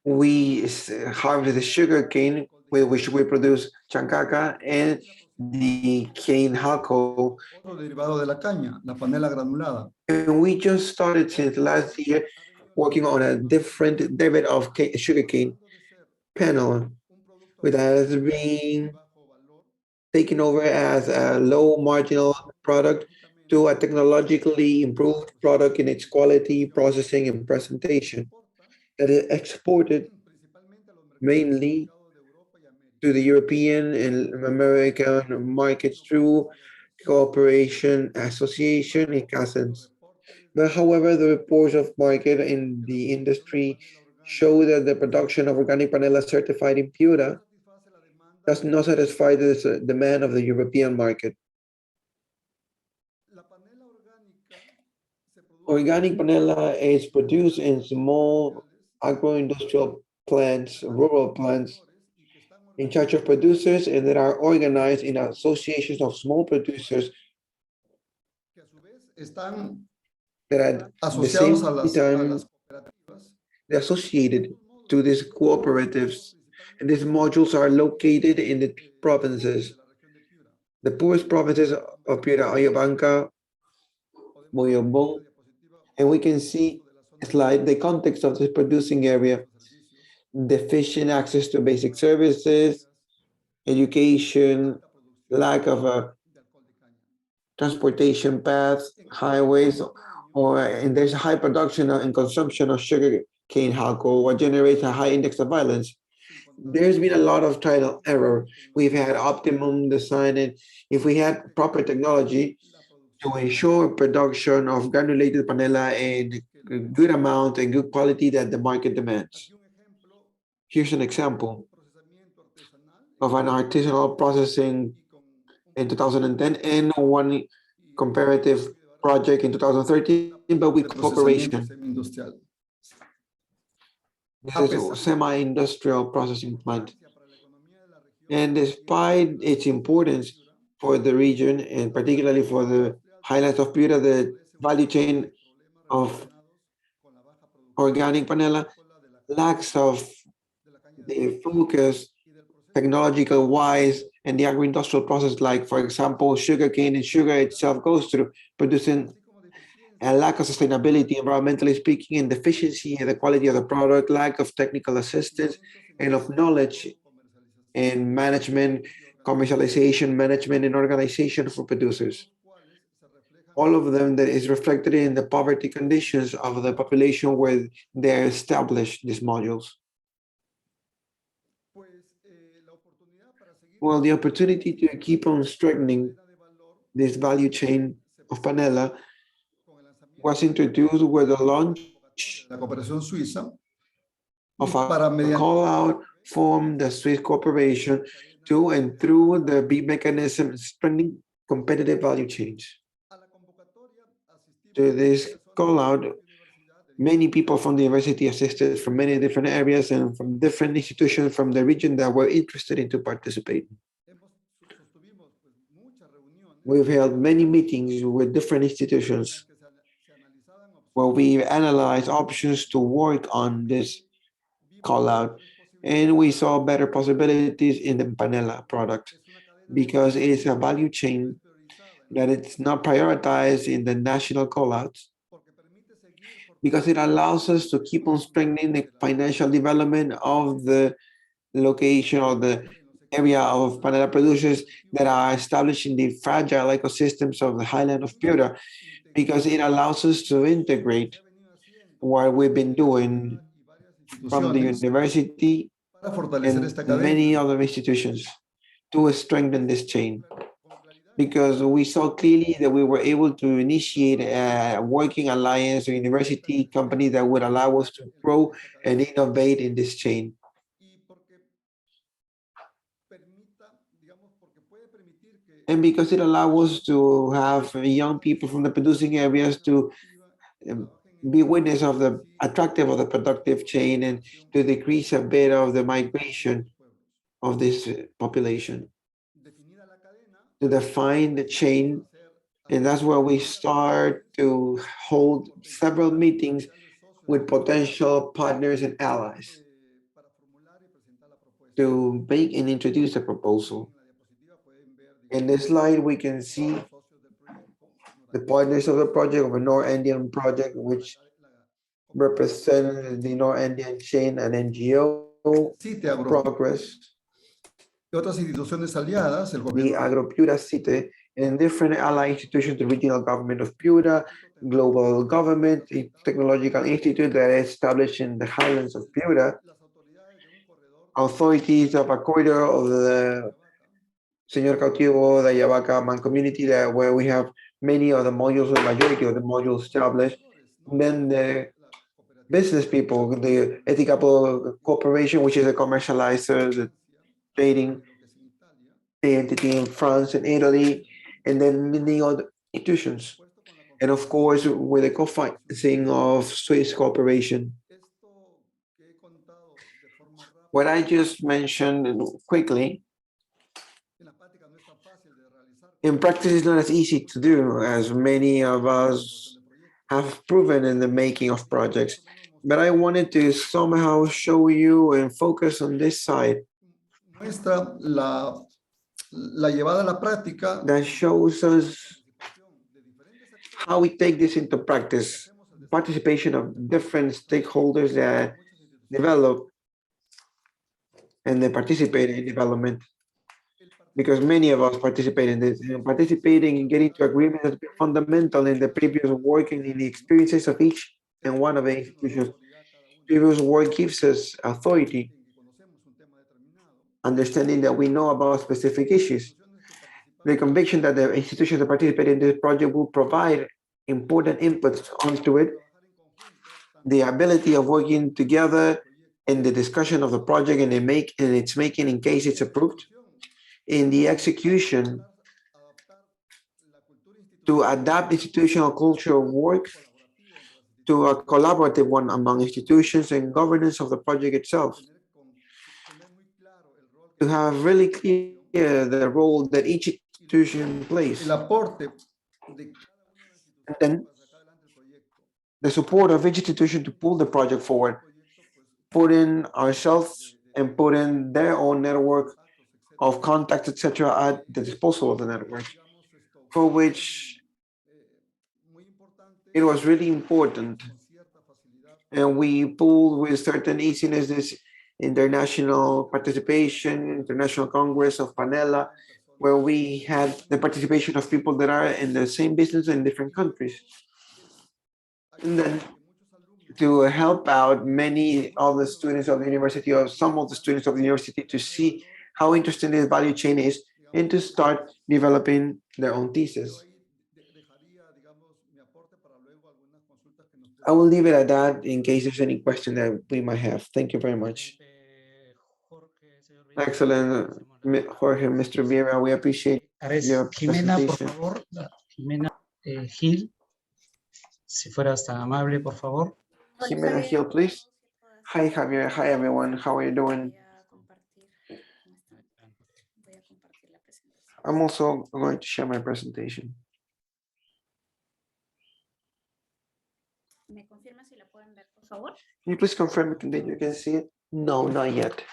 Speaker 5: We harvest the sugar cane with which we produce chancaca and the cane jaco. And we just started since last year working on a different derivative of sugarcane panel, which has been taken over as a low marginal product to a technologically improved product in its quality, processing, and presentation that is exported mainly to the European and American markets through cooperation, association, and cousins. But however, the reports of market in the industry show that the production of organic panela certified in Piura does not satisfy the demand of the European market. Organic panela is produced in small agro-industrial plants, rural plants, in charge of producers, and that are organized in associations of small producers that at the same time they're associated to these cooperatives, and these modules are located in the provinces. The poorest provinces of Piura, Ayabanca, Moyobón, and we can see slide the context of this producing area, deficient access to basic services, education, lack of a transportation paths, highways, and there's a high production and consumption of sugar cane jaco, what generates a high index of violence. There's been a lot of trial and error. We've had optimum design, and if we had proper technology to ensure production of granulated panela in good amount and good quality that the market demands. Here's an example of an artisanal processing in 2010 and one comparative project in 2013, but with cooperation. This is a semi-industrial processing plant. And despite its importance for the region, and particularly for the highlights of Piura, the value chain of organic panela lacks of the focus technological wise, and the agro-industrial process, like for example, sugarcane and sugar itself goes through, producing a lack of sustainability, environmentally speaking, and deficiency in the quality of the product, lack of technical assistance, and of knowledge and management, commercialization, management, and organization for producers. All of them that is reflected in the poverty conditions of the population where they establish these modules. Well, the opportunity to keep on strengthening this value chain of Panela was introduced with the launch of a call out from the Swiss corporation to and through the B mechanism strengthening competitive value chains. To this call out, many people from the university assisted from many different areas and from different institutions from the region that were interested in to participate. We've held many meetings with different institutions where we analyzed options to work on this call out, and we saw better possibilities in the Panela product because it is a value chain that it's not prioritized in the national call outs, because it allows us to keep on strengthening the financial development of the location or the area of Panela producers that are established in the fragile ecosystems of the highland of Piura, because it allows us to integrate what we've been doing from the university and many other institutions to strengthen this chain. Because we saw clearly that we were able to initiate a working alliance, a university company that would allow us to grow and innovate in this chain. And because it allows us to have young people from the producing areas to be witness of the attractive of the productive chain and to decrease a bit of the migration of this population. To define the chain, and that's where we start to hold several meetings with potential partners and allies to make and introduce a proposal. In this slide, we can see the partners of the project, of a North Andean project, which represent the North Andean chain, an NGO, Progress, the Agro-Piura City, and different allied institutions, the regional government of Piura, global government, the technological institute that is established in the highlands of Piura, authorities of a corridor of the Señor Cautivo, the Yavaca Man community, that where we have many of the modules, the majority of the modules established. And then the business people, the Ethical Corporation, which is a commercializer, the trading, the entity in France and Italy, and then many other institutions. And of course, with the co-financing of Swiss Corporation. What I just mentioned quickly, in practice, it's not as easy to do as many of us have proven in the making of projects. But I wanted to somehow show you and focus on this side that shows us how we take this into practice, participation of different stakeholders that develop and they participate in development. Because many of us participate in this, and participating and getting to agreement has been fundamental in the previous work and in the experiences of each and one of the institutions. Previous work gives us authority, understanding that we know about specific issues. The conviction that the institutions that participate in this project will provide important inputs onto it, the ability of working together in the discussion of the project and its making in case it's approved, in the execution to adapt institutional culture of work to a collaborative one among institutions and governance of the project itself. To have really clear the role that each institution plays. And then the support of each institution to pull the project forward, put in ourselves and put in their own network of contacts, etc., at the disposal of the network, for which it was really important. And we pulled with certain easiness this international participation, International Congress of Panela, where we had the participation of people that are in the same business in different countries. And then to help out many of the students of the university, or some of the students of the university, to see how interesting this value chain is and to start developing their own thesis. I will leave it at that in case there's any question that we might have. Thank you very much. Excellent, Jorge, Mr. Vieira, we appreciate your
Speaker 8: Jimena, por
Speaker 5: presentation.
Speaker 8: favor, Jimena Gil, si fueras tan amable, por favor.
Speaker 5: Jimena Hill, please. Hi, Javier. Hi, everyone. How are you doing? I'm also going to share my presentation. Can you please confirm that you can see it? No, not yet.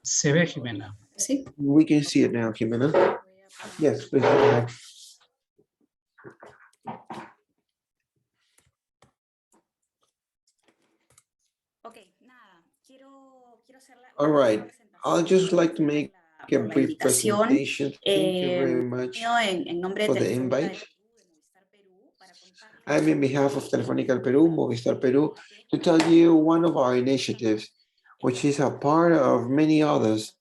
Speaker 8: Se ve, Jimena.
Speaker 1: Sí.
Speaker 5: We can see it now, Jimena. Yes, please go ahead. All right. I'd just like to make a brief presentation. Thank you very much for the invite. I'm in behalf of Telefónica Peru, Movistar Peru, to tell you one of our initiatives, which is a part of many others,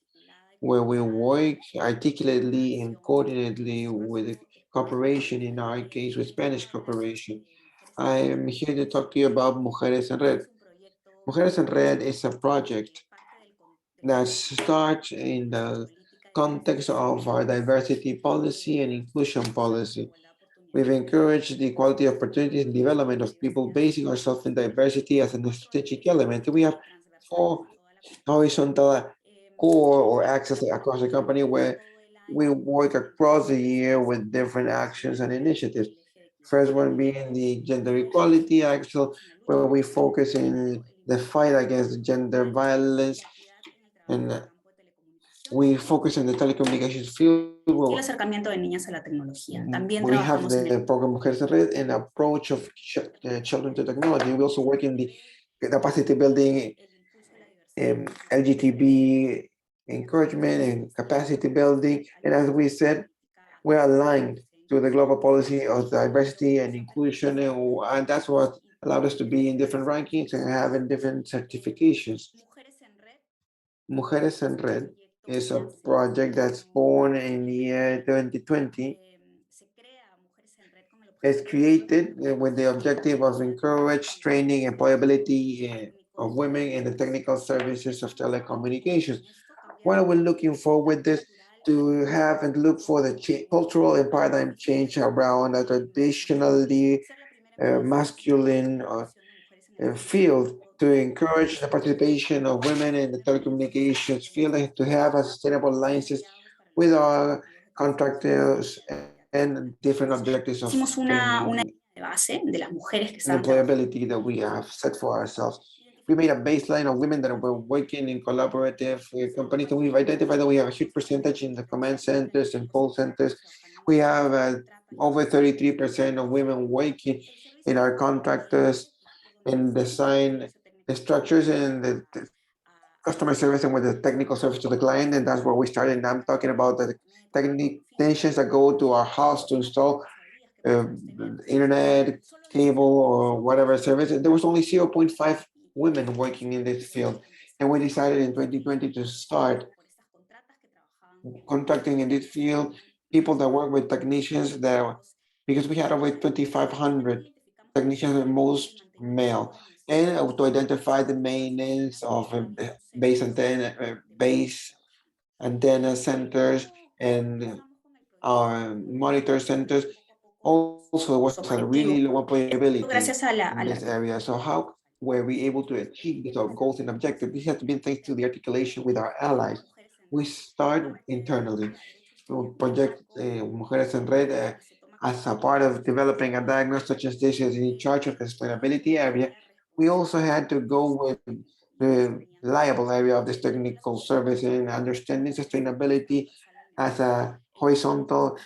Speaker 5: where we work articulately and coordinately with cooperation, in our case with Spanish cooperation. I am here to talk to you about Mujeres en Red. Mujeres en Red is a project that starts in the context of our diversity policy and inclusion policy. We've encouraged the equality of opportunities and development of people, basing ourselves in diversity as a strategic element. We have 4 horizontal core or axis across the company where we work across the year with different actions and initiatives. First one being the gender equality axis, where we focus in the fight against gender violence, and we focus on the telecommunications field. We have the program Mujeres en Red, an approach of children to technology. We also work in the capacity building, LGTB encouragement and capacity building. And as we said, we're aligned to the global policy of diversity and inclusion, and that's what allowed us to be in different rankings and having different certifications. Mujeres en Red is a project that's born in the year 2020. It's created with the objective of encourage training, employability of women in the technical services of telecommunications. What are we looking for with this? To have and look for the cultural and paradigm change around a traditionally masculine field, to encourage the participation of women in the telecommunications field, and to have a sustainable alliances with our contractors and different objectives of training and employability that we have set for ourselves. We made a baseline of women that were working in collaborative companies, and we've identified that we have a huge percentage in the command centers and call centers. We have over 33% of women working in our contractors and design the structures and the customer service and with the technical service to the client. And that's where we started. And I'm talking about the technicians that go to our house to install internet, cable, or whatever service. And there was only 0.5 women working in this field. And we decided in 2020 to start contracting in this field people that work with technicians that, because we had over 2,500 technicians, and most male, and to identify the maintenance of base antenna centers and our monitor centers. Also, was a really low employability in this area. So how were we able to achieve these goals and objectives? This has been thanks to the articulation with our allies. We start internally to project Mujeres en Red as a part of developing a diagnosis such as this is in charge of the sustainability area. We also had to go with the liable area of this technical service and understanding sustainability as a horizontal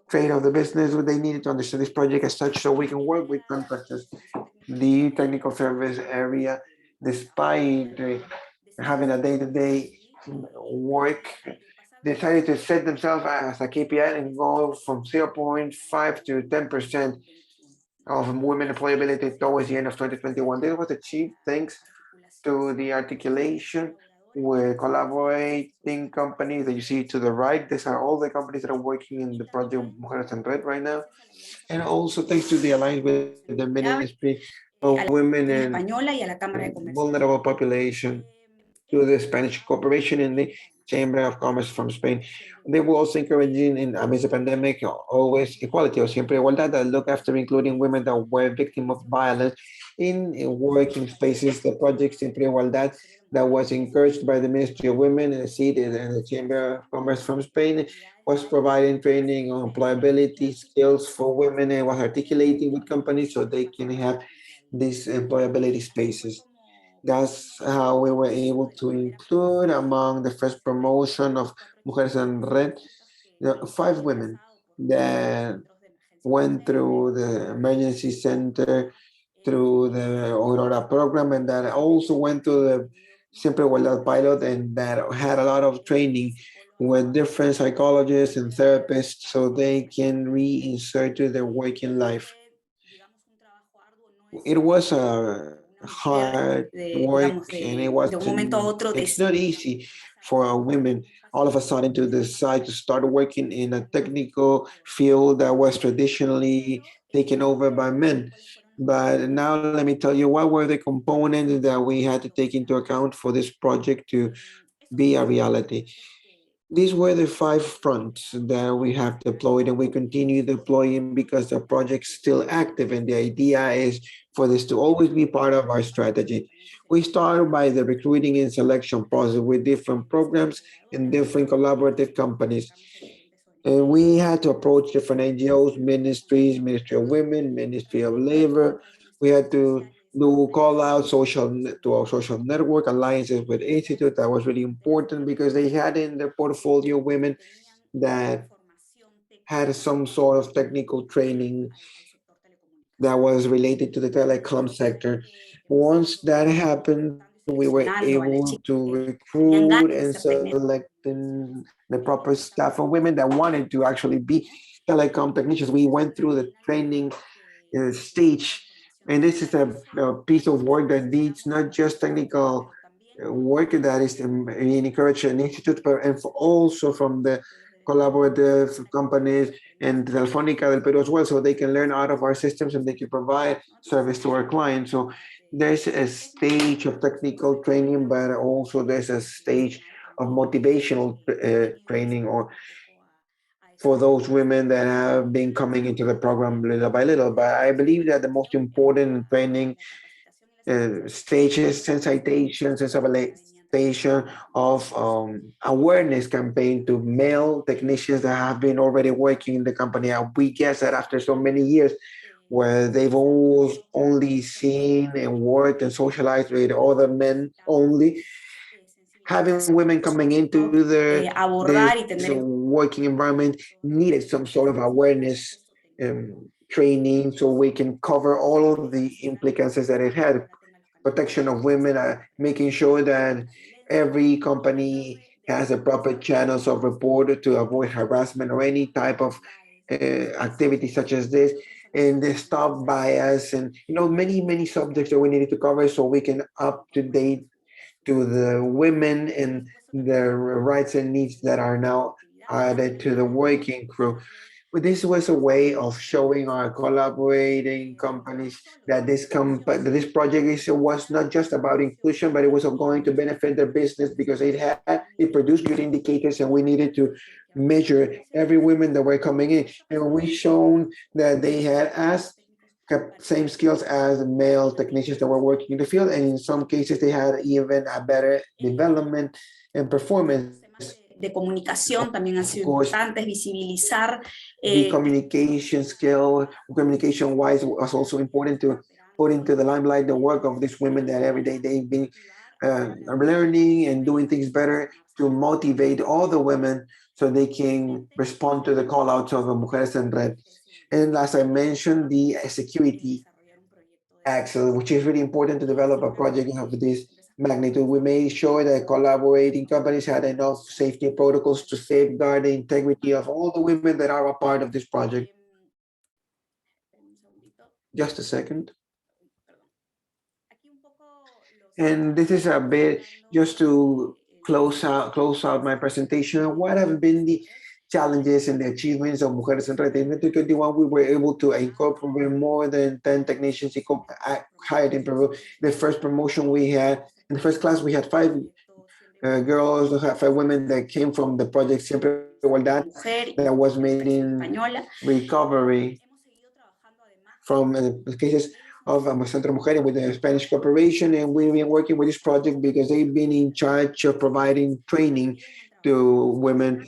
Speaker 5: trait of the business. They needed to understand this project as such so we can work with contractors. The technical service area, despite having a day-to-day work, decided to set themselves as a KPI and go from 0.5 to 10% of women employability towards the end of 2021. This was achieved thanks to the articulation with collaborating companies that you see to the right. These are all the companies that are working in the project Mujeres en Red right now. And also thanks to the alliance with the Ministry of Women and Vulnerable Population, to the Spanish Corporation and the Chamber of Commerce from Spain. They were also encouraging in amidst the pandemic, always equality or siempre igualdad, that look after including women that were victims of violence in working spaces. The project Siempre Igualdad that was encouraged by the Ministry of Women and the Chamber of Commerce from Spain was providing training on employability skills for women and was articulating with companies so they can have these employability spaces. That's how we were able to include among the first promotion of Mujeres en Red, 5 women that went through the emergency center, through the Aurora program, and that also went to the Siempre Igualdad pilot, and that had a lot of training with different psychologists and therapists so they can reinsert to their working life. It was a hard work and it's not easy for a women all of a sudden to decide to start working in a technical field that was traditionally taken over by men. But now let me tell you what were the components that we had to take into account for this project to be a reality. These were the 5 fronts that we have deployed and we continue deploying because the project's still active and the idea is for this to always be part of our strategy. We started by the recruiting and selection process with different programs and different collaborative companies. And we had to approach different NGOs, ministries, Ministry of Women, Ministry of Labor. We had to do call out to our social network alliances with institute. That was really important because they had in their portfolio women that had some sort of technical training that was related to the telecom sector. Once that happened, we were able to recruit and select the proper staff of women that wanted to actually be telecom technicians. We went through the training stage, and this is a piece of work that needs not just technical work that is encouraged an institute, but and also from the collaborative companies and Telefónica del Peru as well, so they can learn out of our systems and they can provide service to our clients. So there's a stage of technical training, but also there's a stage of motivational training or for those women that have been coming into the program little by little. But I believe that the most important training stages, sensitization, sensibilization of awareness campaign to male technicians that have been already working in the company. And we guess that after so many years where they've always only seen and worked and socialized with other men only, having women coming into their working environment needed some sort of awareness training so we can cover all of the implications that it had. Protection of women, making sure that every company has the proper channels of report to avoid harassment or any type of activity such as this, and the stop bias, and many subjects that we needed to cover so we can up to date to the women and their rights and needs that are now added to the working crew. But this was a way of showing our collaborating companies that this project was not just about inclusion, but it was going to benefit their business because it produced good indicators, and we needed to measure every woman that were coming in. And we shown that they had as kept same skills as male technicians that were working in the field, and in some cases they had even a better development and performance.
Speaker 9: De comunicación también han sido importantes, visibilizar.
Speaker 5: The communication skill, communication-wise, was also important to put into the limelight the work of these women that every day they've been learning and doing things better to motivate all the women so they can respond to the call outs of Mujeres en Red. And as I mentioned, the security axle, which is really important to develop a project of this magnitude. We made sure that collaborating companies had enough safety protocols to safeguard the integrity of all the women that are a part of this project. Just a second. And this is a bit just to close out my presentation. What have been the challenges and the achievements of Mujeres en Red? In 2021, we were able to incorporate more than 10 technicians hired in Peru. The first promotion we had, in the first class, we had 5 girls, 5 women that came from the project Siempre Igualdad that was made in recovery from the cases of Centro Mujeres with the Spanish Corporation, and we've been working with this project because they've been in charge of providing training to women,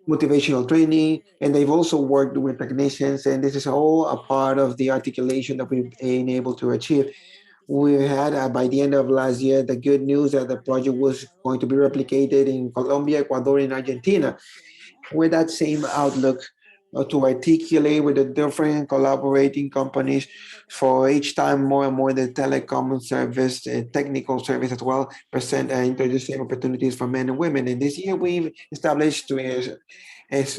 Speaker 5: motivational training, and they've also worked with technicians, and this is all a part of the articulation that we've been able to achieve. We had, by the end of last year, the good news that the project was going to be replicated in Colombia, Ecuador, and Argentina, with that same outlook to articulate with the different collaborating companies for each time more and more the telecom service, technical service as well, present and introduce same opportunities for men and women. And this year we've established to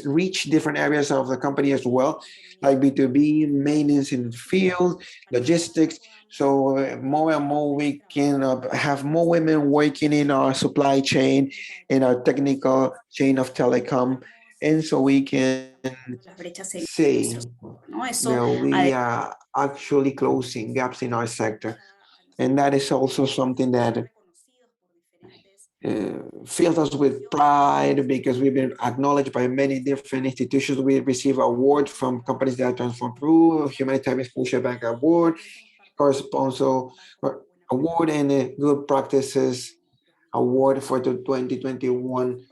Speaker 5: reach different areas of the company as well, like B2B, maintenance in the field, logistics. So more and more we can have more women working in our supply chain, in our technical chain of telecom. And so we can say that we are actually closing gaps in our sector. And that is also something that fills us with pride because we've been acknowledged by many different institutions. We receive awards from companies that transform Peru, Humanitarian Scotia Bank Award, Corresponsal Award, and a Good Practices Award for 2021.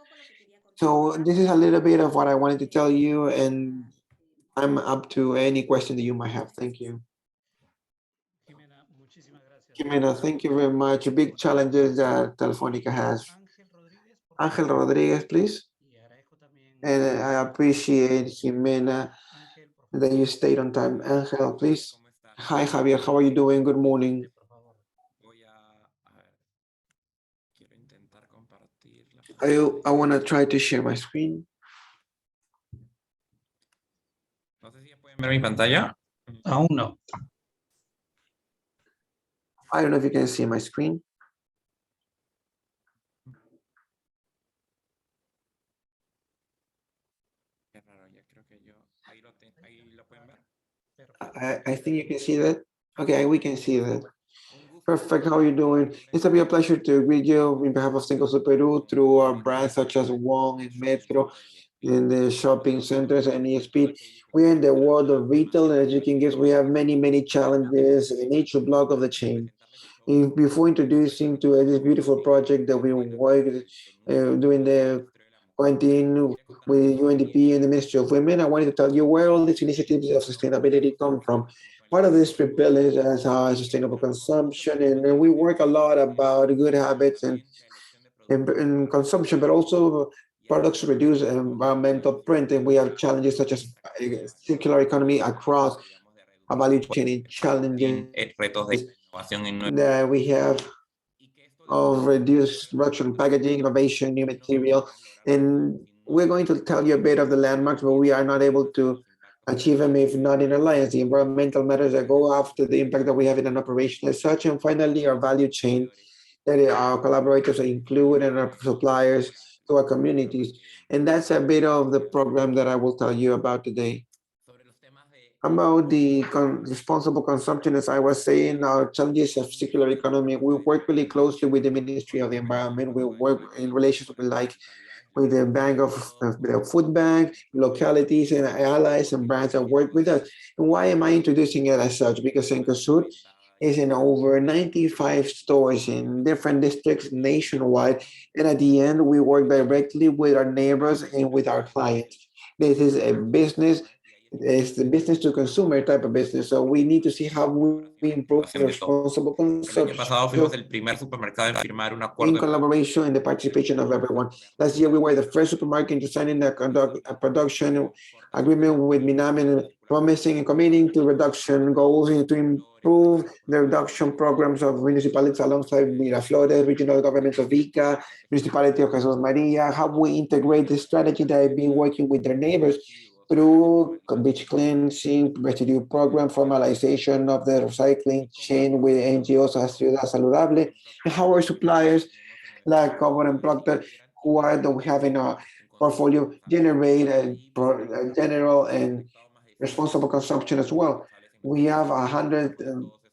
Speaker 5: So this is a little bit of what I wanted to tell you, and I'm up to any question that you might have. Thank you. Jimena, thank you very much. Big challenges that Telefónica has. Ángel Rodriguez, please. And I appreciate, Jimena, that you stayed on time. Ángel, please. Hi, Javier. How are you doing? Good morning. I want to try to share my screen.
Speaker 10: ¿Ver mi pantalla?
Speaker 8: Aún no.
Speaker 5: I don't know if you can see my screen. I think you can see that. Okay, we can see that. Perfect. How are you doing? It's a real pleasure to greet you on behalf of Cencosud Peru through our brands such as Wong and Metro in the shopping centers and ESP. We're in the world of retail, and as you can guess, we have many challenges in each block of the chain. And before introducing to this beautiful project that we worked during the quarantine with UNDP and the Ministry of Women, I wanted to tell you where all these initiatives of sustainability come from. Part of this 3 pillars is sustainable consumption, and we work a lot about good habits and consumption, but also products reduce environmental print, and we have challenges such as circular economy across a value chain and challenges that we have of reduced production, packaging, innovation, new material. And we're going to tell you a bit of the landmarks, but we are not able to achieve them if not in alliance. The environmental matters that go after the impact that we have in an operation as such. And finally, our value chain that our collaborators include and our suppliers to our communities. And that's a bit of the program that I will tell you about today. About the responsible consumption, as I was saying, our challenges of circular economy, we work really closely with the Ministry of the Environment. We work in relationship with like with the bank of the food bank, localities and allies and brands that work with us. And why am I introducing it as such? Because Cencosud is in over 95 stores in different districts nationwide. And at the end, we work directly with our neighbors and with our clients. This is a business, it's the business to consumer type of business. So we need to see how we improve responsible
Speaker 10: El año pasado fuimos
Speaker 5: consumption
Speaker 10: el primer supermercado en firmar un
Speaker 5: in
Speaker 10: acuerdo
Speaker 5: collaboration and the participation of everyone. Last year, we were the first supermarket to sign in a production agreement with Minam, promising and committing to reduction goals and to improve the reduction programs of municipalities alongside Miraflores, regional governments of Ica, municipality of Jesus Maria, how we integrate the strategy that have been working with their neighbors through beach cleansing, residue program, formalization of the recycling chain with NGOs as Ciudad Saludable, and how our suppliers like Cover and Procter, who are that we have in our portfolio, generate a general and responsible consumption as well. We have 100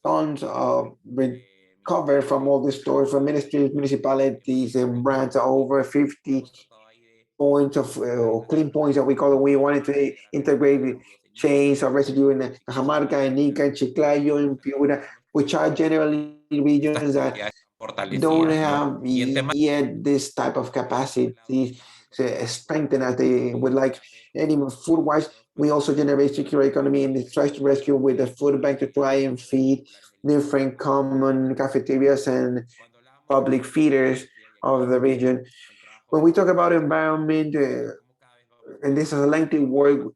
Speaker 5: tons of recovered from all the stores, from ministries, municipalities, and brands, over 50 points of clean points that we call it. We wanted to integrate the chains of residue in Cajamarca, and Ica, and Chiclayo, and Piura, which are generally regions that don't have yet this type of capacity to strengthen as they would like. Anyway, food-wise, we also generate circular economy and try to rescue with the food bank to try and feed different common cafeterias and public feeders of the region. When we talk about environment, and this is a lengthy work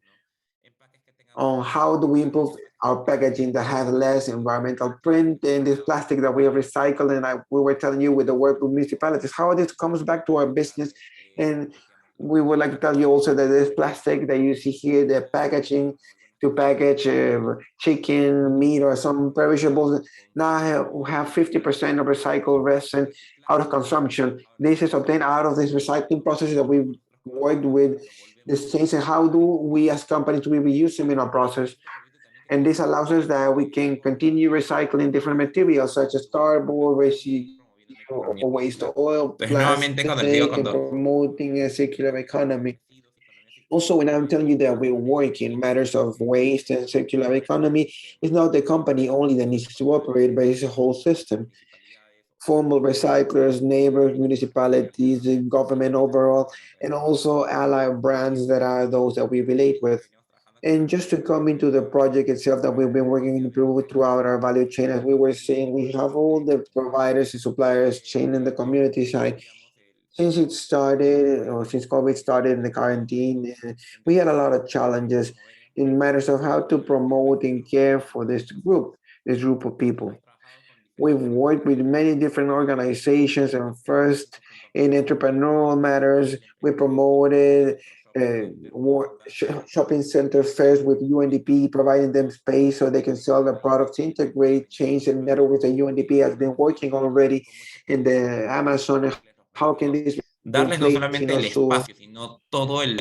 Speaker 5: on how do we improve our packaging that has less environmental print and this plastic that we have recycled. And we were telling you with the work with municipalities, how this comes back to our business. And we would like to tell you also that this plastic that you see here, the packaging to package chicken, meat, or some perishables, now have 50% of recycled resin out of consumption. This is obtained out of this recycling process that we worked with the states. And how do we as companies, we reuse them in our process? And this allows us that we can continue recycling different materials such as cardboard, residue, or waste oil, plastic, and promoting a circular economy. Also, when I'm telling you that we work in matters of waste and circular economy, it's not the company only that needs to operate, but it's a whole system. Formal recyclers, neighbors, municipalities, government overall, and also allied brands that are those that we relate with. And just to come into the project itself that we've been working in Peru throughout our value chain, as we were saying, we have all the providers and suppliers chain in the community side. Since it started, or since COVID started in the quarantine, we had a lot of challenges in matters of how to promote and care for this group of people. We've worked with many different organizations, and first in entrepreneurial matters, we promoted shopping center fairs with UNDP, providing them space so they can sell their products, integrate, change, and networks that UNDP has been working already in the Amazon. How can this
Speaker 10: darles no solamente el espacio, sino todo el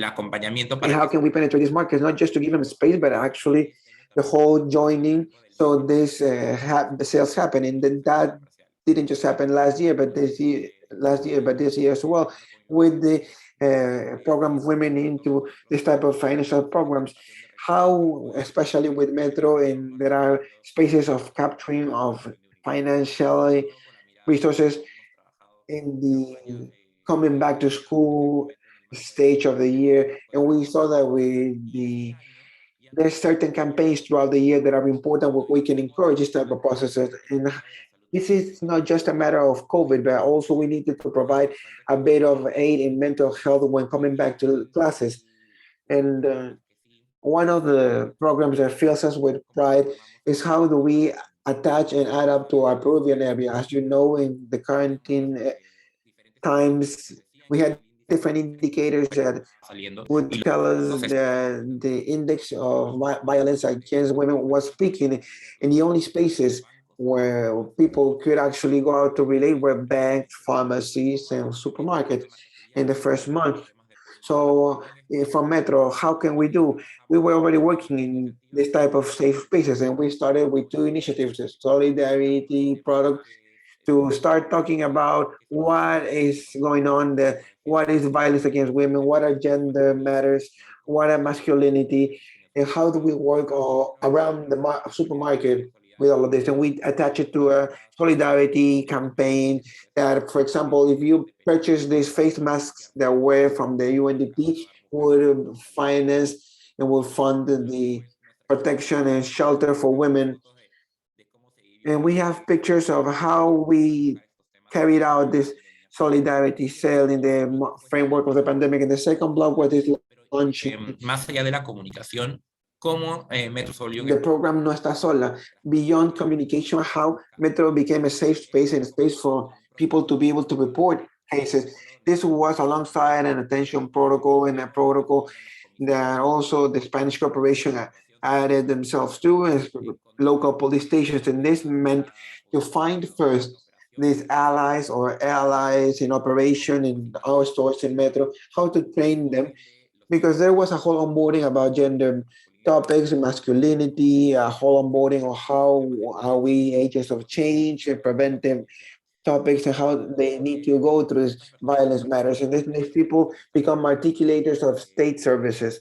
Speaker 10: acompañamiento para
Speaker 5: and how can we penetrate these markets, not just to give them space, but actually the whole joining, so this the sales happen. And then that didn't just happen last year, but this year as well, with the program of women into this type of financial programs. How, especially with Metro, and there are spaces of capturing of financial resources in the coming back to school stage of the year. And we saw that there's certain campaigns throughout the year that are important where we can encourage this type of processes. And this is not just a matter of COVID, but also we needed to provide a bit of aid in mental health when coming back to classes. And one of the programs that fills us with pride is how do we attach and add up to our Peruvian area. As you know, in the quarantine times, we had different indicators that would tell us that the index of violence against women was peaking, and the only spaces where people could actually go out to relate were banks, pharmacies, and supermarkets in the first month. So from Metro, how can we do? We were already working in this type of safe spaces, and we started with two initiatives: the solidarity product to start talking about what is going on, what is violence against women, what are gender matters, what are masculinity, and how do we work around the supermarket with all of this. And we attach it to a solidarity campaign that, for example, if you purchase these face masks that were from the UNDP, would finance and will fund the protection and shelter for women. And we have pictures of how we carried out this solidarity sale in the framework of the pandemic. In the second block, what is launching.
Speaker 10: Más allá de la comunicación, cómo Metro se volvió.
Speaker 5: The program No Está Sola, beyond communication, how Metro became a safe space and a space for people to be able to report cases. This was alongside an attention protocol and a protocol that also the Spanish corporation added themselves to as local police stations. And this meant to find first these allies in operation in our stores in Metro, how to train them, because there was a whole onboarding about gender topics, masculinity, a whole onboarding of how are we agents of change and preventive topics and how they need to go through this violence matters. And this makes people become articulators of state services.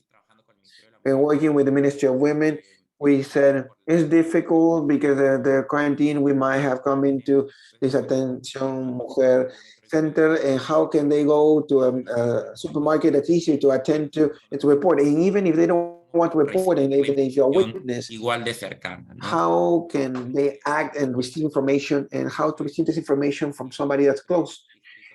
Speaker 5: And working with the Ministry of Women, we said it's difficult because the quarantine, we might have come into this attention mujer center, and how can they go to a supermarket that's easier to attend to and to report? And even if they don't want to report, and even if you're a witness,
Speaker 10: igual de cercana, ¿no?
Speaker 5: How can they act and receive information, and how to receive this information from somebody that's close?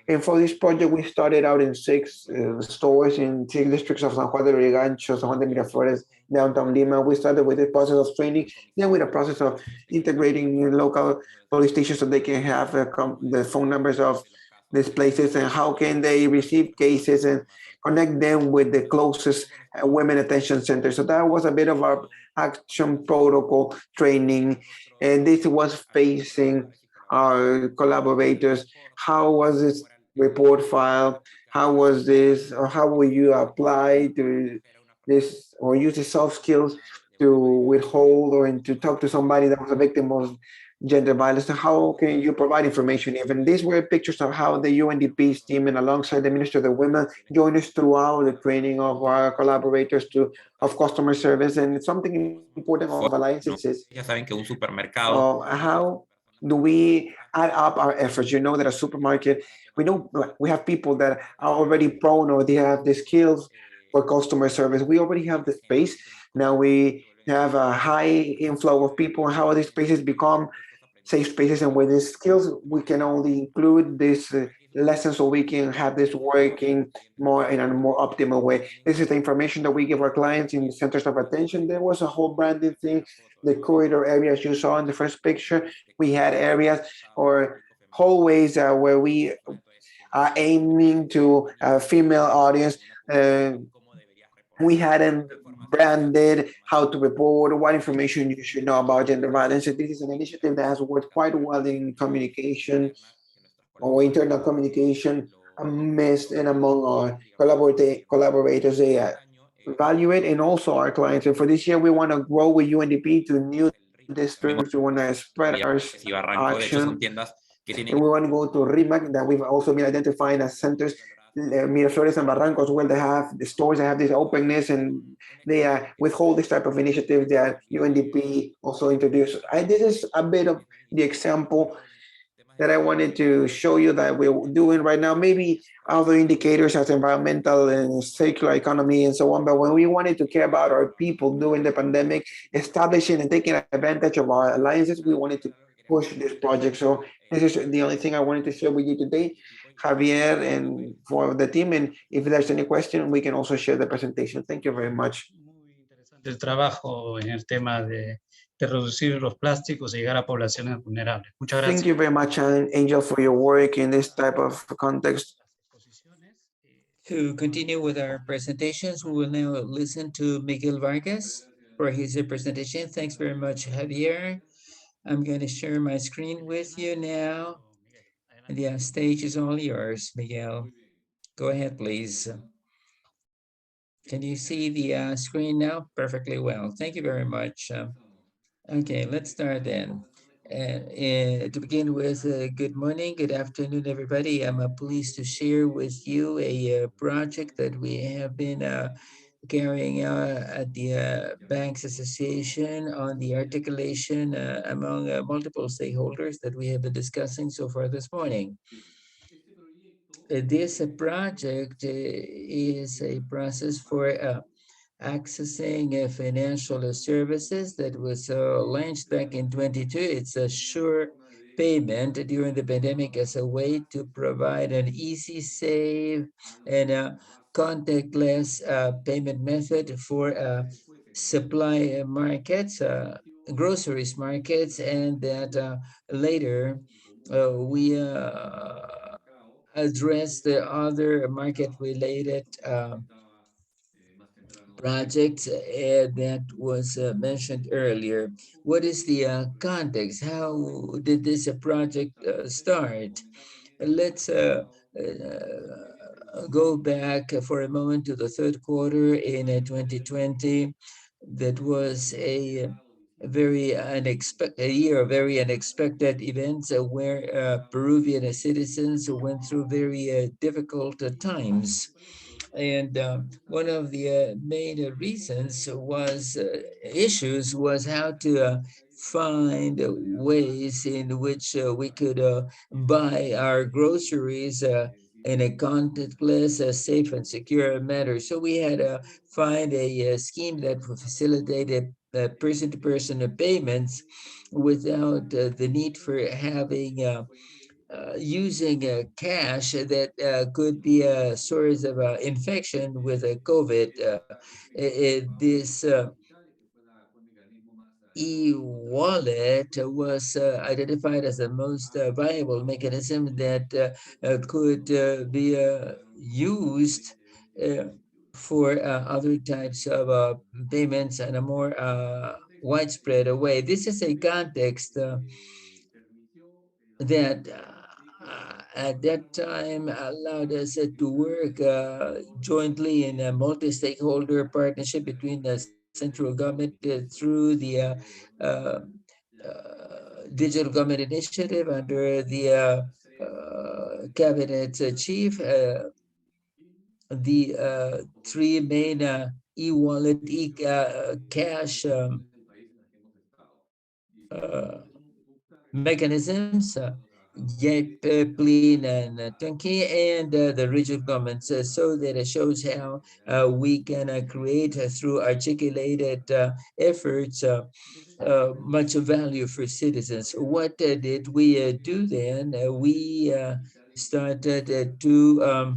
Speaker 5: And for this project, we started out in 6 stores in 6 districts of San Juan de Lurigancho, San Juan de Miraflores, downtown Lima. We started with the process of training, then with the process of integrating local police stations so they can have the phone numbers of these places, and how can they receive cases and connect them with the closest women attention center. So that was a bit of our action protocol training. And this was facing our collaborators. How was this report file? How was this, or how will you apply to this or use the soft skills to withhold or to talk to somebody that was a victim of gender violence? How can you provide information? Even these were pictures of how the UNDP's team and alongside the Minister of the Women joined us throughout the training of our collaborators of customer service. And something important of alliances is
Speaker 10: Ya saben que un supermercado.
Speaker 5: How do we add up our efforts? You know that a supermarket, we know we have people that are already prone or they have the skills for customer service. We already have the space. Now we have a high inflow of people. How these spaces become safe spaces, and with these skills, we can only include this lessons so we can have this working more in a more optimal way. This is the information that we give our clients in the centers of attention. There was a whole branding thing. The corridor areas you saw in the first picture, we had areas or hallways where we are aiming to a female audience. We hadn't branded how to report, what information you should know about gender violence. This is an initiative that has worked quite well in communication or internal communication amidst and among our collaborators. They evaluate and also our clients. And for this year, we want to grow with UNDP to new districts. We want to spread our action. And we want to go to RIMAC that we've also been identifying as centers. Miraflores and Barrancos, where they have the stores that have this openness and they withhold this type of initiative that UNDP also introduced. This is a bit of the example that I wanted to show you that we're doing right now. Maybe other indicators as environmental and circular economy and so on. But when we wanted to care about our people during the pandemic, establishing and taking advantage of our alliances, we wanted to push this project. So this is the only thing I wanted to share with you today, Javier, and for the team. And if there's any question, we can also share the presentation. Thank you very much.
Speaker 8: Muy interesante el trabajo en el tema de reducir los plásticos y llegar a poblaciones vulnerables. Muchas gracias.
Speaker 5: Thank you very much, Angel, for your work in this type of context.
Speaker 2: To continue with our presentations, we will now listen to Miguel Vargas for his presentation. Thanks very much, Javier. I'm going to share my screen with you now. The stage is all yours, Miguel. Go ahead, please. Can you see the screen now? Perfectly well. Thank you very much. Okay, let's start then. To begin with, good morning, good afternoon, everybody. I'm pleased to share with you a project that we have been carrying out at the Banks Association on the articulation among multiple stakeholders that we have been discussing so far this morning. This project is a process for accessing financial services that was launched back in 22. It's a sure payment during the pandemic as a way to provide an easy, safe, and contactless payment method for supply markets, groceries markets, and that later we address the other market-related projects that was mentioned earlier. What is the context? How did this project start? Let's go back for a moment to the third quarter in 2020. That was a very unexpected year, of very unexpected events where Peruvian citizens went through very difficult times. And one of the main reasons was issues was how to find ways in which we could buy our groceries in a contactless, safe and secure manner. So we had to find a scheme that would facilitate person-to-person payments without the need for having using cash that could be a source of infection with COVID. This e-wallet was identified as the most viable mechanism that could be used for other types of payments in a more widespread way. This is a context that at that time allowed us to work jointly in a multi-stakeholder partnership between the central government through the digital government initiative under the cabinet chief. The three main e-wallet, e-cash mechanisms, Jet, Plin, and Turkey, and the regional governments, so that it shows how we can create through articulated efforts much value for citizens. What did we do then? We started to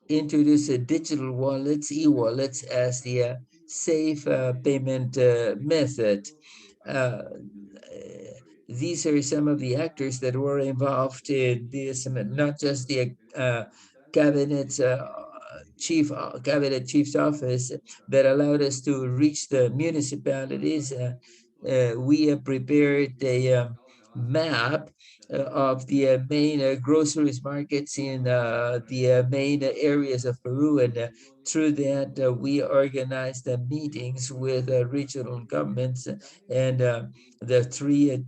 Speaker 2: introduce digital wallets, e-wallets, as the safe payment method. These are some of the actors that were involved in this, not just the cabinet chief's office that allowed us to reach the municipalities. We prepared a map of the main groceries markets in the main areas of Peru, and through that we organized meetings with regional governments and the three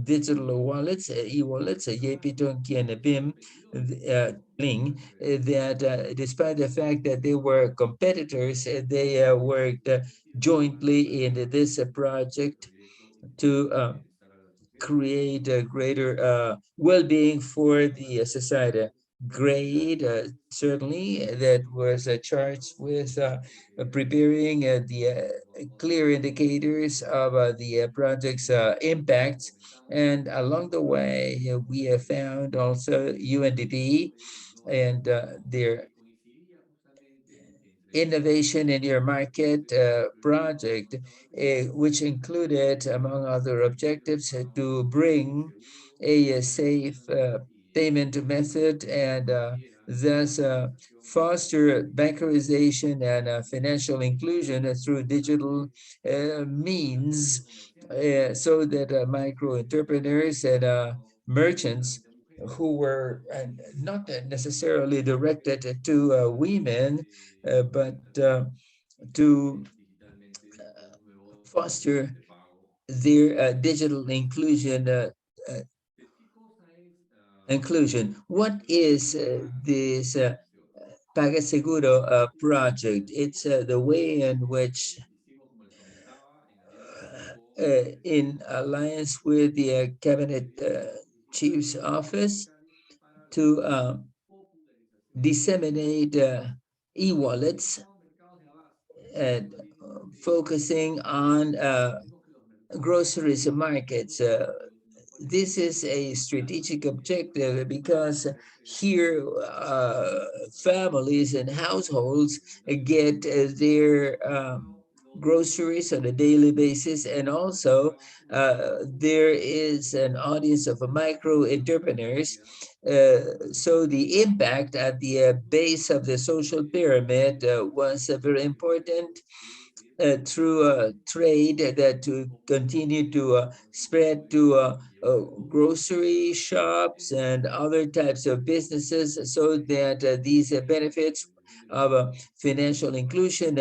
Speaker 2: digital wallets, e-wallets, Yepitonki and BIM, Ling, that despite the fact that they were competitors, they worked jointly in this project to create a greater well-being for the society. Great, certainly, that was charged with preparing the clear indicators of the project's impacts. And along the way, we have found also UNDP and their innovation in your market project, which included, among other objectives, to bring a safe payment method and thus foster bankerization and financial inclusion through digital means, so that micro entrepreneurs and merchants who were not necessarily directed to women, but to foster their digital inclusion. What is this Paga Seguro project? It's the way in which, in alliance with the Cabinet Chief's office, to disseminate e-wallets and focusing on groceries markets. This is a strategic objective because here families and households get their groceries on a daily basis, and also there is an audience of micro entrepreneurs. So the impact at the base of the social pyramid was very important through trade that to continue to spread to grocery shops and other types of businesses, so that these benefits of financial inclusion,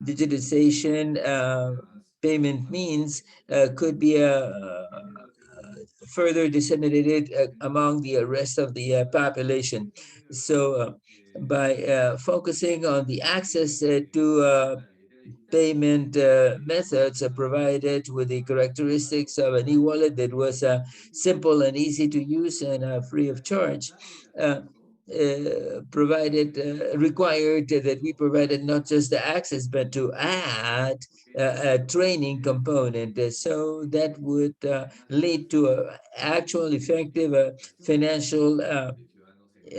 Speaker 2: digitization, payment means could be further disseminated among the rest of the population. So by focusing on the access to payment methods provided with the characteristics of an e-wallet that was simple and easy to use and free of charge, required that we provided not just the access, but to add a training component. So that would lead to an actual effective financial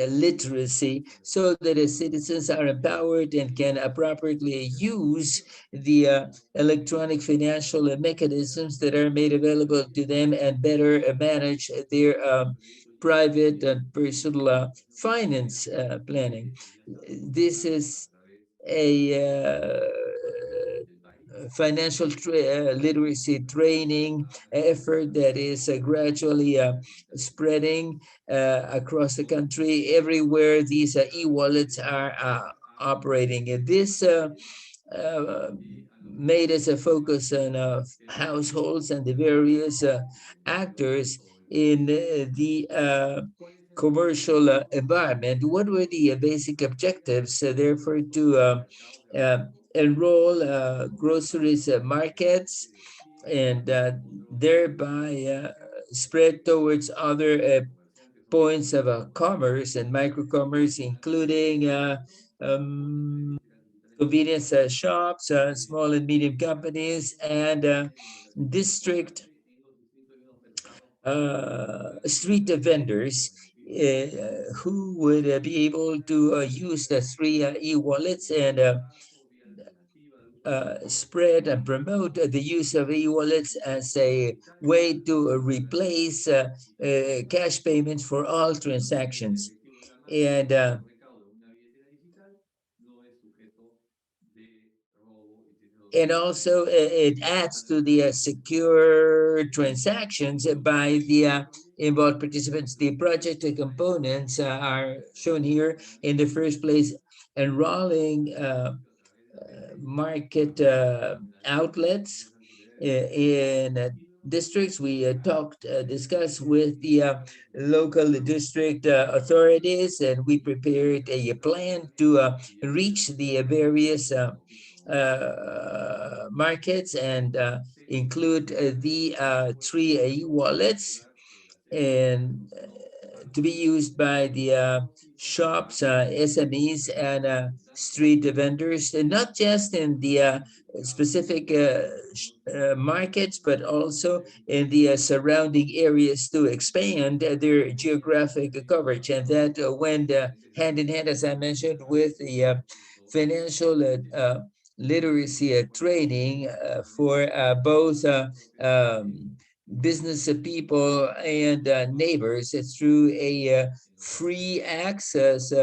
Speaker 2: literacy, so that the citizens are empowered and can appropriately use the electronic financial mechanisms that are made available to them, and better manage their private and personal finance planning. This is a financial literacy training effort that is gradually spreading across the country, everywhere these e-wallets are operating. And this made us a focus on households and the various actors in the commercial environment. What were the basic objectives, therefore, to enroll groceries markets, and thereby spread towards other points of commerce and micro-commerce, including convenience shops, small and medium companies, and district street vendors who would be able to use the three e-wallets and spread and promote the use of e-wallets as a way to replace cash payments for all transactions. And also it adds to the secure transactions by the involved participants. The project components are shown here. In the first place, enrolling market outlets in districts. We discussed with the local district authorities, and we prepared a plan to reach the various markets and include the three e-wallets, and to be used by the shops, SMEs, and street vendors, and not just in the specific markets, but also in the surrounding areas, to expand their geographic coverage. And that went hand in hand, as I mentioned, with the financial literacy training for both business people and neighbors through a free access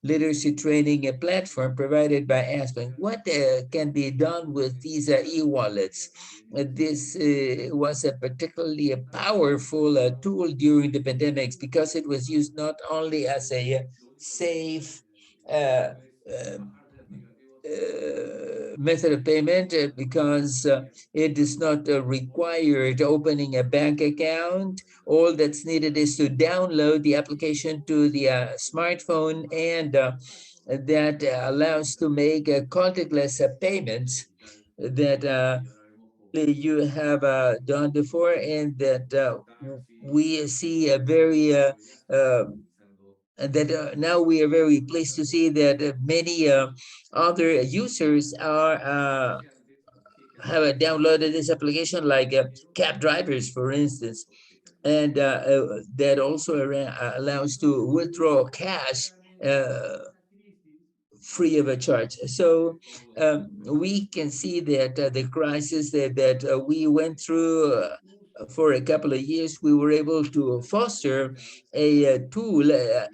Speaker 2: literacy training platform provided by Aspen. What can be done with these e-wallets? This was a particularly powerful tool during the pandemics, because it was used not only as a safe method of payment because it is not required opening a bank account. All that's needed is to download the application to the smartphone, and that allows to make contactless payments that you have done before, and that we see a very now we are very pleased to see that many other users are have downloaded this application, like cab drivers, for instance, and that also allows to withdraw cash free of a charge. So we can see that the crisis that we went through for a couple of years, we were able to foster a tool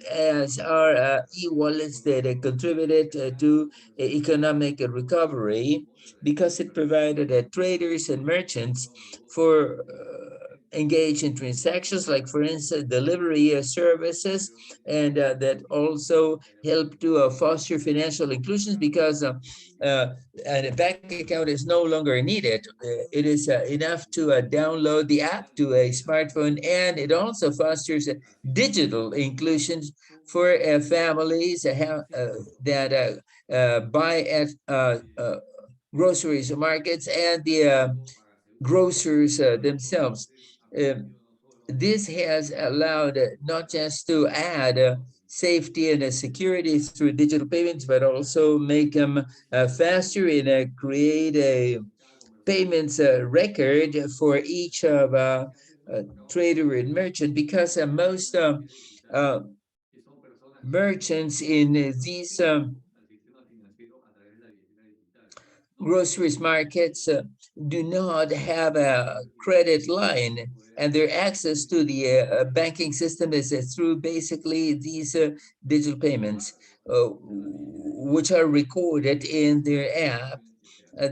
Speaker 2: as our e-wallets that contributed to economic recovery, because it provided traders and merchants for engage in transactions, like for instance delivery services, and that also help to foster financial inclusions, because a bank account is no longer needed. It is enough to download the app to a smartphone, and it also fosters digital inclusions for families that buy at groceries markets and the grocers themselves. This has allowed not just to add safety and security through digital payments, but also make them faster and create a payments record for each of trader and merchant, because most merchants in these groceries markets do not have a credit line, and their access to the banking system is through basically these digital payments, which are recorded in their app.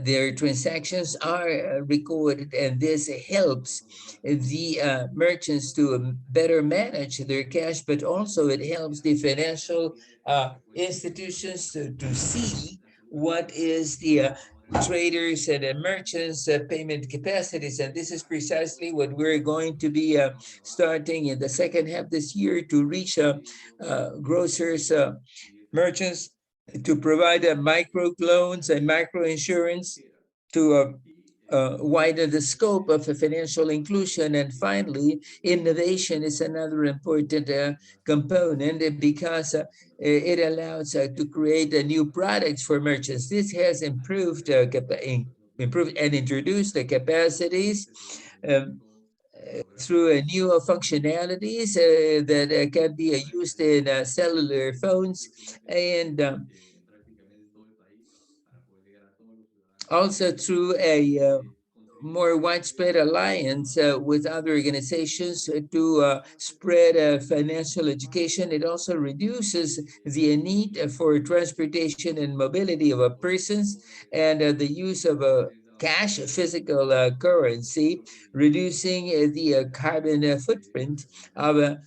Speaker 2: Their transactions are recorded, and this helps the merchants to better manage their cash, but also it helps the financial institutions to see what is the traders and merchants payment capacities. And this is precisely what we're going to be starting in the second half this year, to reach grocers, merchants, to provide micro loans and micro insurance to widen the scope of financial inclusion. And finally, innovation is another important component, because it allows to create new products for merchants. This has improved and introduced the capacities through new functionalities that can be used in cellular phones, and also through a more widespread alliance with other organizations to spread financial education. It also reduces the need for transportation and mobility of persons, and the use of cash, physical currency, reducing the carbon footprint of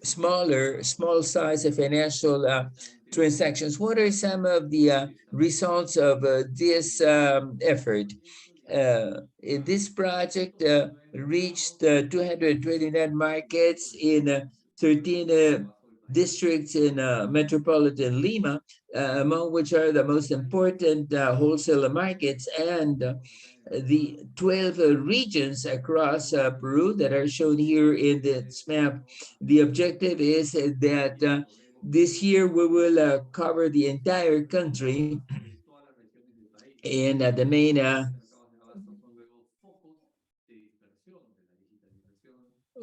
Speaker 2: small size of financial transactions. What are some of the results of this effort? This project reached 229 markets in 13 districts in metropolitan Lima, among which are the most important wholesale markets, and the 12 regions across Peru that are shown here in this map. The objective is that this year we will cover the entire country, and the main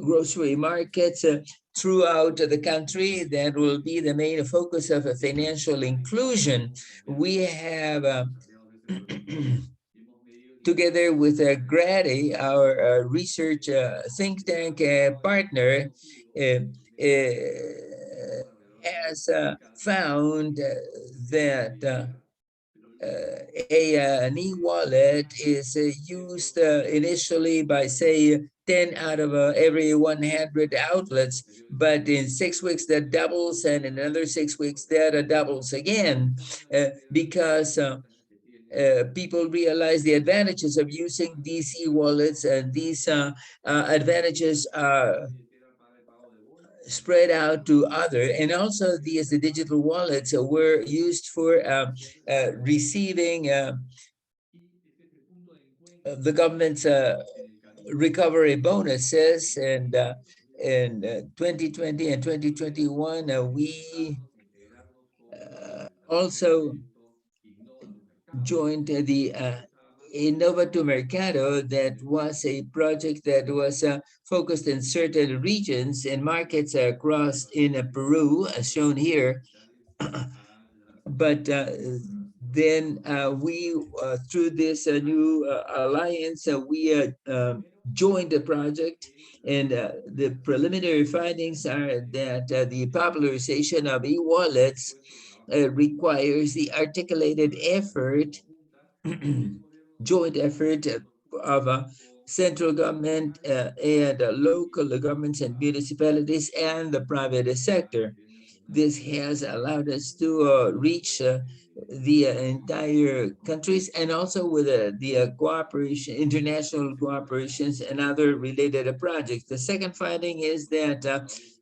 Speaker 2: grocery markets throughout the country. That will be the main focus of financial inclusion. We have together with Grady, our research think tank partner, has found that an e-wallet is used initially by, say, 10 out of every 100 outlets, but in 6 weeks that doubles, and in another 6 weeks that doubles again, because people realize the advantages of using these e-wallets, and these advantages are spread out to other, and also these the digital wallets were used for receiving the government's recovery bonuses, and in 2020 and 2021 we also joined the Innova to Mercado. That was a project that was focused in certain regions and markets across in Peru, as shown here. But then we, through this new alliance, we joined the project, and the preliminary findings are that the popularization of e-wallets requires the articulated effort, joint effort of central government and local governments and municipalities and the private sector. This has allowed us to reach the entire countries, and also with the cooperation, international cooperations and other related projects. The second finding is that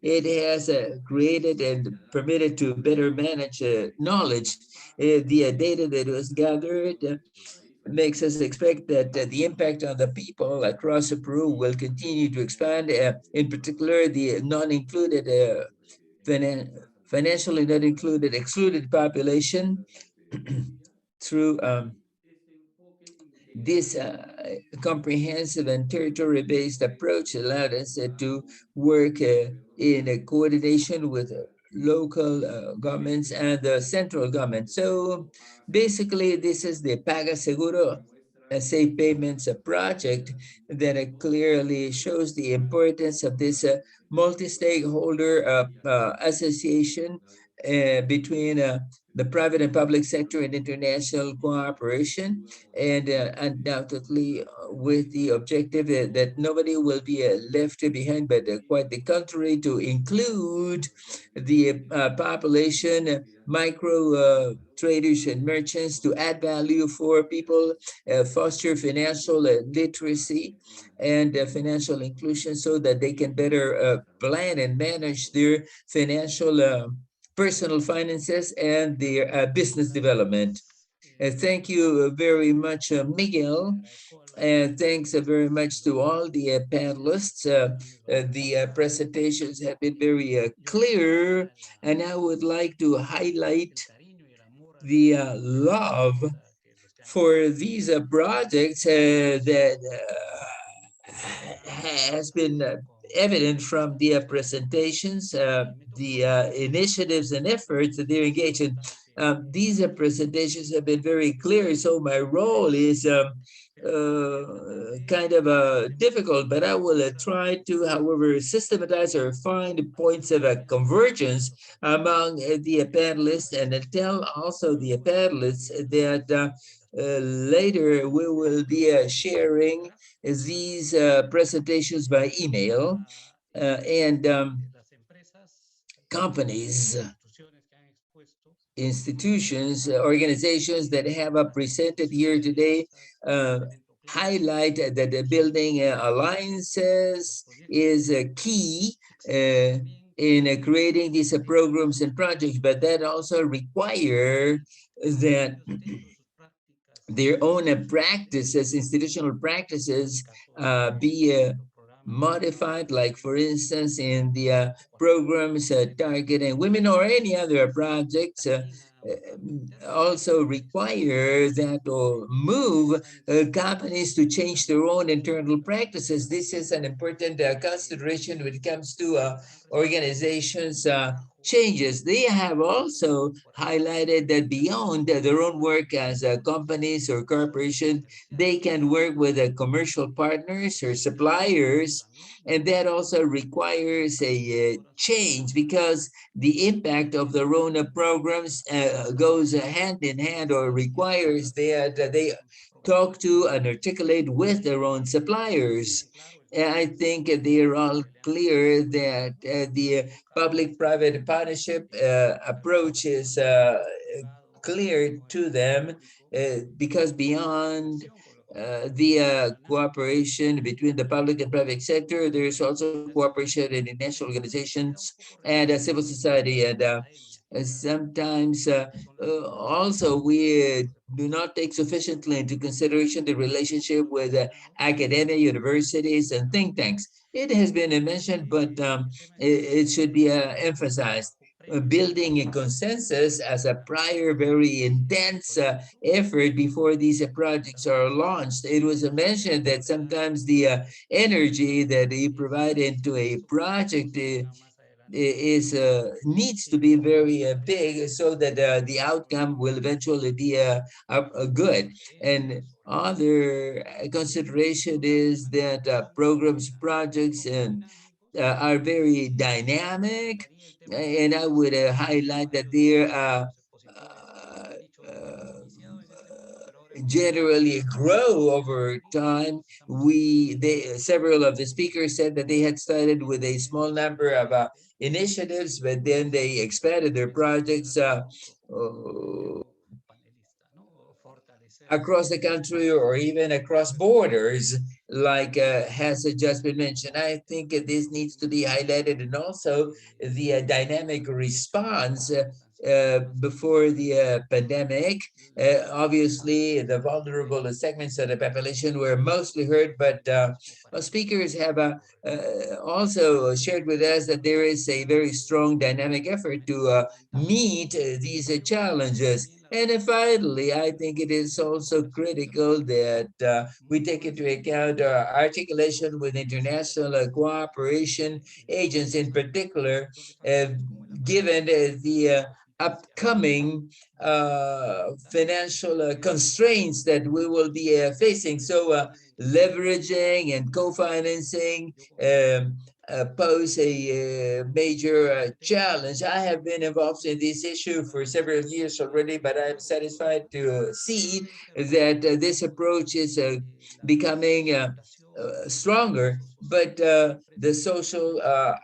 Speaker 2: it has created and permitted to better manage knowledge. The data that was gathered makes us expect that the impact on the people across Peru will continue to expand, in particular the non-included financially not included, excluded population through this comprehensive and territory-based approach allowed us to work in a coordination with local governments and the central government. So basically, this is the Paga Seguro Safe Payments project that clearly shows the importance of this multi-stakeholder association between the private and public sector and international cooperation, and undoubtedly with the objective that nobody will be left behind, but quite the contrary, to include the population, micro traders and merchants, to add value for people, foster financial literacy and financial inclusion, so that they can better plan and manage their financial personal finances and their business development. Thank you very much, Miguel. And thanks very much to all the panelists. The presentations have been very clear, and I would like to highlight the love for these projects that has been evident from the presentations, the initiatives and efforts that they're engaged in. These presentations have been very clear, so my role is kind of difficult, but I will try to, however, systematize or find points of convergence among the panelists, and tell also the panelists that later we will be sharing these presentations by email, and companies, institutions, organizations that have presented here today highlight that the building alliances is key in creating these programs and projects, but that also require that their own practices, institutional practices, be modified, like for instance in the programs targeting women or any other projects, also require that or move companies to change their own internal practices. This is an important consideration when it comes to organizations changes. They have also highlighted that beyond their own work as companies or corporations, they can work with commercial partners or suppliers, and that also requires a change, because the impact of their own programs goes hand in hand, or requires that they talk to and articulate with their own suppliers. I think they are all clear that the public-private partnership approach is clear to them because beyond the cooperation between the public and private sector, there is also cooperation in international organizations and civil society. And sometimes also we do not take sufficiently into consideration the relationship with academia, universities, and think tanks. It has been mentioned, but it should be emphasized. Building a consensus as a prior, very intense effort before these projects are launched. It was mentioned that sometimes the energy that you provide into a project is needs to be very big so that the outcome will eventually be good. And other consideration is that programs, projects, and are very dynamic, and I would highlight that they're generally grow over time. Several of the speakers said that they had started with a small number of initiatives, but then they expanded their projects across the country or even across borders, like has just been mentioned. I think this needs to be highlighted, and also the dynamic response before the pandemic. Obviously, the vulnerable segments of the population were mostly hurt, but speakers have also shared with us that there is a very strong dynamic effort to meet these challenges. And finally, I think it is also critical that we take into account articulation with international cooperation agents in particular, given the upcoming financial constraints that we will be facing. So leveraging and co-financing pose a major challenge. I have been involved in this issue for several years already, but I'm satisfied to see that this approach is becoming stronger. But the social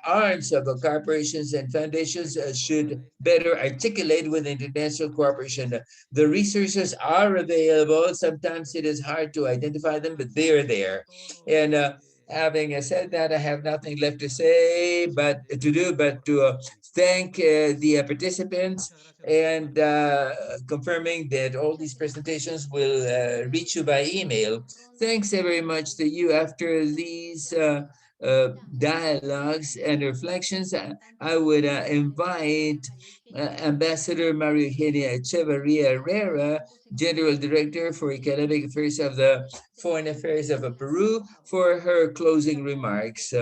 Speaker 2: arms of corporations and foundations should better articulate with international cooperation. The resources are available. Sometimes it is hard to identify them, but they're there. And having said that, I have nothing left to say, but to thank the participants and confirming that all these presentations will reach you by email. Thanks very much to you. After these dialogues and reflections, I would invite Ambassador Maria Eugenia Echeverria Herrera, General Director for Economic Affairs of the Foreign Affairs of Peru, for her closing remarks.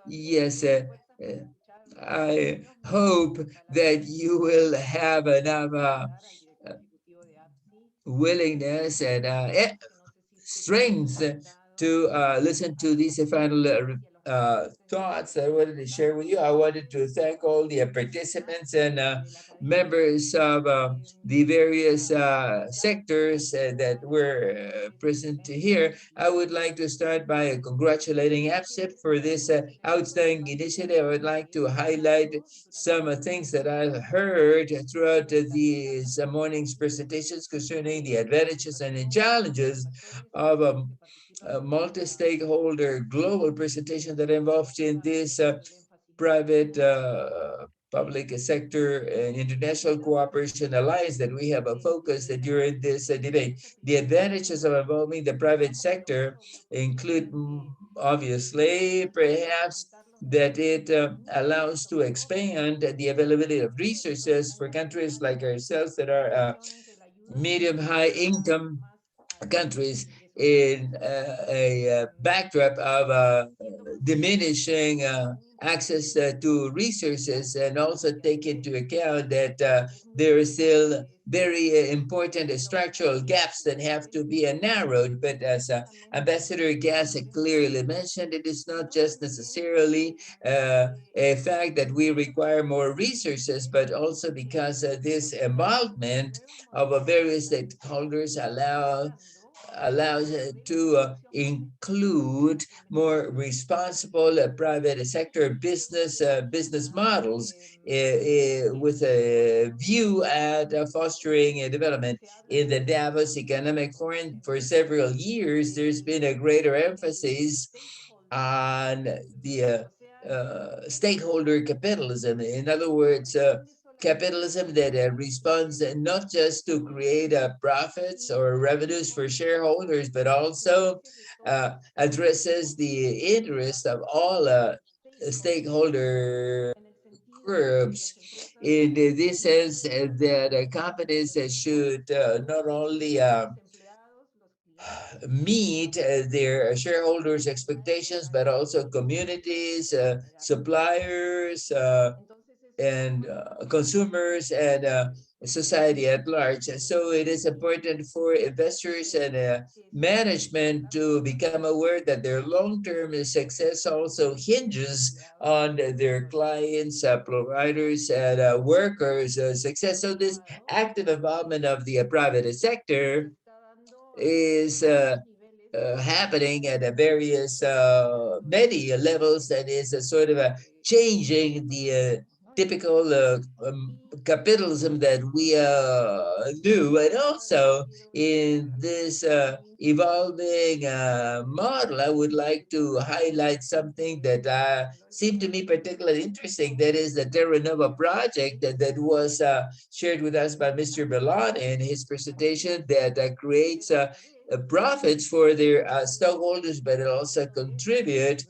Speaker 2: Yes, I hope that you will have enough willingness and strength to listen to these final thoughts I wanted to share with you. I wanted to thank all the participants and members of the various sectors that were present here. I would like to start by congratulating APSIP for this outstanding initiative. I would like to highlight some things that I heard throughout these morning's presentations concerning the advantages and the challenges of a multi-stakeholder global presentation that involved in this private public sector and international cooperation alliance that we have focused during this debate. The advantages of involving the private sector include, obviously, perhaps that it allows to expand the availability of resources for countries like ourselves that are medium high income countries in a backdrop of diminishing access to resources, and also take into account that there are still very important structural gaps that have to be narrowed. But as Ambassador Gas clearly mentioned, it is not just necessarily a fact that we require more resources, but also because this involvement of various stakeholders allow allows to include more responsible private sector business models with a view at fostering development. In the Davos Economic Forum for several years, there's been a greater emphasis on the stakeholder capitalism. In other words, capitalism that responds not just to create profits or revenues for shareholders, but also addresses the interest of all stakeholder groups. In this sense, that companies should not only meet their shareholders' expectations, but also communities, suppliers, and consumers and society at large. So it is important for investors and management to become aware that their long-term success also hinges on their clients, providers, and workers' success. So this active involvement of the private sector is happening at a various many levels, and is a sort of a changing the typical capitalism that we knew. And also in this evolving model, I would like to highlight something that seemed to me particularly interesting. That is the Terra Nova project that was shared with us by Mr. Milan in his presentation, that creates profits for their stockholders, but it also contribute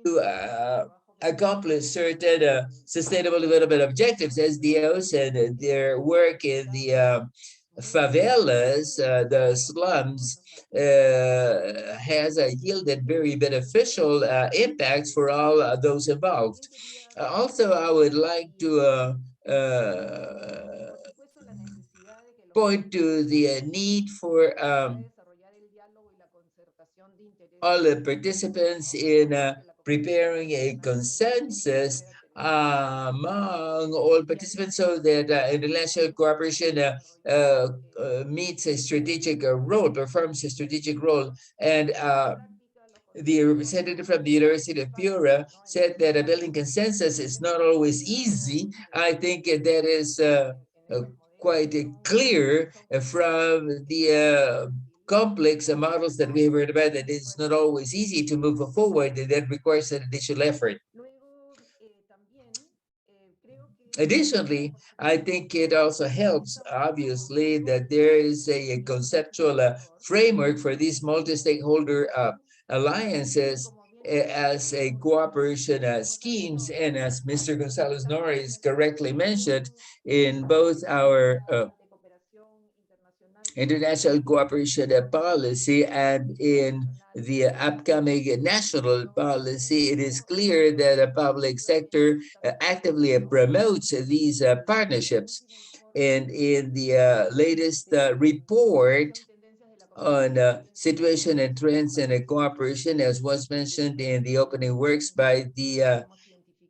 Speaker 2: to accomplish certain sustainable development objectives. SDOs and their work in the favelas, the slums, has yielded very beneficial impacts for all those involved. Also, I would like to point to the need for all the participants in preparing a consensus among all participants, so that international cooperation meets a strategic role, performs a strategic role. And the representative from the University of Piura said that building consensus is not always easy. I think that is quite clear from the complex models that we have heard about, that it's not always easy to move forward, and that requires an additional effort. Additionally, I think it also helps, obviously, that there is a conceptual framework for these multi-stakeholder alliances as a cooperation schemes. And as Mr. Gonzalez Norris correctly mentioned, in both our international cooperation policy and in the upcoming national policy, it is clear that the public sector actively promotes these partnerships. And in the latest report on situation and trends in cooperation, as was mentioned in the opening works by the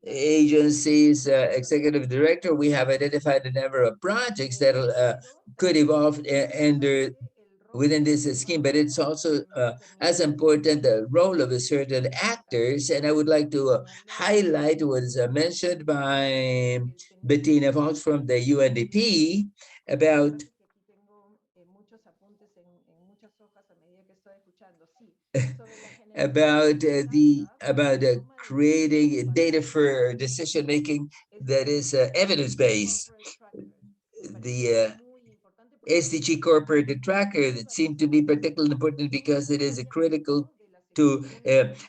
Speaker 2: agency's executive director, we have identified a number of projects that could evolve within this scheme, but it's also as important the role of certain actors. And I would like to highlight what is mentioned by Bettina Voss from the UNDP about creating data for decision making that is evidence-based. The SDG corporate tracker that seemed to be particularly important because it is critical to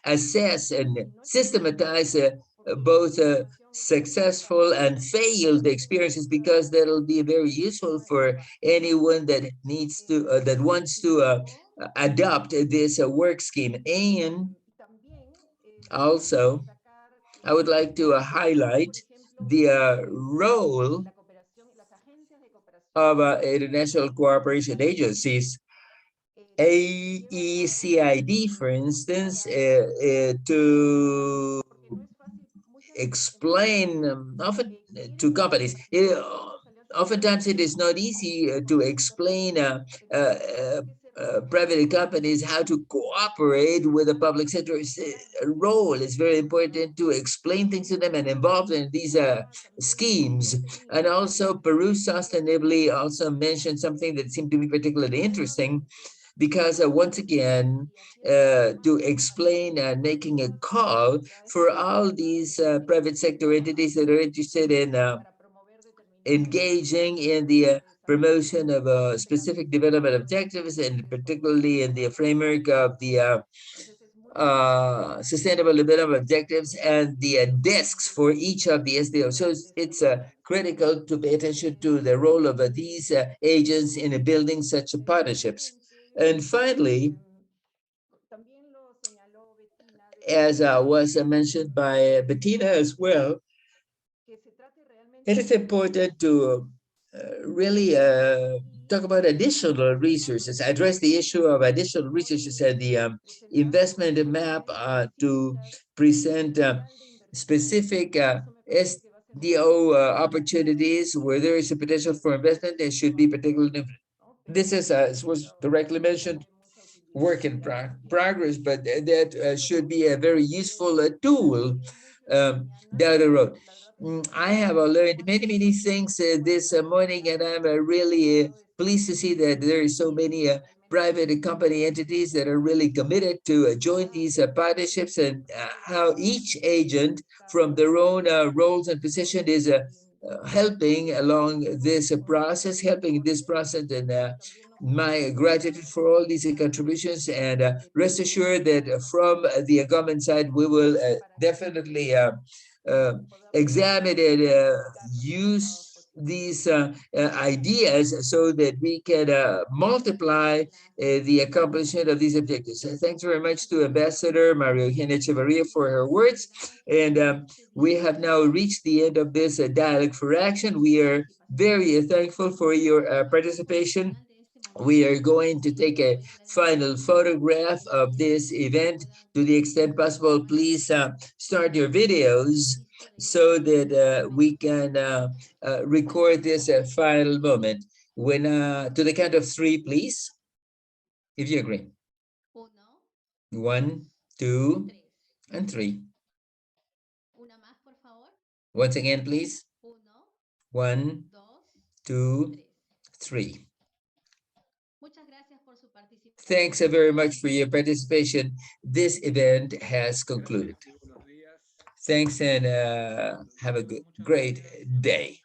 Speaker 2: assess and systematize both successful and failed experiences, because that'll be very useful for anyone that needs to that wants to adopt this work scheme. And also, I would like to highlight the role of international cooperation agencies. AECID, for instance, to explain often to companies. Oftentimes it is not easy to explain private companies how to cooperate with the public sector's role. It's very important to explain things to them and involve them in these schemes. And also Peru Sustainably also mentioned something that seemed to be particularly interesting, because once again, to explain and making a call for all these private sector entities that are interested in engaging in the promotion of specific development objectives, and particularly in the framework of the sustainable development objectives and the desks for each of the SDOs. So it's critical to pay attention to the role of these agents in building such partnerships. And finally, as was mentioned by Bettina as well, it is important to really talk about additional resources, address the issue of additional resources and the investment map to present specific SDO opportunities where there is a potential for investment. There should be particularly, this is, as was directly mentioned, work in progress, but that should be a very useful tool down the road. I have learned many things this morning, and I'm really pleased to see that there is so many private company entities that are really committed to join these partnerships, and how each agent from their own roles and position is helping along this process, and my gratitude for all these contributions, and rest assured that from the government side, we will definitely examine and use these ideas so that we can multiply the accomplishment of these objectives. Thanks very much to Ambassador Maria Eugenia Echeverria for her words. And we have now reached the end of this Dialogue for Action. We are very thankful for your participation. We are going to take a final photograph of this event. To the extent possible, please start your videos so that we can record this final moment. When to the count of three, please, if you agree. 1, 2, and 3. Once again, please. 1, 2, 3. Thanks very much for your participation. This event has concluded. Thanks, and have a great day.